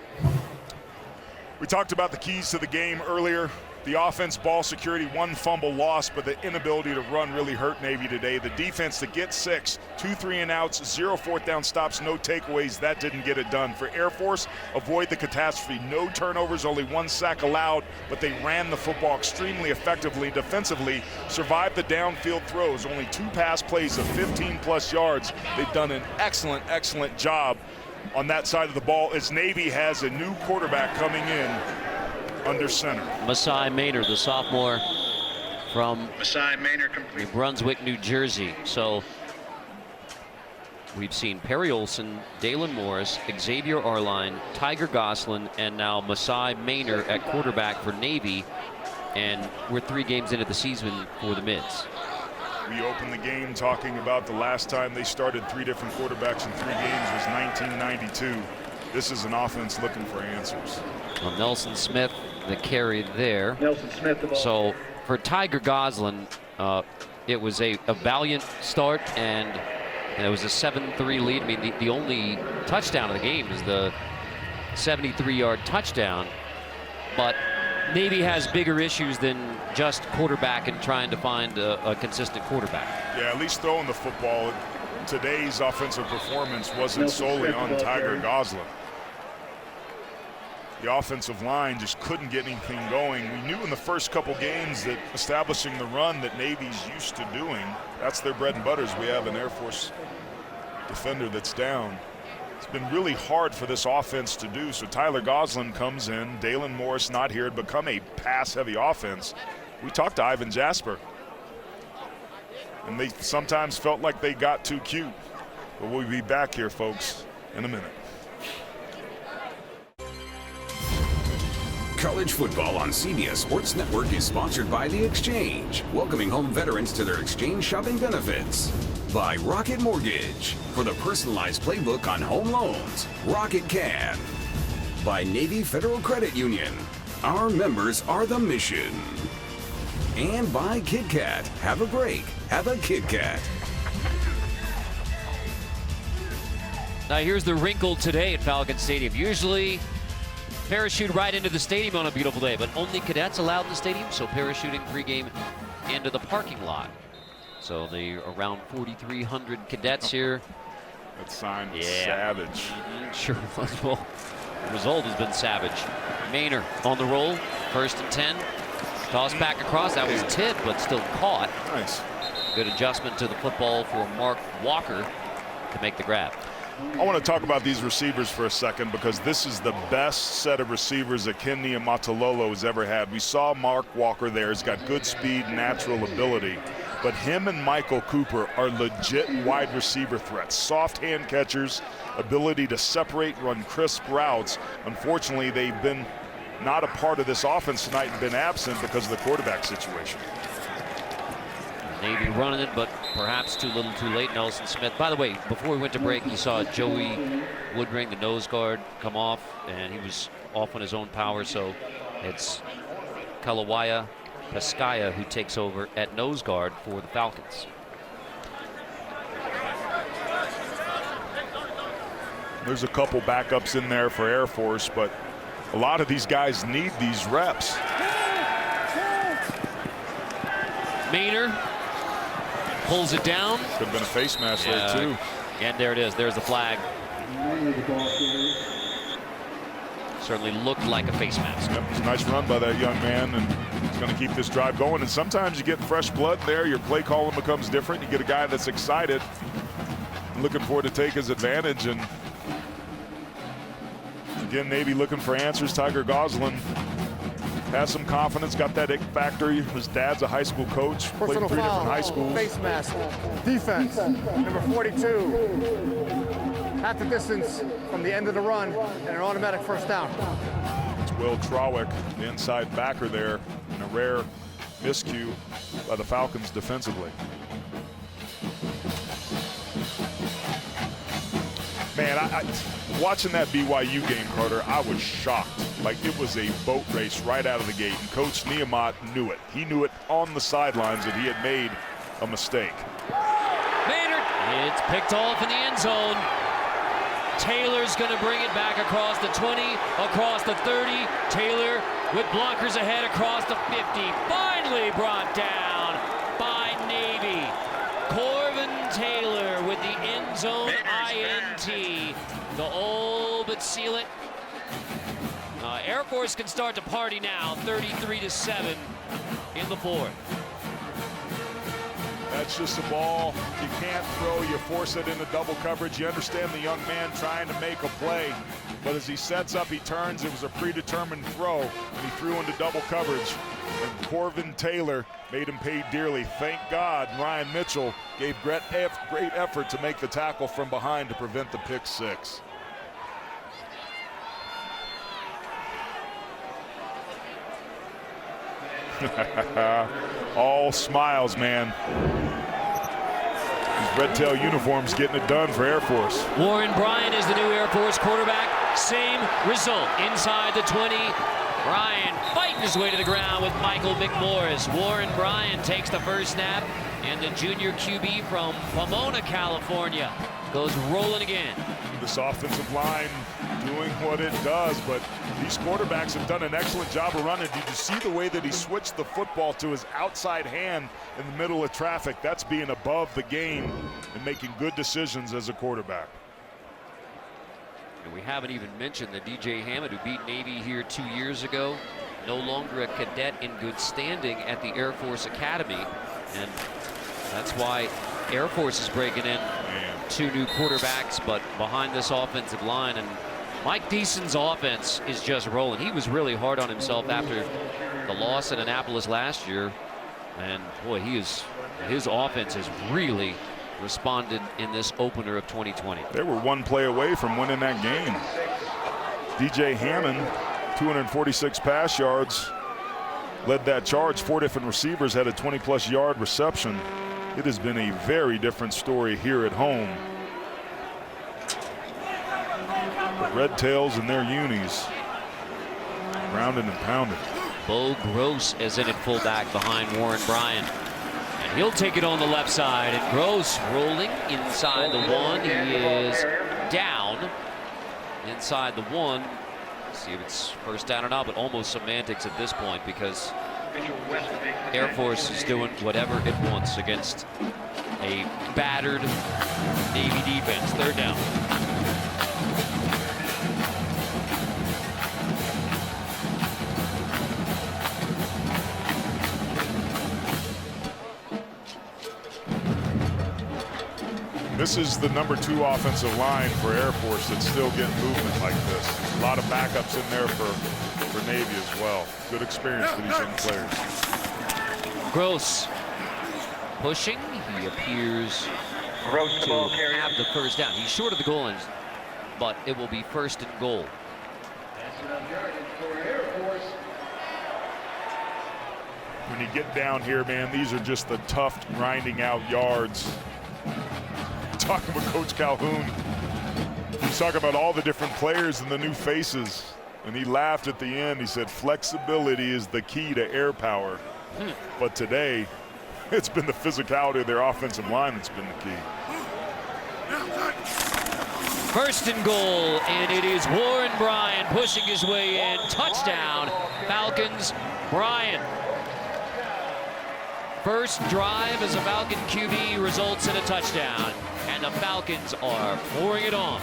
C: We talked about the keys to the game earlier. The offense, ball security, 1 fumble lost, but the inability to run really hurt Navy today. The defense to get 6, 2 3-and-outs, 0 fourth down stops, no takeaways. That didn't get it done. For Air Force, avoid the catastrophe. No turnovers, only 1 sack allowed, but they ran the football extremely effectively. Defensively, survived the downfield throws. Only 2 pass plays of 15-plus yards. They've done an excellent, excellent job on that side of the ball as Navy has a new quarterback coming in under center.
T: Masai Maynard, the sophomore from New Brunswick, New Jersey. So we've seen Perry Olson, Dalen Morris, Xavier Arline, Tiger Goslin, and now Masai Maynard at quarterback for Navy. And we're 3 games into the season for the Mids.
C: We opened the game talking about the last time they started 3 different quarterbacks in 3 games was 1992. This is an offense looking for answers.
T: Well, Nelson Smith, the carry there.
S: Nelson Smith, the ball.
T: So for Tiger Goslin, it was a valiant start, and it was a 7-3 lead. I mean, the only touchdown of the game is the 73-yard touchdown. But Navy has bigger issues than just quarterback and trying to find a consistent quarterback.
C: Yeah, at least throwing the football. Today's offensive performance wasn't solely on Tiger Goslin. The offensive line just couldn't get anything going. We knew in the first couple games that establishing the run that Navy's used to doing, that's their bread and butters. We have an Air Force defender that's down. It's been really hard for this offense to do. So Tyler Goslin comes in, Dalen Morris not here, to become a pass-heavy offense. We talked to Ivan Jasper, and they sometimes felt like they got too cute. But we'll be back here, folks, in a minute.
G: College football on CBS Sports Network is sponsored by The Exchange, welcoming home veterans to their exchange shopping benefits. By Rocket Mortgage, for the personalized playbook on home loans, Rocket can. By Navy Federal Credit Union, our members are the mission. And by Kit Kat, have a break, have a Kit Kat.
T: Now here's the wrinkle today at Falcons Stadium. Usually parachute right into the stadium on a beautiful day, but only cadets allowed in the stadium, so parachuting pregame into the parking lot. So the around 4,300 cadets here.
C: That sign was savage.
T: Sure was. Well, the result has been savage. Maynard on the roll, 1st and 10. Toss back across, that was tipped, but still caught.
C: Nice.
T: Good adjustment to the football for Mark Walker to make the grab.
C: I want to talk about these receivers for a second because this is the best set of receivers that Ken Niumatalolo has ever had. We saw Mark Walker there. He's got good speed, natural ability. But him and Michael Cooper are legit wide receiver threats. Soft hand catchers, ability to separate, run crisp routes. Unfortunately, they've been not a part of this offense tonight and been absent because of the quarterback situation.
T: Navy running it, but perhaps too little too late. Nelson Smith. By the way, before we went to break, you saw Joey Woodring, the nose guard, come off, and he was off on his own power. So it's Kalawaya Paskaya who takes over at nose guard for the Falcons.
C: There's a couple backups in there for Air Force, but a lot of these guys need these reps.
T: Maynard pulls it down.
C: Could have been a face mask there too.
T: And there it is. There's the flag. Certainly looked like a face mask.
C: Yep, it's a nice run by that young man, and he's going to keep this drive going. And sometimes you get fresh blood there. Your play calling becomes different. You get a guy that's excited, looking forward to take his advantage. And again, Navy looking for answers. Tiger Goslin has some confidence, got that it factor. His dad's a high school coach, played in 3 different high schools.
F: Face mask. Defense, number 42. Half the distance from the end of the run and an automatic first down.
C: It's Will Trawick, the inside backer there, and a rare miscue by the Falcons defensively. Man, I watching that BYU game, Carter, I was shocked. Like, it was a boat race right out of the gate, and Coach Niamat knew it. He knew it on the sidelines that he had made a mistake.
T: Maynard, it's picked off in the end zone. Taylor's going to bring it back across the 20, across the 30. Taylor with blockers ahead across the 50. Finally brought down by Navy. Corvin Taylor with the end zone INT. The all but seal it. Air Force can start to party now, 33-7 in the fourth.
C: That's just a ball you can't throw. You force it into double coverage. You understand the young man trying to make a play, but as he sets up, he turns. It was a predetermined throw, and he threw into double coverage. And Corvin Taylor made him pay dearly. Thank God Ryan Mitchell gave great effort to make the tackle from behind to prevent the pick six. All smiles, man. These red tail uniforms getting it done for Air Force.
T: Warren Bryant is the new Air Force quarterback. Same result inside the 20. Bryant fighting his way to the ground with Michael McMorris. Warren Bryant takes the first snap, and the junior QB from Pomona, California, goes rolling again.
C: This offensive line doing what it does, but these quarterbacks have done an excellent job of running. Did you see the way that he switched the football to his outside hand in the middle of traffic? That's being above the game and making good decisions as a quarterback.
T: And we haven't even mentioned that DJ Hammond, who beat Navy here 2 years ago, no longer a cadet in good standing at the Air Force Academy. And that's why Air Force is breaking in two new quarterbacks, but behind this offensive line. And Mike Deason's offense is just rolling. He was really hard on himself after the loss at Annapolis last year. And boy, his offense has really responded in this opener of 2020.
C: They were one play away from winning that game. DJ Hammond, 246 pass yards, led that charge. 4 different receivers had a 20-plus yard reception. It has been a very different story here at home. The Red Tails and their unis, grounded and pounded.
T: Bo Gross is in at fullback behind Warren Bryant. And he'll take it on the left side. And Gross rolling inside the 1. He is down inside the 1. See if it's first down or not, but almost semantics at this point because Air Force is doing whatever it wants against a battered Navy defense. Third down.
C: This is the #2 offensive line for Air Force that's still getting movement like this. A lot of backups in there for Navy as well. Good experience for these young players.
T: Gross pushing. He appears to have the first down. He's short of the goal line, but it will be first and goal.
C: When you get down here, man, these are just the tough, grinding out yards. Talking with Coach Calhoun, he's talking about all the different players and the new faces, and he laughed at the end. He said flexibility is the key to air power, but today it's been the physicality of their offensive line that's been the key.
T: First and goal, and it is Warren Bryant pushing his way in. Touchdown, Falcons. Bryant. First drive as a Falcon QB results in a touchdown, and the Falcons are pouring it on.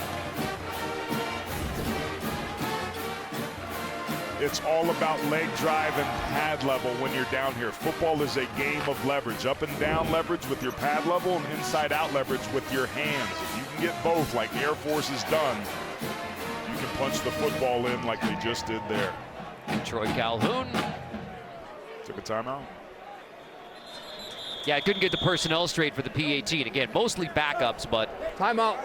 C: It's all about leg drive and pad level when you're down here. Football is a game of leverage. Up and down leverage with your pad level and inside out leverage with your hands. If you can get both like Air Force has done, you can punch the football in like they just did there.
T: Troy Calhoun
C: took a timeout.
T: Yeah, I couldn't get the personnel straight for the PAT. And again, mostly backups, but
F: timeout.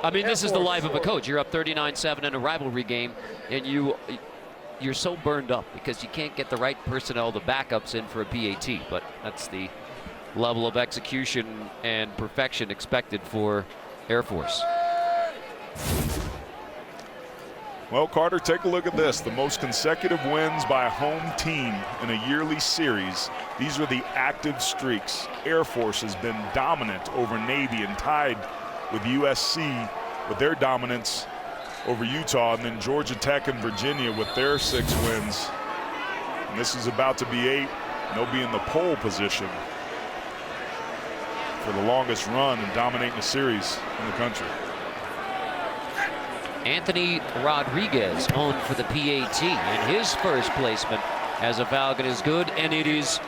T: I mean, this is the life of a coach. You're up 39-7 in a rivalry game, and you're so burned up because you can't get the right personnel, the backups in for a PAT. But that's the level of execution and perfection expected for Air Force.
C: Well, Carter, take a look at this. The most consecutive wins by a home team in a yearly series. These are the active streaks. Air Force has been dominant over Navy and tied with USC with their dominance over Utah, and then Georgia Tech and Virginia with their 6 wins. And this is about to be 8, and they'll be in the pole position for the longest run and dominating the series in the country.
T: Anthony Rodriguez on for the PAT, and his first placement as a Falcon is good, and it is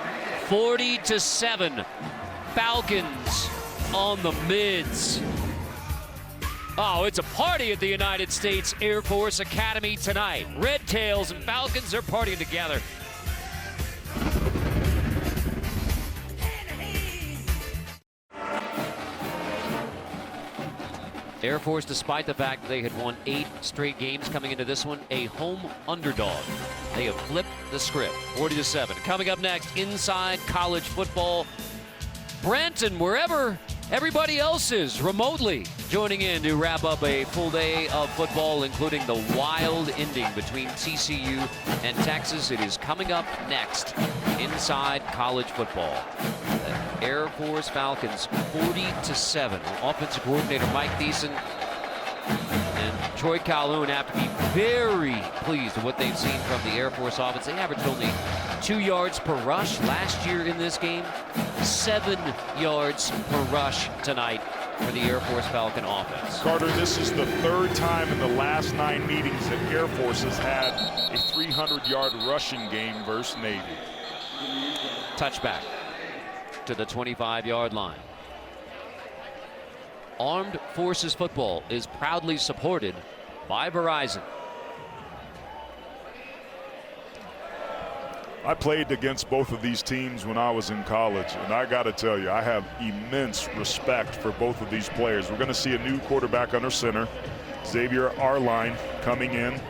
T: 40-7. Falcons on the mids. Oh, it's a party at the United States Air Force Academy tonight. Red Tails and Falcons are partying together. Air Force, despite the fact that they had won 8 straight games coming into this one, a home underdog. They have flipped the script, 40-7. Coming up next, inside college football. Brent and wherever everybody else is remotely joining in to wrap up a full day of football, including the wild ending between TCU and Texas. It is coming up next, inside college football. The Air Force Falcons 40-7. Offensive coordinator Mike Thiessen and Troy Calhoun have to be very pleased with what they've seen from the Air Force offense. They averaged only 2 yards per rush last year in this game. 7 yards per rush tonight for the Air Force Falcon offense.
C: Carter, this is the 3rd time in the last 9 meetings that Air Force has had a 300-yard rushing game versus Navy.
T: Touchback to the 25-yard line. Armed Forces football is proudly supported by Verizon.
C: I played against both of these teams when I was in college, and I got to tell you, I have immense respect for both of these players. We're going to see a new quarterback under center, Xavier Arline, coming in.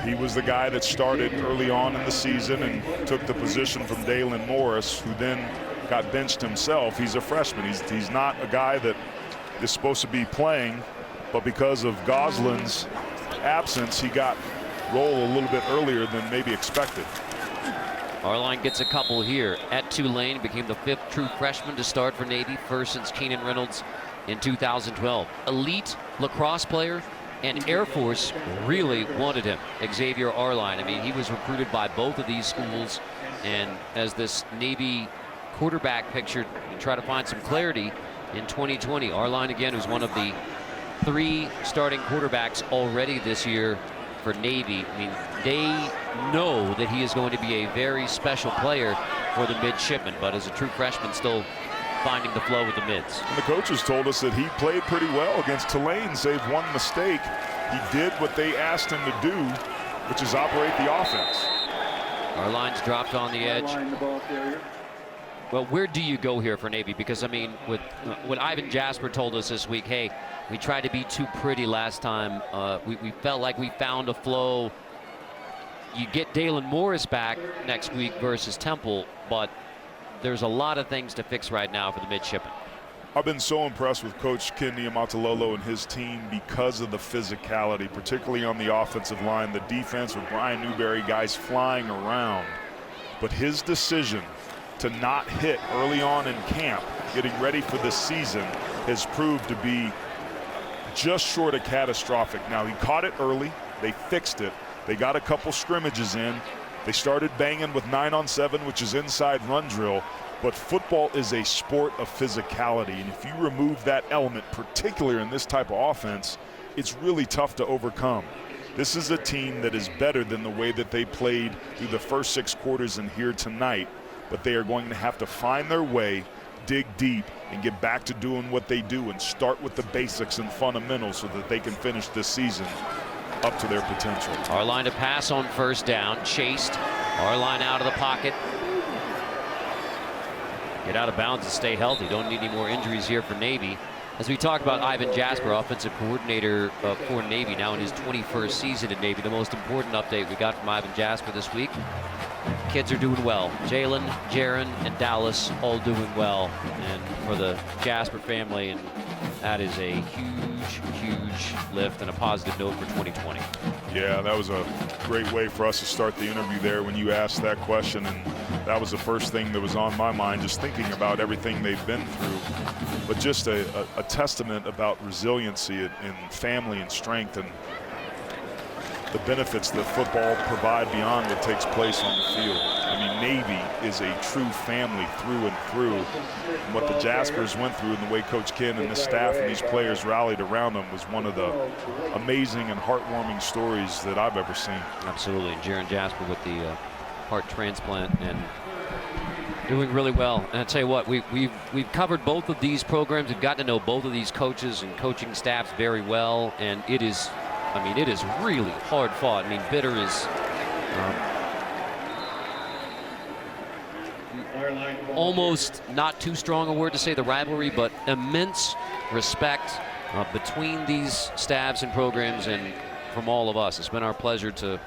C: He was the guy that started early on in the season and took the position from Dalen Morris, who then got benched himself. He's a freshman. He's not a guy that is supposed to be playing, but because of Goslin's absence, he got rolled a little bit earlier than maybe expected.
T: Arline gets a couple here at Tulane, became the 5th true freshman to start for Navy, first since Keenan Reynolds in 2012. Elite lacrosse player, and Air Force really wanted him, Xavier Arline. I mean, he was recruited by both of these schools, and as this Navy quarterback picture to try to find some clarity in 2020. Arline, again, who's one of the 3 starting quarterbacks already this year for Navy. I mean, they know that he is going to be a very special player for the Midshipmen, but as a true freshman, still finding the flow with the mids.
C: And the coaches told us that he played pretty well against Tulane, save one mistake. He did what they asked him to do, which is operate the offense.
T: Arline's dropped on the edge. Well, where do you go here for Navy? Because, I mean, with what Ivan Jasper told us this week, hey, we tried to be too pretty last time. We felt like we found a flow. You get Dalen Morris back next week versus Temple, but there's a lot of things to fix right now for the Midshipmen.
C: I've been so impressed with Coach Ken Niumatalolo and his team because of the physicality, particularly on the offensive line. The defense with Brian Newberry, guys flying around. But his decision to not hit early on in camp, getting ready for this season, has proved to be just short of catastrophic. Now, he caught it early. They fixed it. They got a couple scrimmages in. They started banging with 9-on-7, which is inside run drill. But football is a sport of physicality, and if you remove that element, particularly in this type of offense, it's really tough to overcome. This is a team that is better than the way that they played through the first 6 quarters in here tonight, but they are going to have to find their way, dig deep, and get back to doing what they do and start with the basics and fundamentals so that they can finish this season up to their potential.
T: Arline to pass on first down, chased. Arline out of the pocket. Get out of bounds and stay healthy. Don't need any more injuries here for Navy. As we talk about Ivan Jasper, offensive coordinator for Navy, now in his 21st season at Navy, the most important update we got from Ivan Jasper this week. Kids are doing well. Jalen, Jaron, and Dallas all doing well. And for the Jasper family, and that is a huge, huge huge lift and a positive note for 2020.
C: Yeah, that was a great way for us to start the interview there when you asked that question, and that was the first thing that was on my mind, just thinking about everything they've been through. But just a testament about resiliency and family and strength and the benefits that football provide beyond what takes place on the field. I mean, Navy is a true family through and through. And what the Jaspers went through and the way Coach Ken and this staff and these players rallied around them was one of the amazing and heartwarming stories that I've ever seen.
T: Absolutely. And Jaron Jasper with the heart transplant and doing really well. And I tell you what, we've covered both of these programs. We've got to know both of these coaches and coaching staffs very well. And it is, I mean, it is really hard fought. I mean, bitter is almost not too strong a word to say the rivalry, but immense respect between these staffs and programs and from all of us. It's been our pleasure to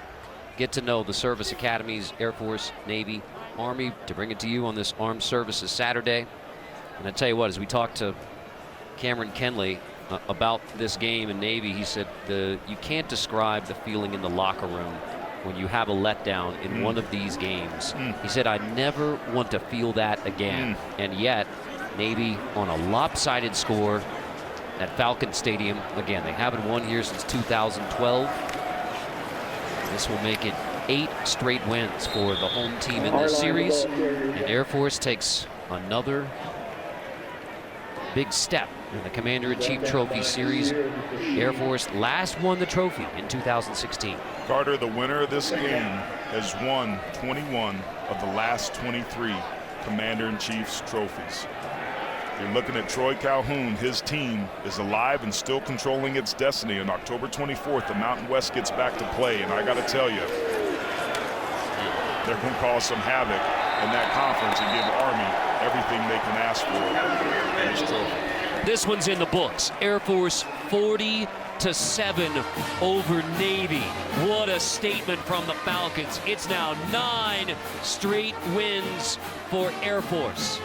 T: get to know the service academies, Air Force, Navy, Army, to bring it to you on this Armed Services Saturday. And I tell you what, as we talked to Cameron Kenley about this game in Navy, he said you can't describe the feeling in the locker room when you have a letdown in one of these games. He said, I never want to feel that again. And yet, Navy on a lopsided score at Falcons Stadium. Again, they haven't won here since 2012. This will make it 8 straight wins for the home team in this series. And Air Force takes another big step in the Commander-in-Chief Trophy Series. Air Force last won the trophy in 2016.
C: Carter, the winner of this game, has won 21 of the last 23 Commander-in-Chief's trophies. You're looking at Troy Calhoun. His team is alive and still controlling its destiny. On October 24th, the Mountain West gets back to play, and I got to tell you, they're going to cause some havoc in that conference and give Army everything they can ask for in this trophy.
B: This one's in the books. Air Force 40-7 over Navy. What a statement from the Falcons. It's now 9 straight wins for Air Force.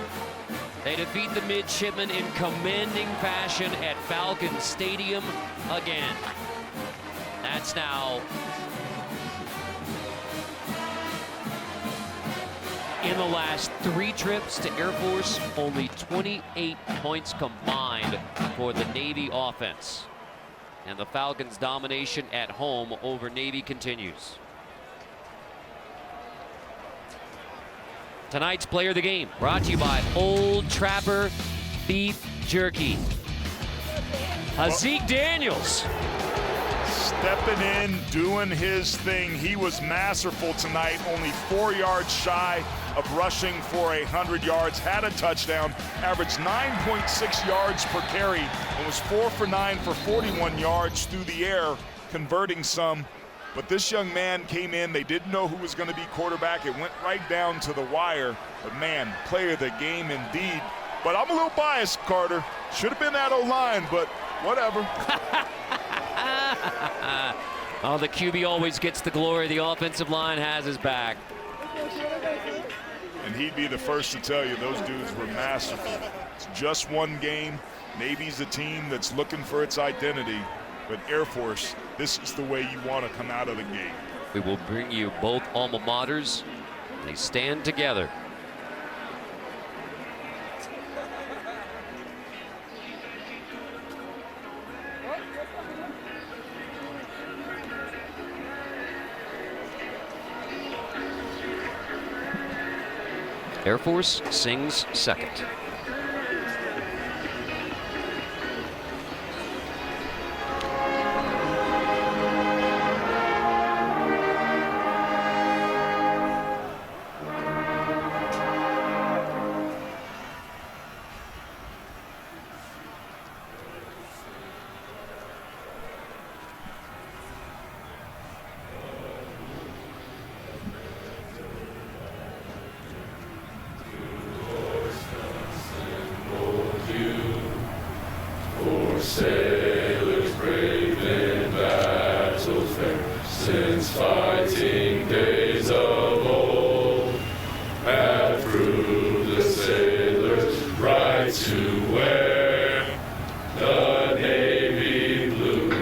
B: They defeat the Midshipmen in commanding fashion at Falcons Stadium again. That's now in the last 3 trips to Air Force, only 28 points combined for the Navy offense. And the Falcons' domination at home over Navy continues. Tonight's player of the game brought to you by Old Trapper Beef Jerky. Zeke Daniels.
C: Stepping in, doing his thing. He was masterful tonight, only 4 yards shy of rushing for 100 yards, had a touchdown, averaged 9.6 yards per carry, and was 4 for 9 for 41 yards through the air, converting some. But this young man came in, they didn't know who was going to be quarterback. It went right down to the wire. But man, player of the game indeed. But I'm a little biased, Carter. Should have been that O-line, but whatever.
B: Oh, the QB always gets the glory. The offensive line has his back.
C: And he'd be the first to tell you those dudes were masterful. It's just one game. Navy's a team that's looking for its identity. But Air Force, this is the way you want to come out of the gate.
B: We will bring you both alma maters. They stand together. Air Force sings second.
U: Sailors brave in battles fair, since fighting days of old, have proved the sailors right to wear the navy blue.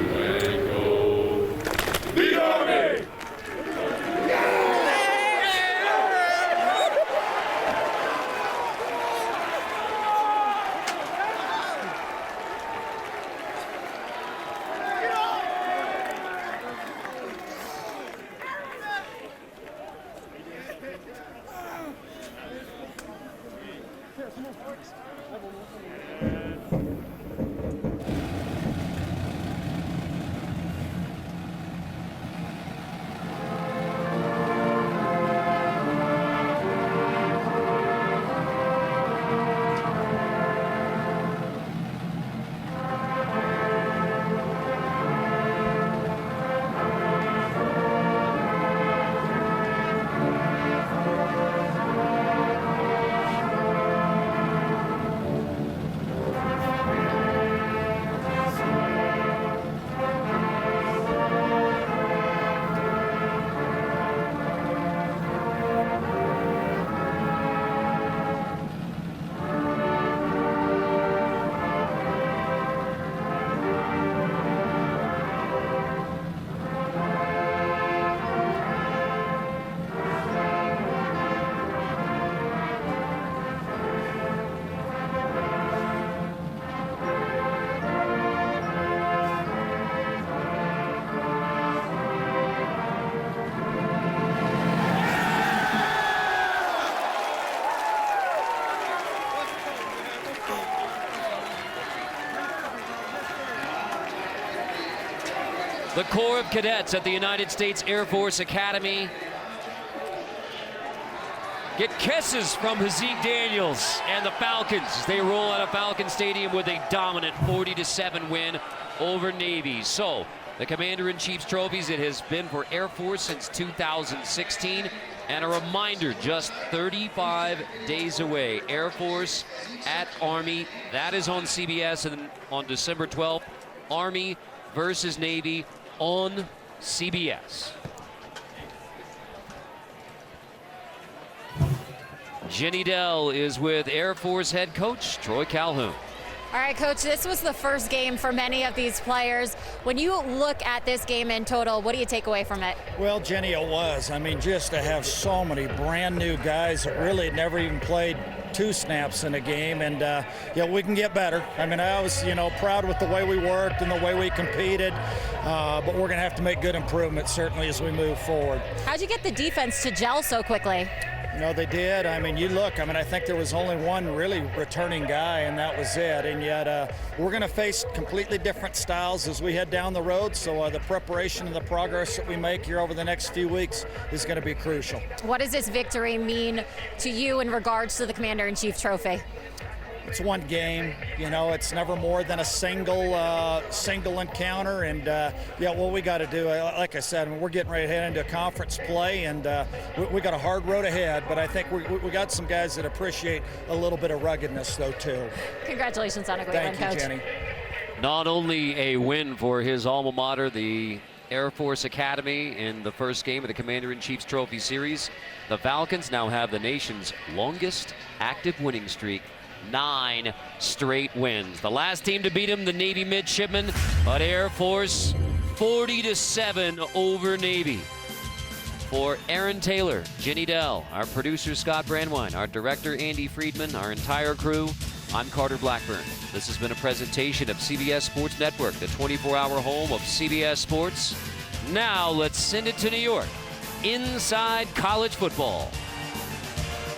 T: The Corps of Cadets at the United States Air Force Academy get kisses from Hazik Daniels and the Falcons. They roll out of Falcon Stadium with a dominant 40-7 win over Navy. So the Commander-in-Chief's trophies, it has been for Air Force since 2016. And a reminder, just 35 days away, Air Force at Army. That is on CBS, and on December 12th, Army versus Navy on CBS. Jenny Dell is with Air Force head coach Troy Calhoun.
E: All right, Coach, this was the first game for many of these players. When you look at this game in total, what do you take away from it?
D: Well, Jenny, it was. I mean, just to have so many brand new guys that really never even played 2 snaps in a game, and yeah, we can get better. I mean, I was, proud with the way we worked and the way we competed, but we're going to have to make good improvements certainly as we move forward.
E: How'd you get the defense to gel so quickly?
D: They did. I mean, I think there was only one really returning guy, and that was it. And yet we're going to face completely different styles as we head down the road. So the preparation and the progress that we make here over the next few weeks is going to be crucial.
E: What does this victory mean to you in regards to the Commander-in-Chief trophy?
D: It's one game, it's never more than a single encounter, and yeah, what we got to do, like I said, we're getting ready to head into conference play, and we got a hard road ahead, but I think we got some guys that appreciate a little bit of ruggedness though too.
E: Congratulations on a great win, Coach.
D: Thank you, Jenny.
T: Not only a win for his alma mater, the Air Force Academy, in the first game of the Commander-in-Chief's Trophy Series, the Falcons now have the nation's longest active winning streak, 9 straight wins. The last team to beat him, the Navy Midshipmen, but Air Force 40-7 over Navy. For Aaron Taylor, Jenny Dell, our producer Scott Brandwine, our director Andy Friedman, our entire crew, I'm Carter Blackburn. This has been a presentation of CBS Sports Network, the 24-hour home of CBS Sports. Now let's send it to New York, inside college football.